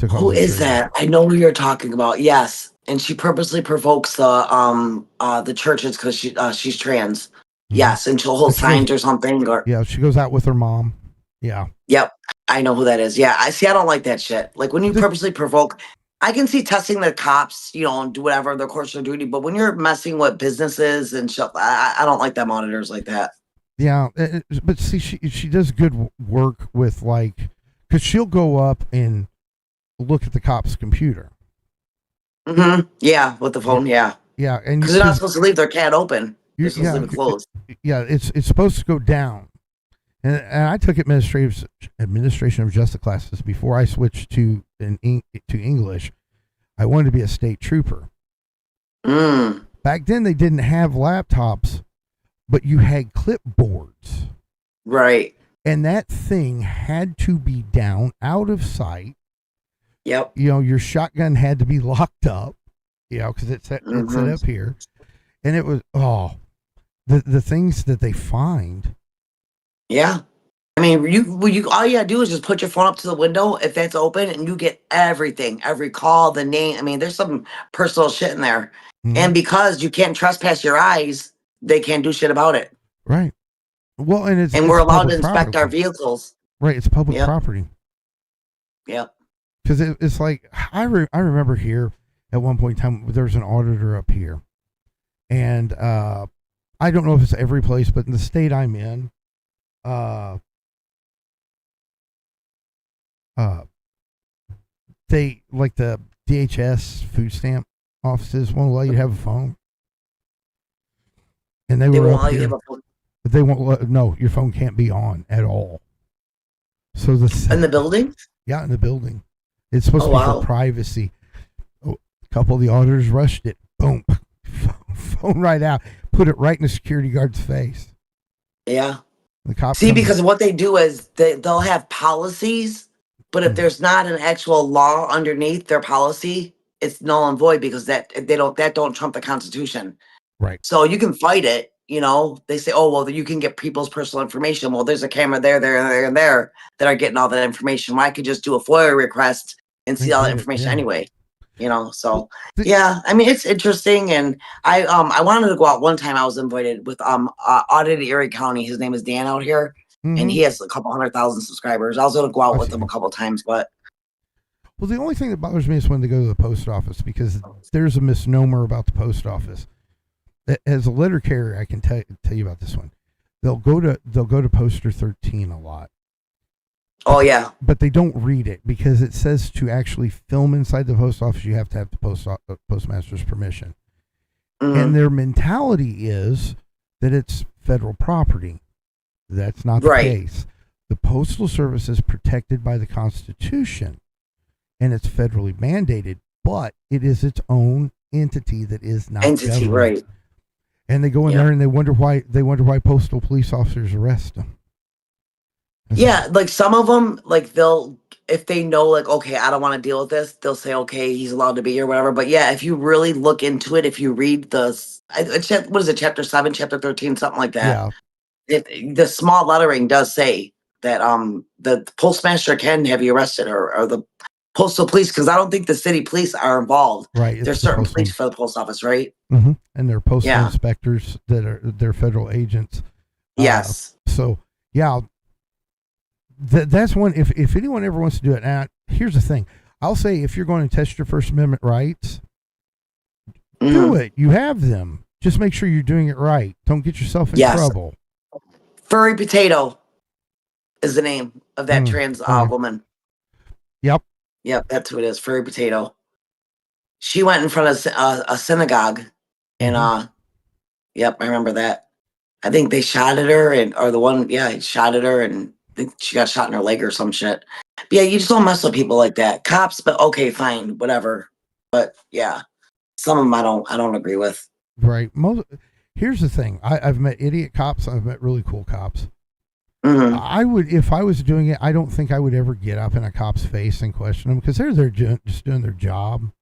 Who is that? I know who you're talking about. Yes, and she purposely provokes the churches because she's trans. Yes, and she'll hold And she goes- signs or something. Or Yeah, she goes out with her mom. Yeah. yep, I know who that is. Yeah, I see. I don't like that shit. Like when you purposely provoke. I can see testing the cops, and do whatever their course of duty. But when you're messing with businesses and shit, I don't like that monitors like that. Yeah, but see, she does good work with because she'll go up and look at the cop's computer. Mm-hmm. Yeah, with the phone. Yeah. Yeah, and because they're not supposed to leave their cat open. You're supposed to leave it closed. Yeah, it's supposed to go down. And I took administration of justice classes before I switched to English. I wanted to be a state trooper. Back then, they didn't have laptops, but you had clipboards. Right. And that thing had to be down, out of sight. Yep. Your shotgun had to be locked up, because it's set up here. And it was, the things that they find. Yeah. I mean, you all you gotta do is just put your phone up to the window if that's open, and you get everything, every call, the name. I mean, there's some personal shit in there, and because you can't trespass your eyes, they can't do shit about it. Right. Well, and we're allowed to property. inspect our vehicles. Right. It's public property. Yep. Because it's like I remember here at one point in time there was an auditor up here, and I don't know if it's every place, but in the state I'm in. They like the DHS food stamp offices won't allow you to have a phone, and they were up here, but they won't. No, your phone can't be on at all. So in the building. Yeah, in the building, it's supposed to be for privacy. A couple of the auditors rushed it. Boom, phone right out. Put it right in the security guard's face. Yeah. The cops because what they do is they'll have policies, but if there's not an actual law underneath their policy, it's null and void because that don't trump the Constitution. Right. So you can fight it. They say, oh well, you can get people's personal information. Well, there's a camera there, and there that are getting all that information. Well, I could just do a FOIA request and see all that information anyway. So yeah, I mean it's interesting, and I wanted to go out one time. I was invited with Audited Erie County. His name is Dan out here, and he has a couple 100,000 subscribers. I was going to go out with him a couple times, but the only thing that bothers me is when they go to the post office, because there's a misnomer about the post office. As a letter carrier, I can tell you about this one. They'll go to poster 13 a lot. Oh yeah, but they don't read it because it says to actually film inside the post office, you have to have the postmaster's permission. And their mentality is that it's federal property. That's not the case. The Postal Service is protected by the Constitution, and it's federally mandated, but it is its own entity that is not government. Right? And they go in there and they wonder why postal police officers arrest them. Yeah, like some of them, like if they know, like, okay, I don't want to deal with this, they'll say, okay, he's allowed to be here, whatever. But yeah, if you really look into it, if you read what is it, chapter 7, chapter 13, something like that. Yeah. The small lettering does say that the postmaster can have you arrested or the postal police, because I don't think the city police are involved. Right. There's certain police for the post office, right? Mm-hmm. And they're postal inspectors they're federal agents. Yes. So yeah. That's one. If anyone ever wants to do it, now here's the thing. I'll say if you're going to test your First Amendment rights, do it. You have them. Just make sure you're doing it right. Don't get yourself in trouble. Furry Potato is the name of that trans woman. Yep, that's who it is. Furry Potato. She went in front of a synagogue, and yep, I remember that. I think they shot at her, he shot at her, and she got shot in her leg or some shit. But yeah, you just don't mess with people like that. Cops, but okay, fine, whatever. But yeah, some of them I don't agree with. Right. Here's the thing. I've met idiot cops. I've met really cool cops. Mm-hmm. I would, if I was doing it, I don't think I would ever get up in a cop's face and question them, because they're just doing their job.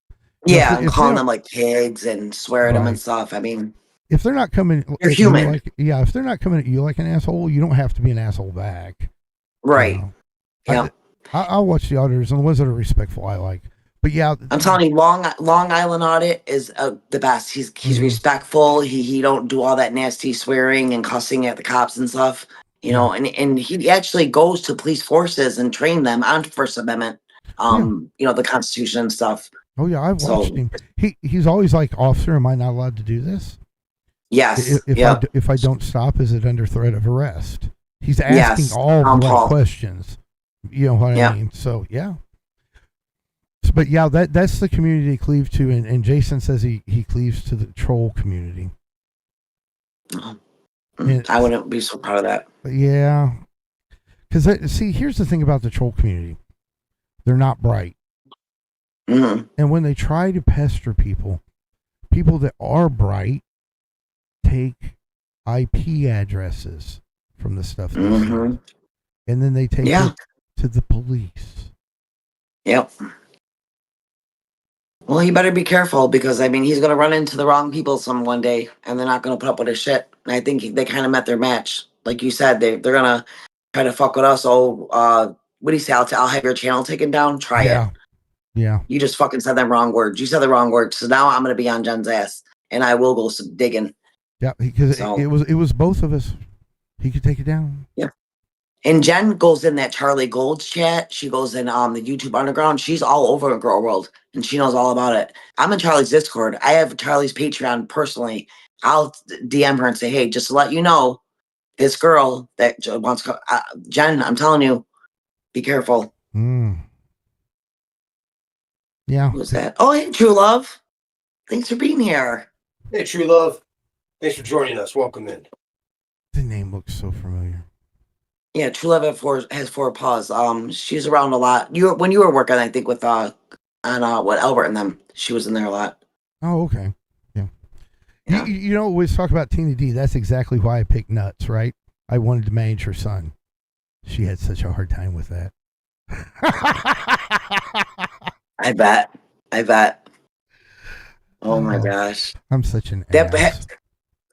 Yeah, and if they calling don't, them like pigs and swearing them and right. stuff. I mean, If they're not coming you're at you human. like, yeah, if they're not coming at you like an asshole, you don't have to be an asshole back. You Right. know, Yeah. I'll watch the auditors and the ones that are respectful. I like, but yeah, I'm telling you, Long Island audit is the best. He's mhm, respectful. He don't do all that nasty swearing and cussing at the cops and stuff. You yeah, know, and he actually goes to police forces and train them on First Amendment. oh yeah, You know, the Constitution and stuff. oh yeah. I've watched So him. He's always like, officer, am I not allowed to do this? yes, yep, If I don't stop, is it under threat of arrest? He's asking yes, all the right Paul. questions. You know what I Yeah. mean? So yeah. But yeah, that's the community they cleave to, and Jason says he cleaves to the troll community. And, I wouldn't be so proud of that. yeah, because see, here's the thing about the troll community: they're not bright, Mm-hmm. and when they try to pester people that are bright take IP addresses from the stuff they Mm-hmm. see, and then they take Yeah. it to the police. Yep. Well, he better be careful because I mean he's gonna run into the wrong people some one day, and they're not gonna put up with his shit. And I think they kind of met their match, like you said. They're gonna try to fuck with us. Oh, what do you say? I'll have your channel taken down. Try Yeah, it. yeah, You just fucking said that wrong word. You said the wrong word. So now I'm gonna be on Jen's ass, and I will go some digging. yeah. Because So it was both of us. He could take it down. yeah. And Jen goes in that Charlie Gold's chat. She goes in the YouTube Underground. She's all over Girl World, and she knows all about it. I'm in Charlie's Discord. I have Charlie's Patreon personally. I'll DM her and say, hey, just to let you know, this girl that wants to, Jen, I'm telling you, be careful. Mm. Yeah. Who's that? Oh, hey, True Love. Thanks for being here. Hey, True Love. Thanks for joining us. Welcome in. The name looks so familiar. Yeah, True Love has four paws. She's around a lot. When you were working, I think with on what Albert and them, she was in there a lot. Oh, okay. Yeah. Yeah. You know, we always talk about Tina D. That's exactly why I picked Nuts, right? I wanted to manage her son. She had such a hard time with that. I bet. Oh my gosh. I'm such an That ass.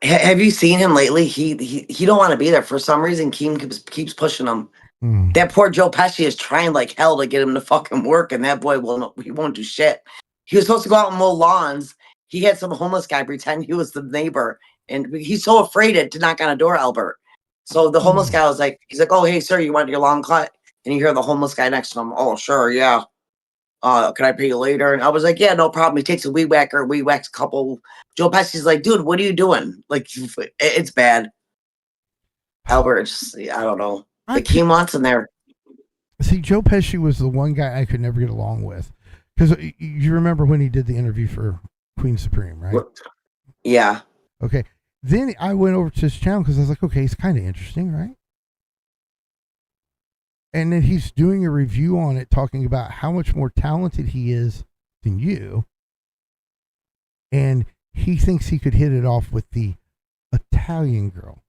have you seen him lately? He don't want to be there for some reason. Keem keeps pushing him. Mm. That poor Joe Pesci is trying like hell to get him to fucking work, and that boy he won't do shit. He was supposed to go out and mow lawns. He had some homeless guy pretend he was the neighbor, and he's so afraid to knock on a door, Albert. So the homeless guy was like, he's like, "Oh, hey, sir, you want your lawn cut?" And you hear the homeless guy next to him, "Oh, sure, yeah. Can I pay you later?" And I was like, "Yeah, no problem." He takes a weed whacker, weed whacks a couple. Joe Pesci's like, "Dude, what are you doing?" Like, it's bad. Albert, just I don't know. Like he wants in there. See, Joe Pesci was the one guy I could never get along with. Because you remember when he did the interview for Queen Supreme, right? Yeah. Okay. Then I went over to his channel because I was like, okay, he's kind of interesting, right? And then he's doing a review on it, talking about how much more talented he is than you. And he thinks he could hit it off with the Italian girl.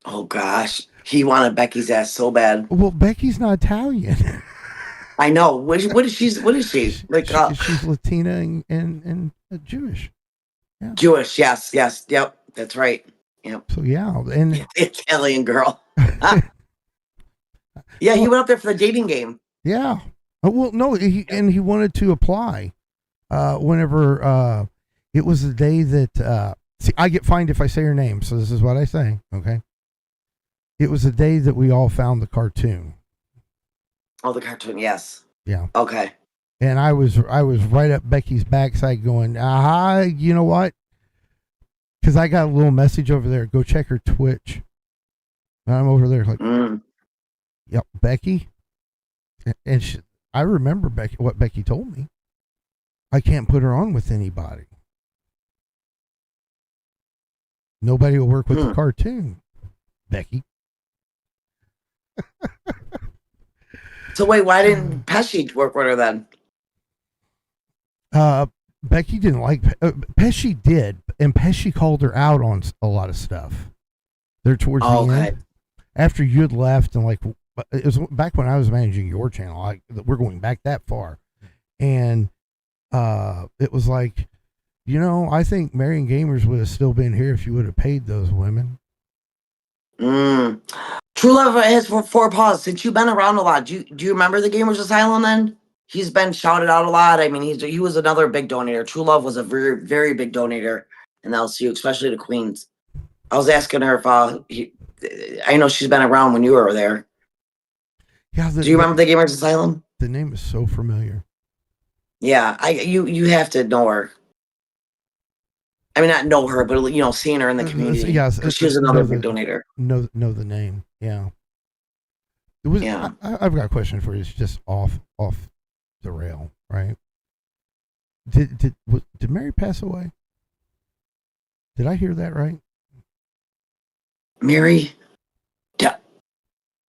Oh gosh, he wanted Becky's ass so bad. Well, Becky's not Italian. I know. What is she? Like she's Latina and Jewish. Yeah. Jewish? Yes. Yep. That's right. Yep. So yeah, and Italian girl. Yeah, he went up there for the dating game. Yeah. Well, no, he wanted to apply. Whenever it was the day that see, I get fined if I say her name, so this is what I say. Okay. It was the day that we all found the cartoon. Oh, the cartoon. Yes. Yeah. Okay. And I was right up Becky's backside going, you know what? Because I got a little message over there. Go check her Twitch. And I'm over there like, yep, Becky. And I remember what Becky told me. I can't put her on with anybody. Nobody will work with the cartoon, Becky. So wait, why didn't Pesci work with her then? Becky didn't like Pesci did, and Pesci called her out on a lot of stuff. There towards the end, after you had left, and like it was back when I was managing your channel. We're going back that far, and it was like, I think Marion Gamers would have still been here if you would have paid those women. Mm. True Love has four paws. Since you've been around a lot, do you remember the Gamers Asylum then? He's been shouted out a lot. I mean, he was another big donator. True Love was a very, very big donator in LCU, especially to Queens. I was asking her if I know she's been around when you were there. Yeah, Do you remember the Gamers Asylum? The name is so familiar. Yeah, you have to know her. I mean, not know her, but seeing her in the community. Yes, because she was another big donator. Know the name. Yeah. It was. Yeah. I've got a question for you. It's just off the rail, right? Did Mary pass away? Did I hear that right? Mary?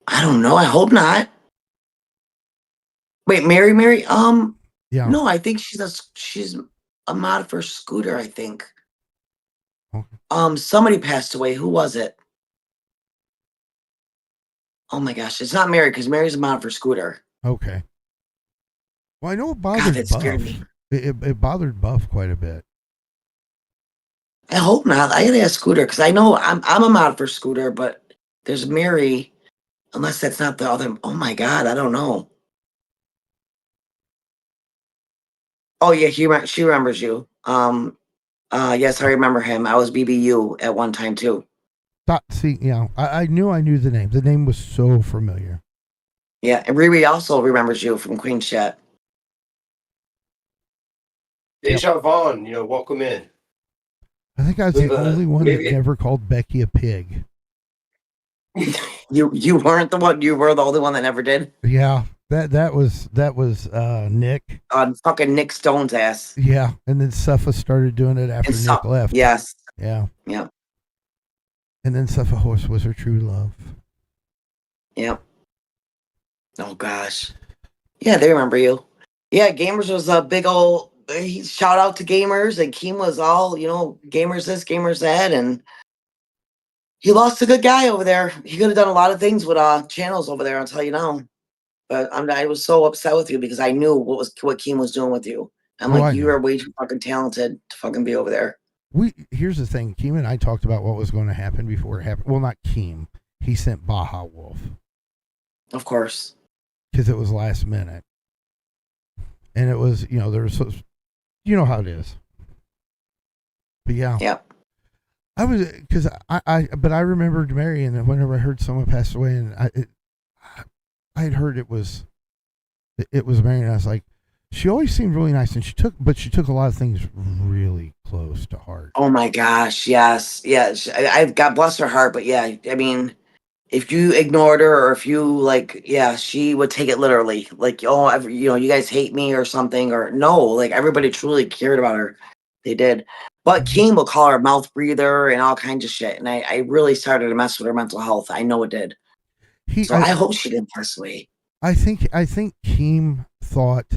I don't know. I hope not. Wait, Mary? Yeah. No, I think she's a mod for Scooter, I think. Okay. Somebody passed away. Who was it? Oh my gosh, it's not Mary because Mary's a mod for Scooter. Okay. Well, I know it God, bothered that Buff. scared me. It bothered Buff quite a bit. I hope not. I gotta ask Scooter because I know I'm a mod for Scooter, but there's Mary. Unless that's not the other. Oh my God, I don't know. Oh yeah, she remembers you. Yes, I remember him. I was BBU at one time too. See, I knew the name. The name was so familiar. Yeah, and Riri also remembers you from Queen's Chat. Deja Vaughn, welcome in. I think I was the only one that never called Becky a pig. You weren't the one. You were the only one that never did. Yeah, that was Nick. On fucking Nick Stone's ass. Yeah, and then Suffa started doing it after Nick left. Yes. Yeah. Yeah. And then Suffa Horse was her true love. Yep. Oh gosh. Yeah, they remember you. Yeah, Gamers was a big old. Shout out to Gamers, and Keem was all Gamers this, Gamers that, and he lost a good guy over there. He could have done a lot of things with channels over there. I'll tell you now. But I was so upset with you because I knew what Keem was doing with you. I'm like, you are way too fucking talented to fucking be over there. Here's the thing. Keem and I talked about what was going to happen before it happened. Well, not Keem. He sent Baja Wolf. Of course. Because it was last minute. And it was, there was, how it is. But yeah. Yep. I was, because but I remembered Mary, and whenever I heard someone pass away, and I had heard it was Mary, and I was like, she always seemed really nice, and she took a lot of things really close to heart. Oh my gosh, yes. I've God bless her heart, but yeah, I mean, if you ignored her or if you she would take it literally. Like, you guys hate me or something, or no, like everybody truly cared about her. They did. But Keem will call her mouth breather and all kinds of shit. And I really started to mess with her mental health. I know it did. I hope she didn't pass away. I think Keem thought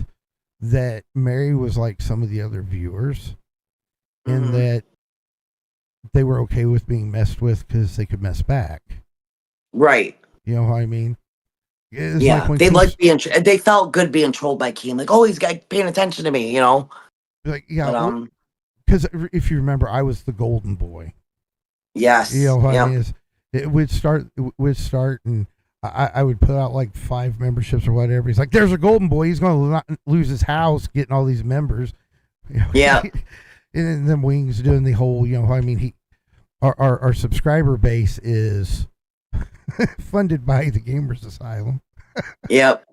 that Mary was like some of the other viewers, and that they were okay with being messed with because they could mess back. Right. You know what I mean? Yeah. They felt good being trolled by Keem. Like, oh, he's paying attention to me, Like, yeah. Because if you remember, I was the golden boy. Yes. You know what I mean? It would start, and I would put out like 5 memberships or whatever. He's like, there's a golden boy. He's going to lose his house getting all these members. Yeah. And then Wings doing the whole, our subscriber base is funded by the Gamers Asylum. Yep.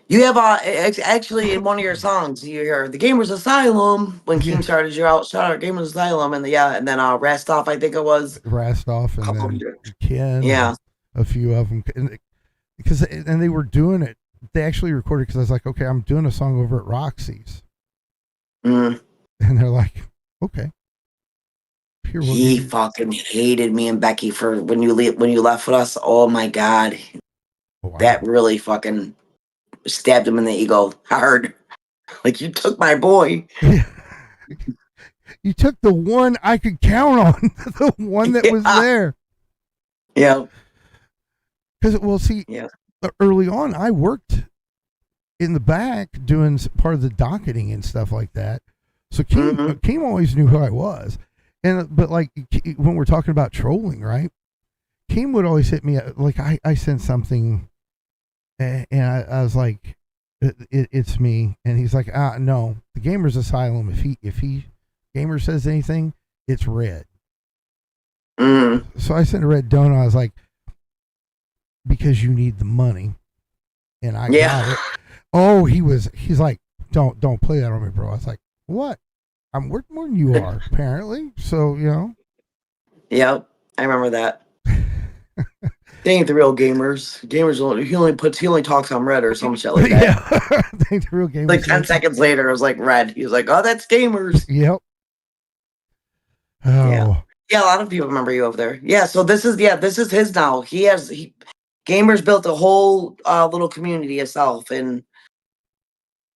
You have actually in one of your songs you hear the Gamers Asylum when Keem started you out. Shout out Gamers Asylum and then Rastoff, I think it was Rastoff, and then Ken. Yeah, a few of them, and they were doing it. They actually recorded because I was like, okay, I'm doing a song over at Roxy's, and they're like, okay. He fucking hated me and Becky for when you left with us. Oh my God, that really fucking stabbed him in the ego hard. Like, you took my boy. You took the one I could count on, the one that was there. Yeah. Because early on I worked in the back doing part of the docketing and stuff like that. So Keem always knew who I was. But like when we're talking about trolling, right? Keem would always hit me like I sent something and I was like, it's me. And he's like, no, the Gamer's Asylum. If he Gamer says anything, it's red. So I sent a red donut. I was like, because you need the money. And I got it. Oh, he's like, don't play that on me, bro. I was like, what? I'm worth more than you are, apparently. So, you know. Yep. I remember that. They ain't the real gamers. He only talks on red or some shit like that. Yeah. They ain't the real gamers. Like 10 seconds later, it was like red. He was like, oh, that's gamers. Yep. Oh. Yeah, a lot of people remember you over there. Yeah, so this is his now. Gamers built a whole little community itself, and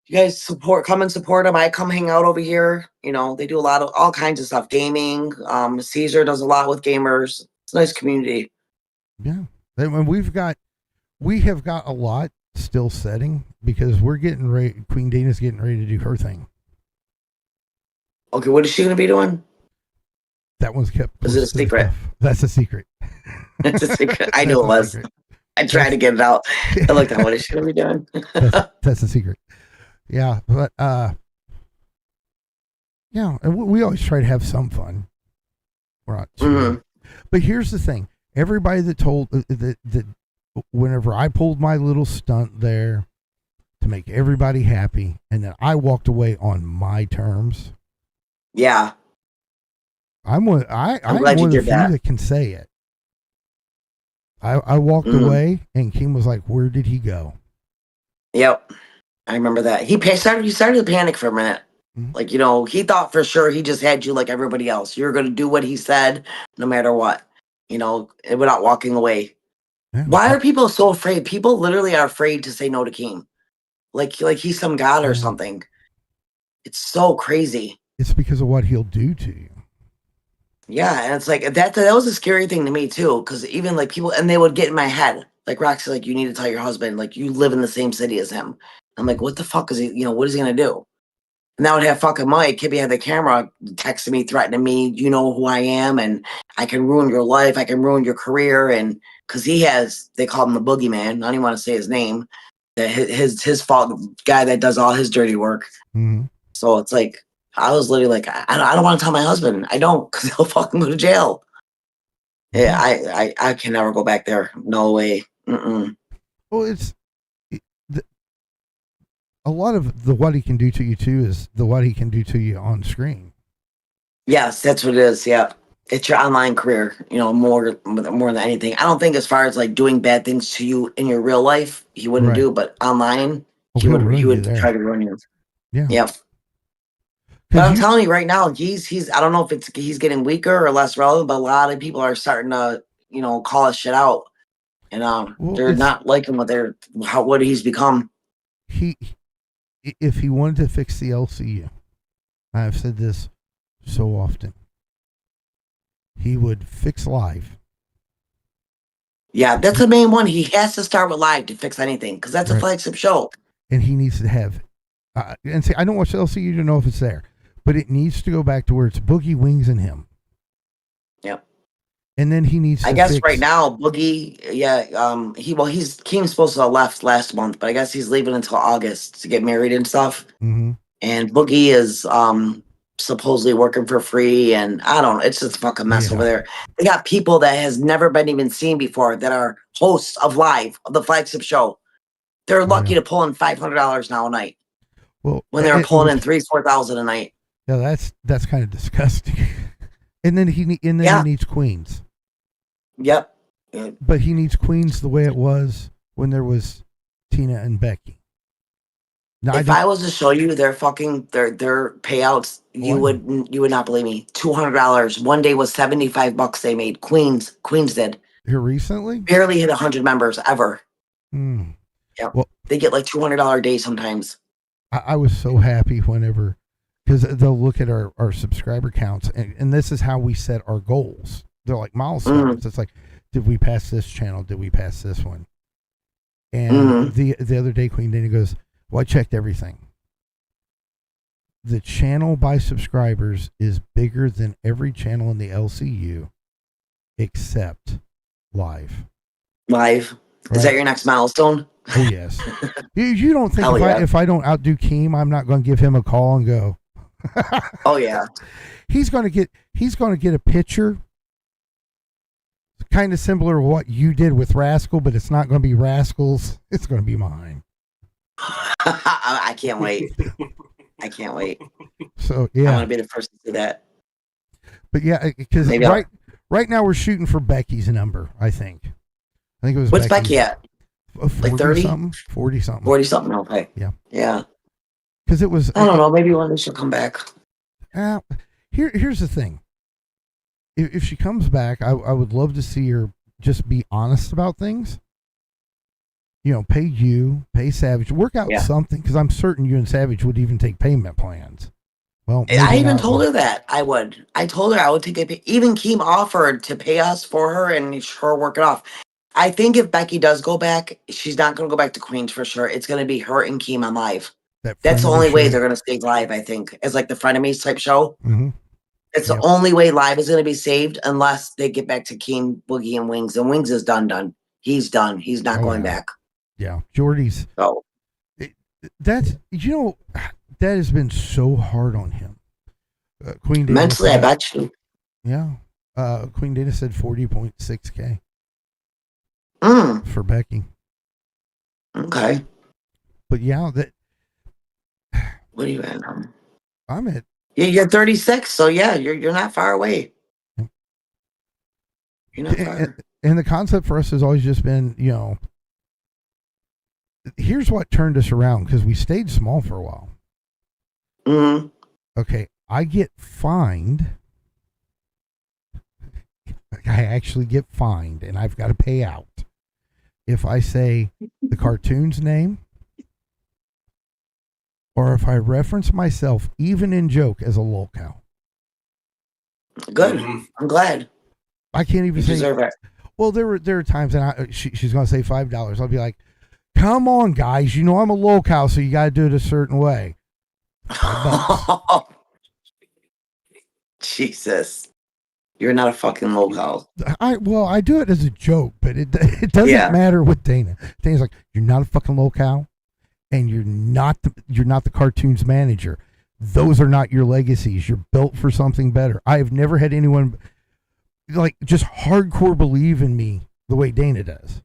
you guys come and support them. I come hang out over here. You know, they do all kinds of stuff. Gaming. Caesar does a lot with gamers. It's a nice community. Yeah. And we have got a lot still setting because we're getting ready. Queen Dana's getting ready to do her thing. Okay, what is she going to be doing? That one's kept. Is it a secret? That's a secret. It's a secret. I knew it was. I tried to get it out. I looked at what is she going to be doing? That's a secret. Yeah, but yeah, and we always try to have some fun. We're not. But here's the thing: everybody that told that whenever I pulled my little stunt there to make everybody happy, and then I walked away on my terms. Yeah, I'm one of the few that can say it. I walked away, and Keem was like, "Where did he go?" Yep, I remember that. He started to panic for a minute. Like, you know, he thought for sure he just had you like everybody else. You're going to do what he said, no matter what. You know, without walking away. Yeah. Why are people so afraid? People literally are afraid to say no to Keem, like he's some god or something. It's so crazy. It's because of what he'll do to you. Yeah, and it's like that was a scary thing to me too, because even like people, and they would get in my head, like Roxy, like you need to tell your husband, like you live in the same city as him. I'm like, what the fuck is he? You know, what is he gonna do? And that would have fucking Mike, Kibby had the camera texting me, threatening me. You know who I am, and I can ruin your life. I can ruin your career, and because they call him the boogeyman. I don't even want to say his name. His fault, guy that does all his dirty work. So it's like. I was literally like, I don't want to tell my husband. I don't, because he'll fucking go to jail. Yeah, I can never go back there. No way. Well, a lot of the what he can do to you too is the what he can do to you on screen. Yes, that's what it is. Yeah, it's your online career. You know, more than anything. I don't think as far as like doing bad things to you in your real life, he wouldn't do, but online, he would try to ruin you. Yeah. Yep. But I'm telling you right now, he's I don't know if he's getting weaker or less relevant, but a lot of people are starting to, you know, call his shit out. And they're not liking what he's become. If he wanted to fix the LCU, I've said this so often, he would fix live. Yeah, that's the main one. He has to start with live to fix anything, because that's a flagship show. And he needs to have and see, I don't watch the LCU to know if it's there. But it needs to go back to where it's Boogie, Wings, and him. Yep. And then he needs to I guess right now, Boogie, Keem's supposed to have left last month, but I guess he's leaving until August to get married and stuff. And Boogie is supposedly working for free, and I don't know, it's just a fucking mess over there. They got people that has never been even seen before that are hosts of the flagship show. They're lucky to pull in $500 now a night. Well, when they were pulling in $3,000-$4,000 a night. Yeah, that's kind of disgusting. And then he needs queens. Yep. But he needs queens the way it was when there was Tina and Becky. Now, if I was to show you their payouts, you would not believe me. $200. One day was $75 they made. Queens did. Here recently? Barely hit 100 members ever. Yep. Well, they get like $200 a day sometimes. I was so happy whenever, because they'll look at our subscriber counts, and this is how we set our goals. They're like milestones. It's like, did we pass this channel? Did we pass this one? And the other day, Queen Dana goes, Well, I checked everything. The channel by subscribers is bigger than every channel in the LCU except live. Live. Right? Is that your next milestone? Oh yes. You don't think Hell yeah. if I don't outdo Keem, I'm not going to give him a call and go. Oh yeah. He's going to get a picture. Kind of similar to what you did with Rascal, but it's not going to be Rascal's. It's going to be mine. I can't wait. I can't wait. So I yeah, want to be the first to see that. but yeah, because Maybe I'll- right now we're shooting for Becky's number. I think it was. What's Becky's, Becky at? 40 30? something, 40 something. 40 something. Okay. Yeah. Yeah. Because it was. I don't know. Maybe one day she'll come back. Here's the thing. If she comes back, I would love to see her just be honest about things. You know, pay Savage, work out something, because I'm certain you and Savage would even take payment plans. Well, I even told her that I would. I told her I would take it. Even Keem offered to pay us for her and her work it off. I think if Becky does go back, she's not going to go back to Queens for sure. It's going to be her and Keem on live. That's the only way they're going to stay live, I think, as like the Frenemies type show. Mm-hmm. It's the only way live is going to be saved unless they get back to Keem, Boogie, and Wings. And Wings is done. He's done. He's not going back. Yeah, Jordy's. So that's that has been so hard on him. Queen Dana mentally, said, I bet you. Yeah, Queen Dana said 40.6K for Becky. Okay. But yeah, that. What are you at? I'm at. Yeah, you're 36, so yeah, you're not far away. You're not far. And the concept for us has always just been, here's what turned us around, because we stayed small for a while. Mm-hmm. Okay, I get fined. I actually get fined, and I've got to pay out if I say the cartoon's name, or if I reference myself, even in joke, as a lolcow. Good. I'm glad. I can't even say. Deserve it. Well, there are times, and she's going to say $5. I'll be like, "Come on, guys! You know I'm a lolcow, so you got to do it a certain way." Jesus, you're not a fucking local. I do it as a joke, but it doesn't matter with Dana. Dana's like, "You're not a fucking lolcow, and you're not the cartoon's manager. Those are not your legacies. You're built for something better." I have never had anyone like just hardcore believe in me the way Dana does.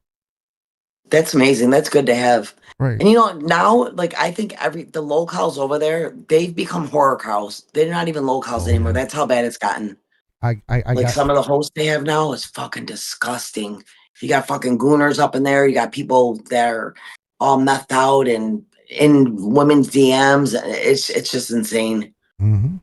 That's amazing. That's good to have. Right. And now, like, I think the locals over there, they've become horror cows. They're not even locals anymore. That's how bad it's gotten. I like some of the hosts they have now is fucking disgusting. You got fucking gooners up in there. You got people that are all methed out and in women's DMs. It's just insane. Mm-hmm.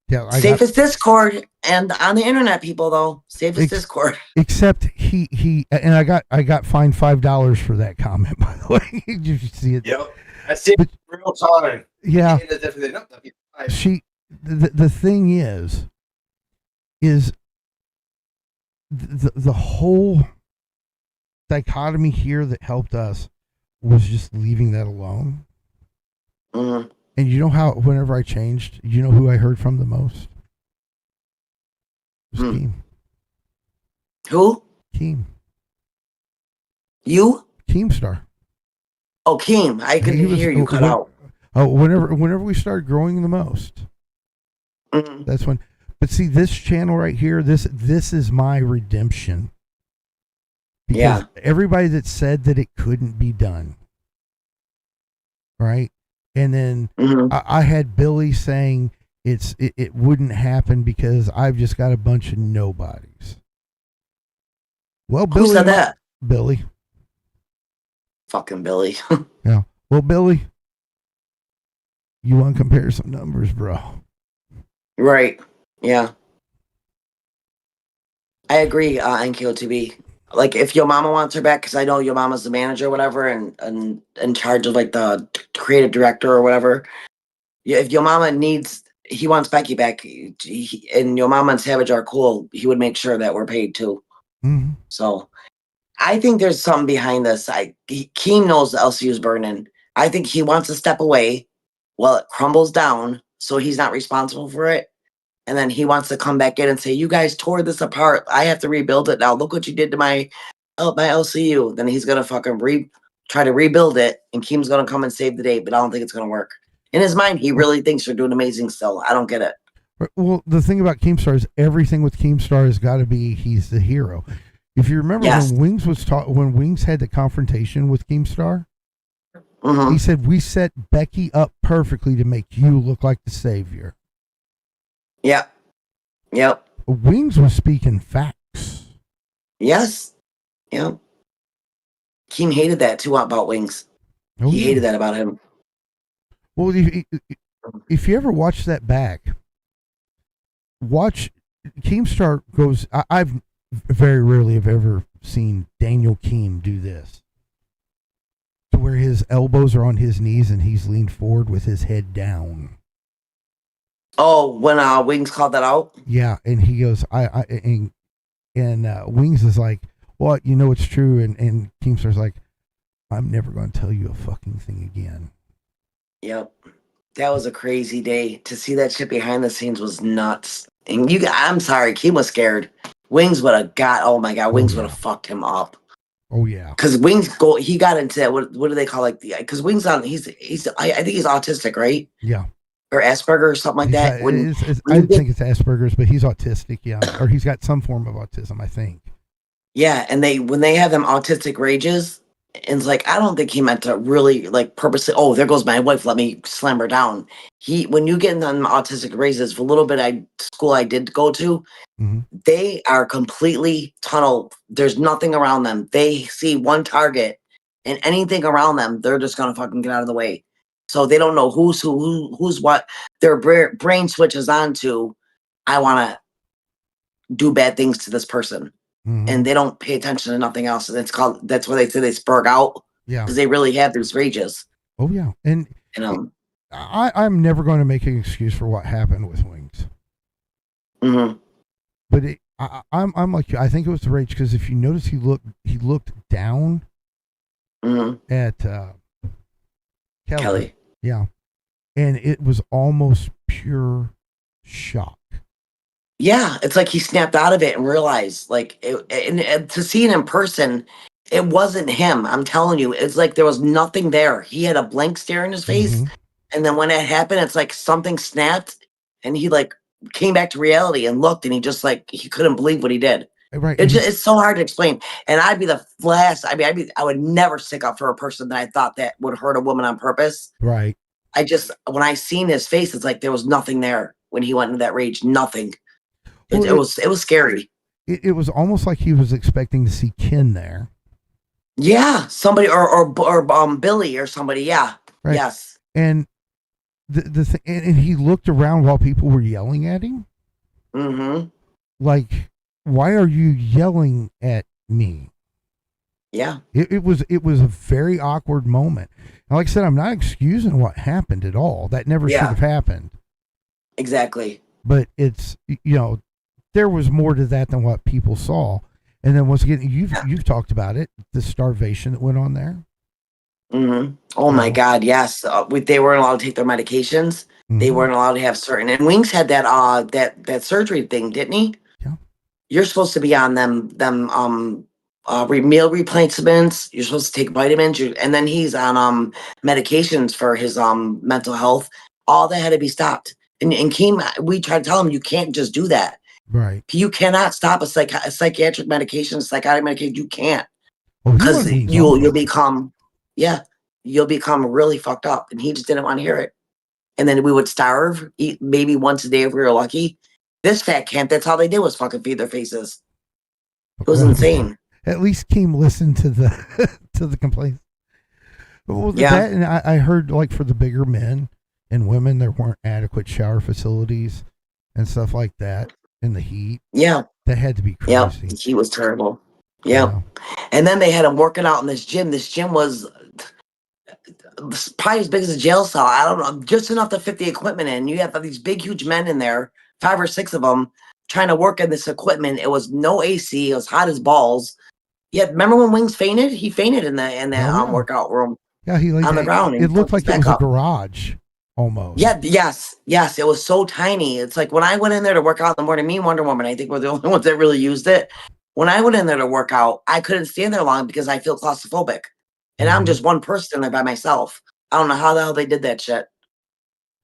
Yeah, safest Discord and on the internet, people though. Safest Discord. Except he and I got fined $5 for that comment, by the way. Did you see it? Yep. I see it in real time. Yeah. The thing is the whole dichotomy here that helped us was just leaving that alone. Mm-hmm. And you know how whenever I changed, you know who I heard from the most? It was Keem. Who? Keem. You? Keemstar. Oh, Keem. I couldn't hear you cut out. Oh, whenever we started growing the most. Mm-hmm. That's when. But see, this channel right here, this is my redemption. Because everybody that said that it couldn't be done. Right? And then I had Billy saying it wouldn't happen because I've just got a bunch of nobodies. Well, Billy, who said that? Billy. Fucking Billy. Yeah. Well, Billy, you want to compare some numbers, bro? Right. Yeah. I agree, NKOTB. Like, if your mama wants her back, because I know your mama's the manager or whatever, and in charge of, like, the creative director or whatever. Yeah, if your mama he wants Becky back, and your mama and Savage are cool, he would make sure that we're paid, too. Mm-hmm. So, I think there's something behind this. Keem knows the LCU's burning. I think he wants to step away while it crumbles down so he's not responsible for it. And then he wants to come back in and say, "You guys tore this apart. I have to rebuild it now. Look what you did to my LCU." Then he's gonna fucking try to rebuild it, and Keem's gonna come and save the day. But I don't think it's gonna work. In his mind, he really thinks they're doing amazing still. I don't get it. Well, the thing about Keemstar is everything with Keemstar has got to be he's the hero. If you remember when Wings had the confrontation with Keemstar, he said, "We set Becky up perfectly to make you look like the savior." Yep. Wings was speaking facts. Yes. Yep. Keem hated that too about Wings. He hated that about him. Well, if you ever watch that back, watch Keemstar goes. I've very rarely have ever seen Daniel Keem do this, to where his elbows are on his knees and he's leaned forward with his head down. Oh, when Wings called that out? Yeah, and he goes, and Wings is like, "Well, you know it's true," and Keemstar's like, "I'm never going to tell you a fucking thing again." Yep. That was a crazy day. To see that shit behind the scenes was nuts. And I'm sorry, Keem was scared. Wings would have Wings would have fucked him up. Oh yeah. Because he got into that, what do they call because Wings I think he's autistic, right? Yeah. Or Asperger or something like that. I think it's Asperger's, but he's autistic, yeah. Or he's got some form of autism, I think. Yeah, and when they have them autistic rages, and it's like, I don't think he meant to really purposely, oh, there goes my wife, let me slam her down. When you get in them autistic rages, for a little bit school I did go to, they are completely tunnel. There's nothing around them. They see one target, and anything around them, they're just gonna fucking get out of the way. So they don't know who's what. Their brain switches on to, I want to do bad things to this person. And they don't pay attention to nothing else. And that's why they say they spurg out. Yeah. Because they really have these rages. Oh yeah. And I'm never going to make an excuse for what happened with Wings. But I'm like you. I think it was the rage, because if you notice, he looked down at Kelly. Yeah. And it was almost pure shock. Yeah, it's like he snapped out of it and realized, and to see it in person, it wasn't him. I'm telling you, it's like there was nothing there. He had a blank stare in his face, and then when it happened, it's like something snapped, and he came back to reality and looked, and he just he couldn't believe what he did. Right. It's so hard to explain. And I'd be the last. I would never stick up for a person that I thought that would hurt a woman on purpose. Right. When I seen his face, it's like there was nothing there when he went into that rage. Nothing. It was scary. It was almost like he was expecting to see Ken there. Yeah, somebody or Billy or somebody. Yeah. Right. Yes. And and he looked around while people were yelling at him. Like, why are you yelling at me? Yeah. It was a very awkward moment. And like I said, I'm not excusing what happened at all. That never should have happened. Exactly. But it's, there was more to that than what people saw. And then once again, you've talked about it, the starvation that went on there. Oh my God, yes. They weren't allowed to take their medications. They weren't allowed to have certain. And Wings had that surgery thing, didn't he? Yeah. You're supposed to be on meal replacements. You're supposed to take vitamins, and then he's on medications for his mental health. All that had to be stopped. And Keem, we tried to tell him, you can't just do that. Right. You cannot stop a psychiatric medication, psychotic medication. You can't, because you'll become really fucked up. And he just didn't want to hear it. And then we would starve, eat maybe once a day if we were lucky. This fat camp, that's all they did was fucking feed their faces. It was insane. At least Keem listened to the complaints. Well, yeah. That, and I heard for the bigger men and women, there weren't adequate shower facilities and stuff like that in the heat. Yeah. That had to be crazy. Yeah, the heat was terrible. Yeah. And then they had him working out in this gym. This gym was probably as big as a jail cell. I don't know, just enough to fit the equipment in. You have these big, huge men in there, 5 or 6 of them, trying to work in this equipment. It was no AC. It was hot as balls. Yeah, remember when Wings fainted? He fainted in that workout room. Yeah, he laid on the down. ground and It looked like it back was a up. garage almost. Yeah, yes. It was so tiny. It's like when I went in there to work out in the morning, me and Wonder Woman, I think we're the only ones that really used it. When I went in there to work out, I couldn't stand there long because I feel claustrophobic. And I'm Mhm. just one person there by myself. I don't know how the hell they did that shit.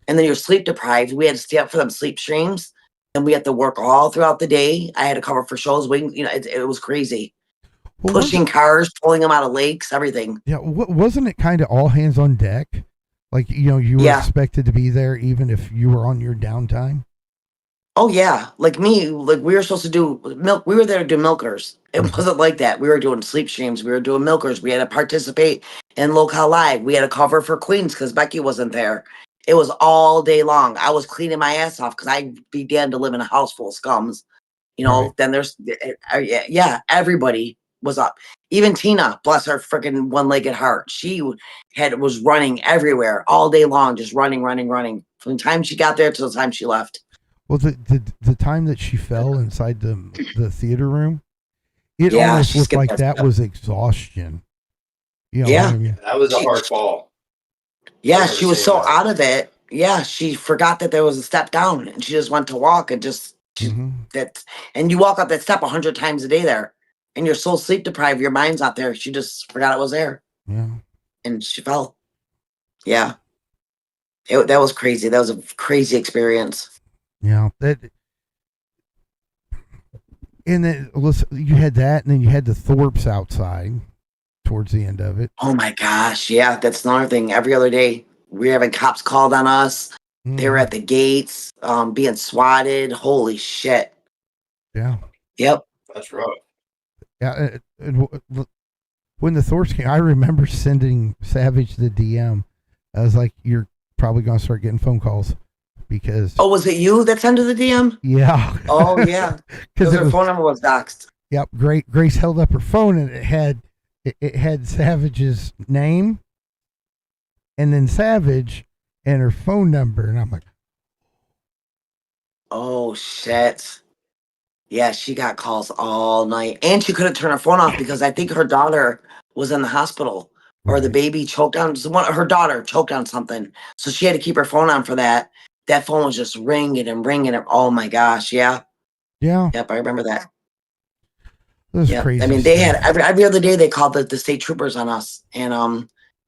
And then you're sleep deprived. We had to stay up for them sleep streams, and we had to work all throughout the day. I had to cover for shows, waiting. It was crazy. Well, Pushing cars, pulling them out of lakes, everything. yeah, wasn't it kind of all hands on deck? Like, you were Yeah. expected to be there even if you were on your downtime? Oh yeah, like me, like we were supposed to do milk. We were there to do milkers. It Mhm. wasn't like that. We were doing sleep streams. We were doing milkers. We had to participate in Local Live. We had to cover for Queens because Becky wasn't there. It was all day long. I was cleaning my ass off because I began to live in a house full of scums. Right. Then there's yeah, everybody was up. Even Tina, bless her freaking one-legged heart. She was running everywhere all day long, just running from the time she got there to the time she left. Well, the time that she fell inside the theater room, it Yeah, almost she looked skipped like that that step. was exhaustion. Yeah. I mean, That was a hard fall. Yeah, I've she never was seen so that. out of it. Yeah, she forgot that there was a step down, and she just went to walk and mhm. that. And you walk up that step 100 times a day there, and you're so sleep deprived, your mind's not there. She just forgot it was there, Yeah. and she fell. Yeah, that was crazy. That was a crazy experience. Yeah. And then listen, you had that, and then you had the Thorpes outside towards the end of it. Oh my gosh, yeah, that's another thing. Every other day, we're having cops called on us. They were Mhm. at the gates, being swatted. Holy shit. Yeah. Yep. That's rough. Yeah. When the Thorpes came, I remember sending Savage the DM. I was like, "You're probably gonna start getting phone calls because." Oh, was it you that sent her the DM? Yeah. Oh yeah, because her phone number was doxed. Yep. Grace held up her phone and it had Savage's name, and then Savage and her phone number, and I'm like, Oh shit. Yeah, she got calls all night, and she couldn't turn her phone off because I think her daughter was in the hospital, or the right. baby choked on her daughter choked on something, so she had to keep her phone on for that. That phone was just ringing and ringing. Oh my gosh, yeah, Yeah, yep, I remember that. this is Yeah, crazy. I mean they had stuff. every other day they called the state troopers on us, and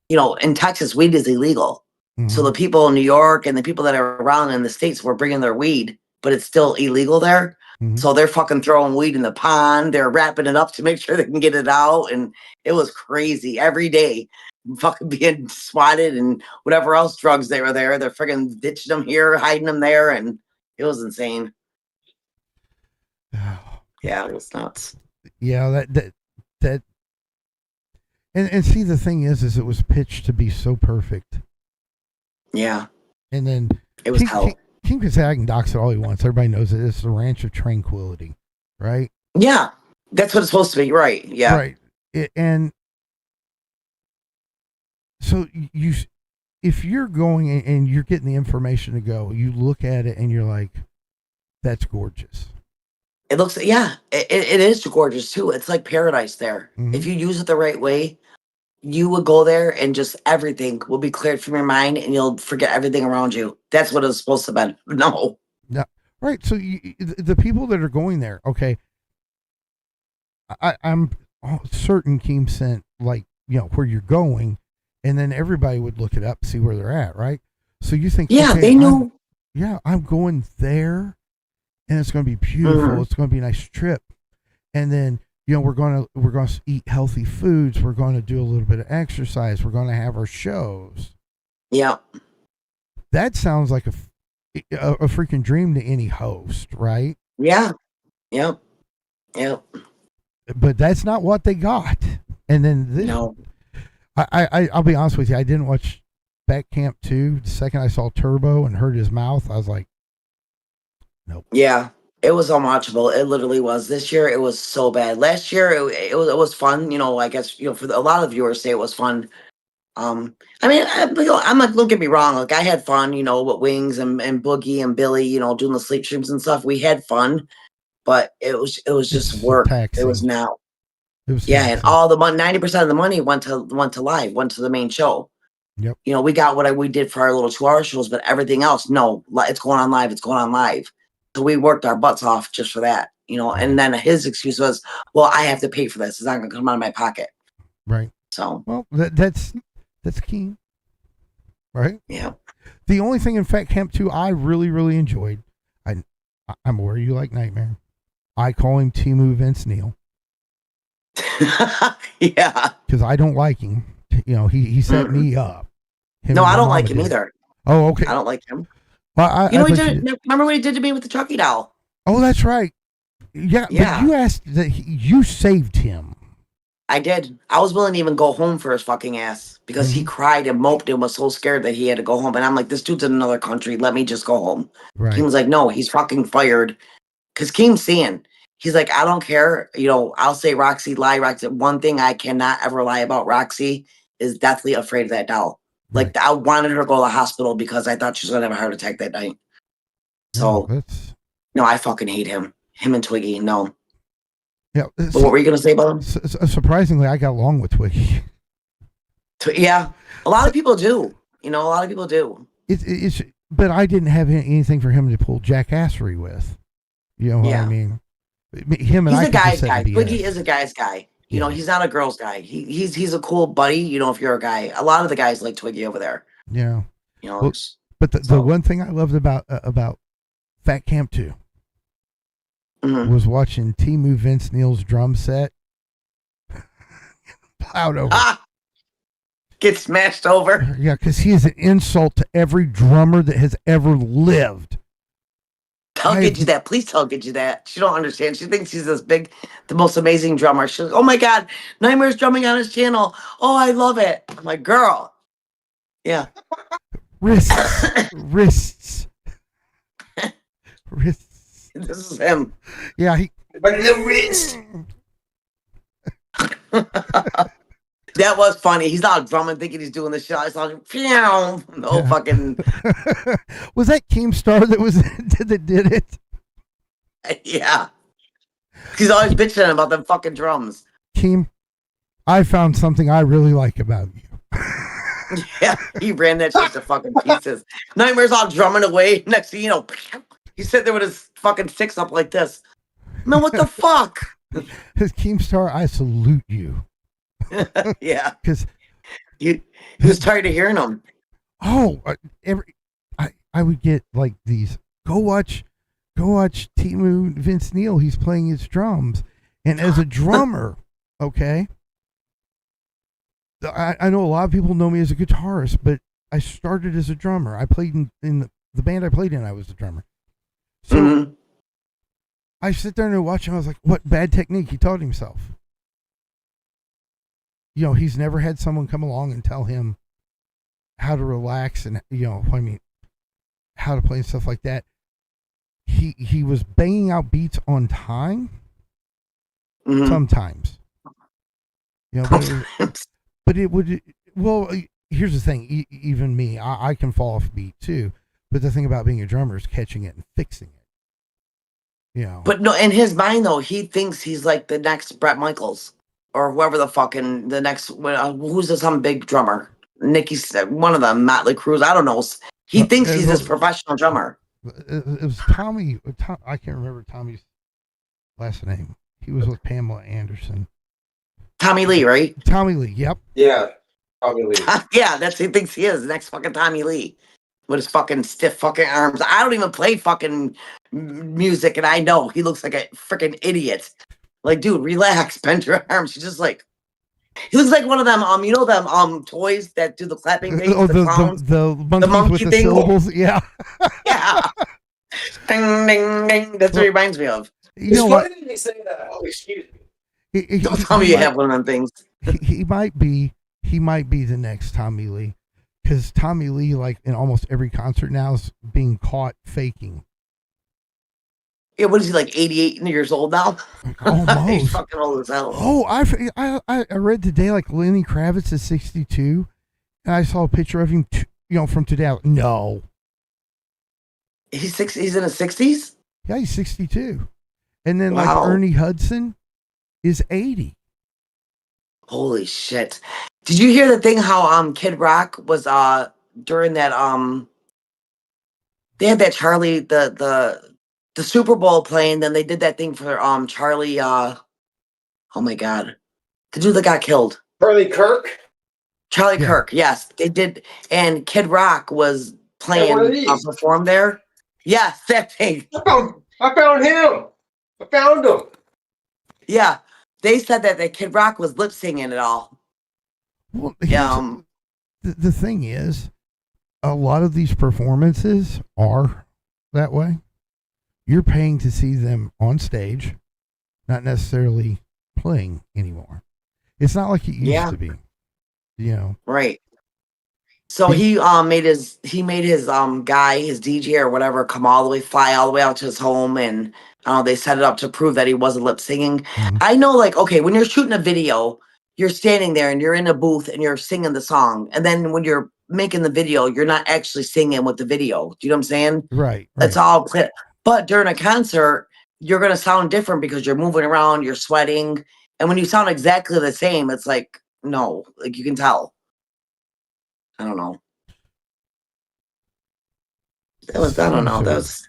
in Texas weed is illegal, so the Mhm. people in New York and the people that are around in the states were bringing their weed, but it's still illegal there. Mhm. So they're fucking throwing weed in the pond. They're wrapping it up to make sure they can get it out, and it was crazy every day. Fucking being swatted and whatever else drugs they were there. They're freaking ditching them here, hiding them there, and it was insane. Yeah, it was nuts. Yeah, that and see the thing is it was pitched to be so perfect, Yeah, and then it was hell. King Kazag can dox it all he wants. Everybody knows it. It's the Ranch of Tranquility, right? Yeah, that's what it's supposed to be. Right. Yeah. Right. And so if you're going and you're getting the information to go, you look at it and you're like, that's gorgeous. It looks, yeah, it is gorgeous too. It's like paradise there. Mhm. If you use it the right way, you would go there and just everything will be cleared from your mind and you'll forget everything around you. That's what it's supposed to be. No. No, right. So the people that are going there, okay, I'm certain Keem sent like where you're going, and then everybody would look it up, see where they're at, right? So you think, Yeah, okay, they knew. I'm going there, and it's going to be beautiful. Mhm. It's going to be a nice trip, and then we're going to eat healthy foods. We're going to do a little bit of exercise. We're going to have our shows. Yeah. That sounds like a freaking dream to any host, right? Yeah. Yep. Yep. But that's not what they got. And then this, No. I'll be honest with you, I didn't watch Back Camp 2. The second I saw Turbo and heard his mouth, I was like, nope. Yeah. It was unwatchable. It literally was. This year, it was so bad. Last year, it was fun. I guess, for a lot of viewers say it was fun. I mean, I'm like, don't get me wrong. Like, I had fun, with Wings and Boogie and Billy, doing the sleep streams and stuff. We had fun, but it was just It's work. It taxing. was now. It was Yeah, sad, and so- all the money, 90% of the money went to live, went to the main show. Yep. You know, we got what we did for our little 2 hour shows, but everything else, no, it's going on live. It's going on live. So we worked our butts off just for that, you know. Right. And then his excuse was, "Well, I have to pay for this. It's not going to come out of my pocket." Right. So, Well, that's key. Right. yeah. The only thing in Fat Camp 2 I really enjoyed, I'm aware you like Nightmare. I call him Timu Vince Neil. Yeah. Because I don't like him. You know, he set me up. No, I don't like him either. Oh, okay. I don't like him. Well, you know, remember what he did to me with the Chucky doll? Oh, that's right. Yeah, Yeah. but you asked that you saved him. I did. I was willing to even go home for his fucking ass because he cried and moped and was so scared that he had to go home. And I'm like, this dude's in another country. Let me just go home. Right. Keem was like, no, he's fucking fired. Because Keem's seeing. He's like, I don't care. You know, I'll say Roxy, lie, Roxy. One thing I cannot ever lie about Roxy is deathly afraid of that doll. Right. Like, I wanted her to go to the hospital because I thought she was going to have a heart attack that night. So, no, I fucking hate him. Him and Twiggy, no. Yeah. But what were you going to say about him? Surprisingly, I got along with Twiggy. Yeah. A lot of people do. You know, a lot of people do. But I didn't have anything for him to pull jackassery with. You know what I mean? Him and he's I a guy's guy. Twiggy is a guy's guy. You know, he's not a girl's guy. He's a cool buddy. You know, if you're a guy, a lot of the guys like Twiggy over there. Yeah. You know, well, but the one thing I loved about Fat Camp 2 was watching Timu Vince Neil's drum set plowed over. Get smashed over. Yeah, because he is an insult to every drummer that has ever lived. Tell Gidget that. Please tell Gidget that. She don't understand. She thinks he's this big, the most amazing drummer. She's like, oh my God, Nightmare's drumming on his channel. Oh, I love it. I'm like, girl. Yeah. Wrists. This is him. Yeah. But the wrist. That was funny. He's not drumming thinking he's doing the shit. I saw him. No fucking. Was that Keemstar that did it? Yeah. He's always bitching about them fucking drums. Keem, I found something I really like about you. Yeah, he ran that shit to fucking pieces. Nightmare's all drumming away. Next thing you know, he's sitting there with his fucking sticks up like this. Man, what the fuck? Keemstar, I salute you. Yeah, because he was tired of hearing them. Oh, I would get like these. Go watch Timu Vince Neil. He's playing his drums, and as a drummer, okay. I know a lot of people know me as a guitarist, but I started as a drummer. I played in the band I played in. I was the drummer. So I sit there and I watch him. I was like, what bad technique he taught himself. You know, he's never had someone come along and tell him how to relax and, you know, I mean, how to play and stuff like that. He was banging out beats on time sometimes. You know, but it would, well, here's the thing. Even me, I can fall off beat too. But the thing about being a drummer is catching it and fixing it. You know. But no, in his mind though, he thinks he's like the next Bret Michaels or whoever the fucking the next who's some big drummer. Nicky's one of them, Motley Crue. I don't know. He thinks he's this professional drummer. It was Tommy. I can't remember Tommy's last name. He was with Pamela Anderson. Tommy Lee, right? Tommy Lee. Yep. Yeah. Tommy Lee. Yeah, that's who he thinks he is. The next fucking Tommy Lee. With his fucking stiff fucking arms. I don't even play fucking music, and I know he looks like a freaking idiot. Like, dude, relax, bend your arms. He's just like, he looks like one of them, you know them toys that do the clapping things, the clowns, the monkey with the thing. syllables. Yeah. Yeah. Ding, ding, ding. That's what he reminds me of. You know Why what? did he say that? Oh, excuse me. Don't tell me you have one of them things. He might be the next Tommy Lee. Because Tommy Lee, like in almost every concert now, is being caught faking. Yeah, what is he, like 88 years old now? Almost. He's fucking old as hell. Oh, I read today like Lenny Kravitz is 62, and I saw a picture of him, from today. No, he's in his 60s. Yeah, he's 62, and then Wow. like Ernie Hudson is 80. Holy shit. Did you hear the thing how Kid Rock was during that they had that Charlie the Super Bowl playing, then they did that thing for Charlie oh my god. The dude that got killed. Charlie Kirk. Charlie Yeah. Kirk, yes. They did, and Kid Rock was Had one of playing these. perform there. Yes, that thing. I found him. I found him. Yeah. They said that Kid Rock was lip singing it all. Well, Yeah, the thing is, a lot of these performances are that way. You're paying to see them on stage, not necessarily playing anymore. It's not like it used to be, you know. right. So he made his guy, his DJ or whatever, fly all the way out to his home, and they set it up to prove that he wasn't lip singing. Mhm. I know, like, okay, when you're shooting a video, you're standing there and you're in a booth and you're singing the song, and then when you're making the video, you're not actually singing with the video. Do you know what I'm saying? Right. It's all clear. But during a concert, you're gonna sound different because you're moving around, you're sweating, and when you sound exactly the same, it's like no, like you can tell. I don't know. I don't know. That was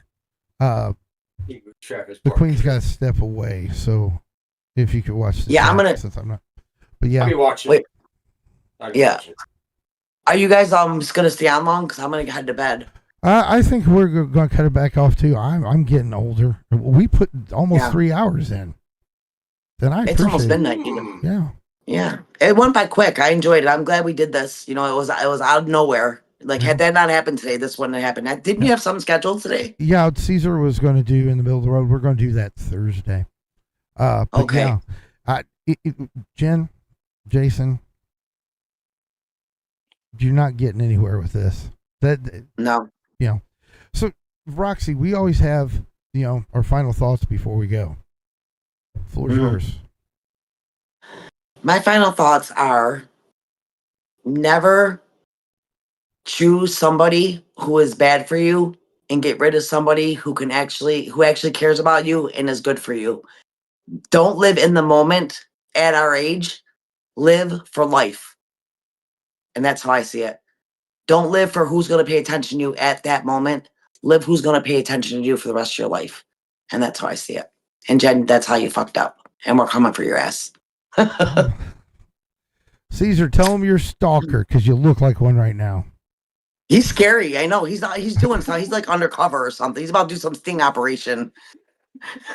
Travis the Barker. Queen's got to step away. So if you could watch the Yeah, I'm chat, gonna- since I'm not. But yeah, I'll be watching. Wait. I'll be Yeah. watching. Are you guys just gonna stay on long? Because I'm gonna head to bed. I think we're going to cut it back off too. I'm getting older. We put almost 3 hours in. Then I It's almost appreciate midnight. Hmm. Yeah. Yeah, it went by quick. I enjoyed it. I'm glad we did this. You know, it was out of nowhere. Like, had that not happened today, this wouldn't have happened. Didn't you have something scheduled today? Yeah, Caesar was going to do in the middle of the road. We're going to do that Thursday. But Okay. yeah, Jen, Jason, you're not getting anywhere with this. No. So Roxy, we always have our final thoughts before we go. Floor's yours. My final thoughts are: never choose somebody who is bad for you and get rid of somebody who actually cares about you and is good for you. Don't live in the moment at our age. Live for life. And that's how I see it. Don't live for who's going to pay attention to you at that moment. Live who's going to pay attention to you for the rest of your life. And that's how I see it. And Jen, that's how you fucked up. And we're coming for your ass. Caesar, tell him you're a stalker because you look like one right now. He's scary. I know. He's doing something. He's like undercover or something. He's about to do some sting operation.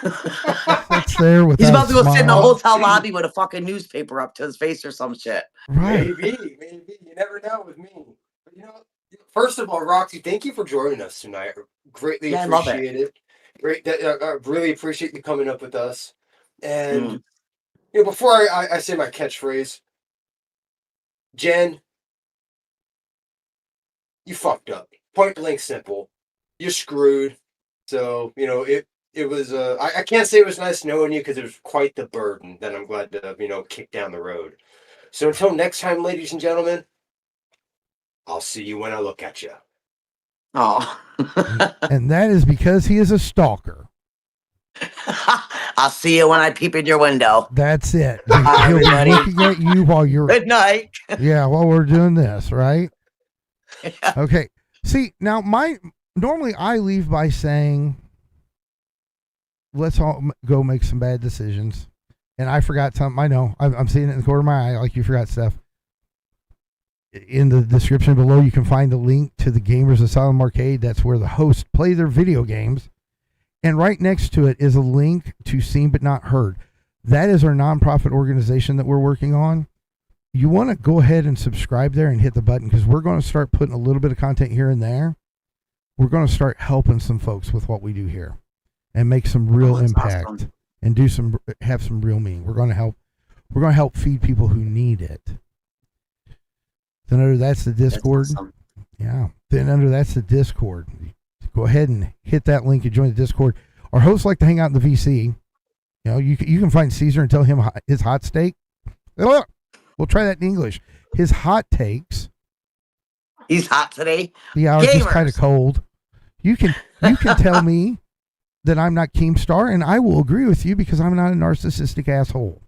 That's there with. He's about to go sit in a hotel lobby with a fucking newspaper up to his face or some shit. Right. Maybe. You never know with me. But first of all, Roxy, thank you for joining us tonight. Greatly Yeah, I love appreciate it. Great. I really appreciate you coming up with us. And before I say my catchphrase, Jen, you fucked up. Point blank simple. You're screwed. So, it was, I can't say it was nice knowing you because it was quite the burden that I'm glad to, kick down the road. So until next time, ladies and gentlemen, I'll see you when I look at you. Oh. And that is because he is a stalker. I'll see you when I peep in your window. That's it. Bye, He'll be everybody. looking at you while you're. Good night. Yeah, while we're doing this, right? Okay. See, now normally I leave by saying, let's all go make some bad decisions. And I forgot something. I know. I'm seeing it in the corner of my eye like you forgot stuff. In the description below, you can find the link to the Gamers Asylum Arcade. That's where the hosts play their video games. And right next to it is a link to Seen But Not Heard. That is our nonprofit organization that we're working on. You want to go ahead and subscribe there and hit the button because we're going to start putting a little bit of content here and there. We're going to start helping some folks with what we do here and make some real impact awesome. and have some real meaning. We're going to help feed people who need it. Then under that's the Discord. That's awesome. Yeah. Then under that's the Discord. Go ahead and hit that link and join the Discord. Our hosts like to hang out in the VC. You can find Caesar and tell him his hot steak. We'll try that in English. His hot takes. He's hot today. Yeah, it's just Gamers. kind of cold. You can tell me that I'm not Keemstar, and I will agree with you because I'm not a narcissistic asshole.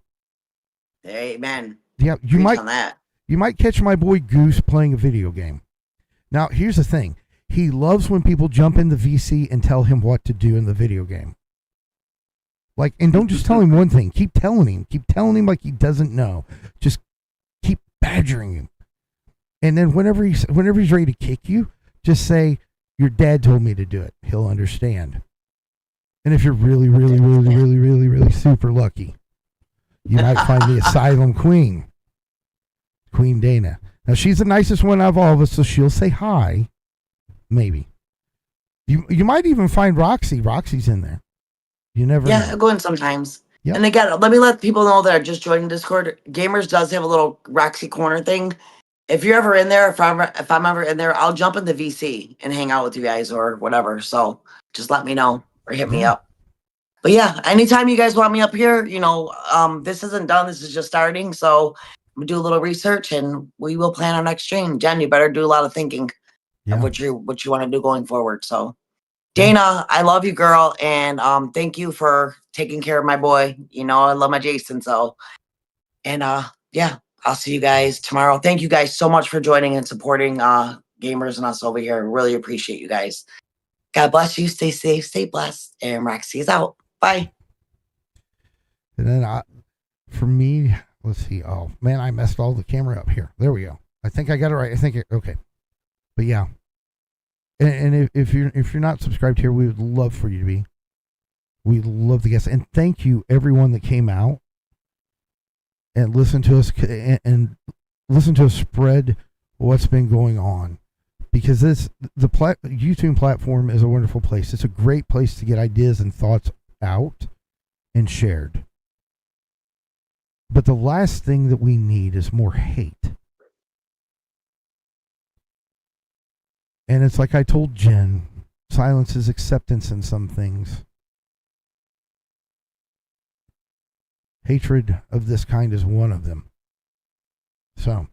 Amen. Yeah, Preach on that. you might catch my boy Goose playing a video game. Now, here's the thing. He loves when people jump in the VC and tell him what to do in the video game. Like, and don't just tell him one thing. Keep telling him. Keep telling him like he doesn't know. Just keep badgering him. And then whenever he's ready to kick you, just say, your dad told me to do it. He'll understand. And if you're really, really, really, really, really, really super lucky, you might find the Asylum Queen, Queen Dana. Now, she's the nicest one out of all of us, so she'll say hi. Maybe. You might even find Roxy. Roxy's in there. You never know. I go in sometimes. Yep. And again, let me let people know that are just joining Discord. Gamers does have a little Roxy Corner thing. If you're ever in there, if I'm ever in there, I'll jump in the VC and hang out with you guys or whatever. So just let me know or hit me up. But yeah, anytime you guys want me up here, this isn't done. This is just starting. So I'm gonna do a little research and we will plan our next stream. Jen, you better do a lot of thinking of what you want to do going forward. So Dana, I love you, girl, and thank you for taking care of my boy. I love my Jason. So, and I'll see you guys tomorrow. Thank you guys so much for joining and supporting gamers and us over here. Really appreciate you guys. God bless you. Stay safe, stay blessed, and Roxy is out. Bye. And then for me, let's see. Oh man, I messed all the camera up here. There we go. I think I got it right. Okay. But yeah. And if you're not subscribed here, we would love for you to be. We love the guests, and thank you everyone that came out and listened to us and listen to us spread what's been going on, because the YouTube platform is a wonderful place. It's a great place to get ideas and thoughts out and shared. But the last thing that we need is more hate. And it's like I told Jen, silence is acceptance in some things. Hatred of this kind is one of them. So,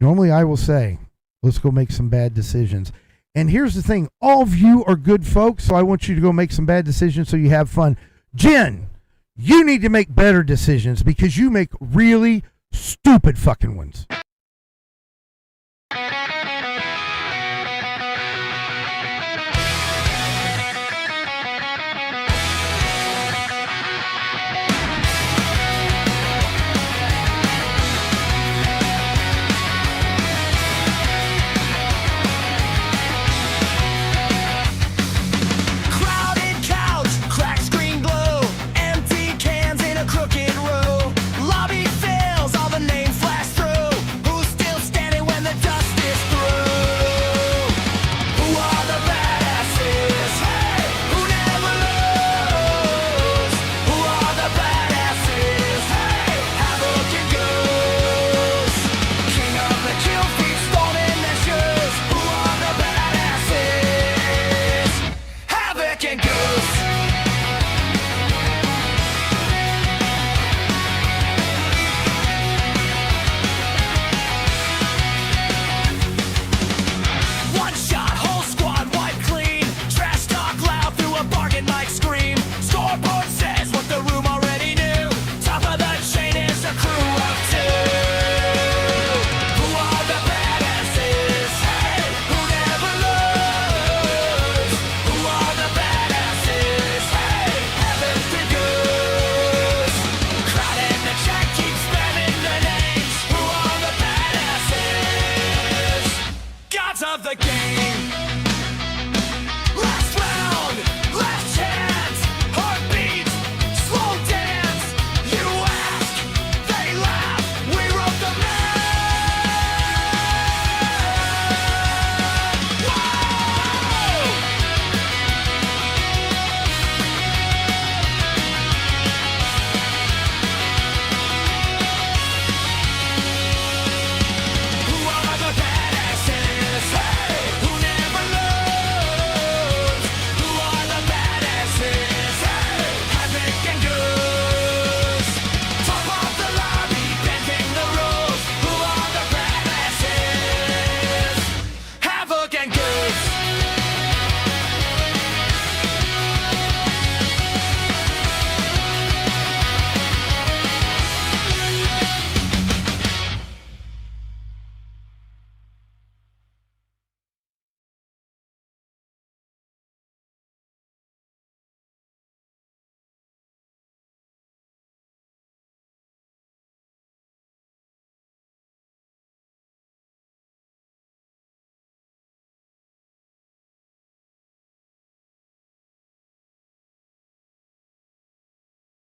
normally I will say, let's go make some bad decisions. And here's the thing, all of you are good folks, so I want you to go make some bad decisions so you have fun. Jen, you need to make better decisions because you make really stupid fucking ones.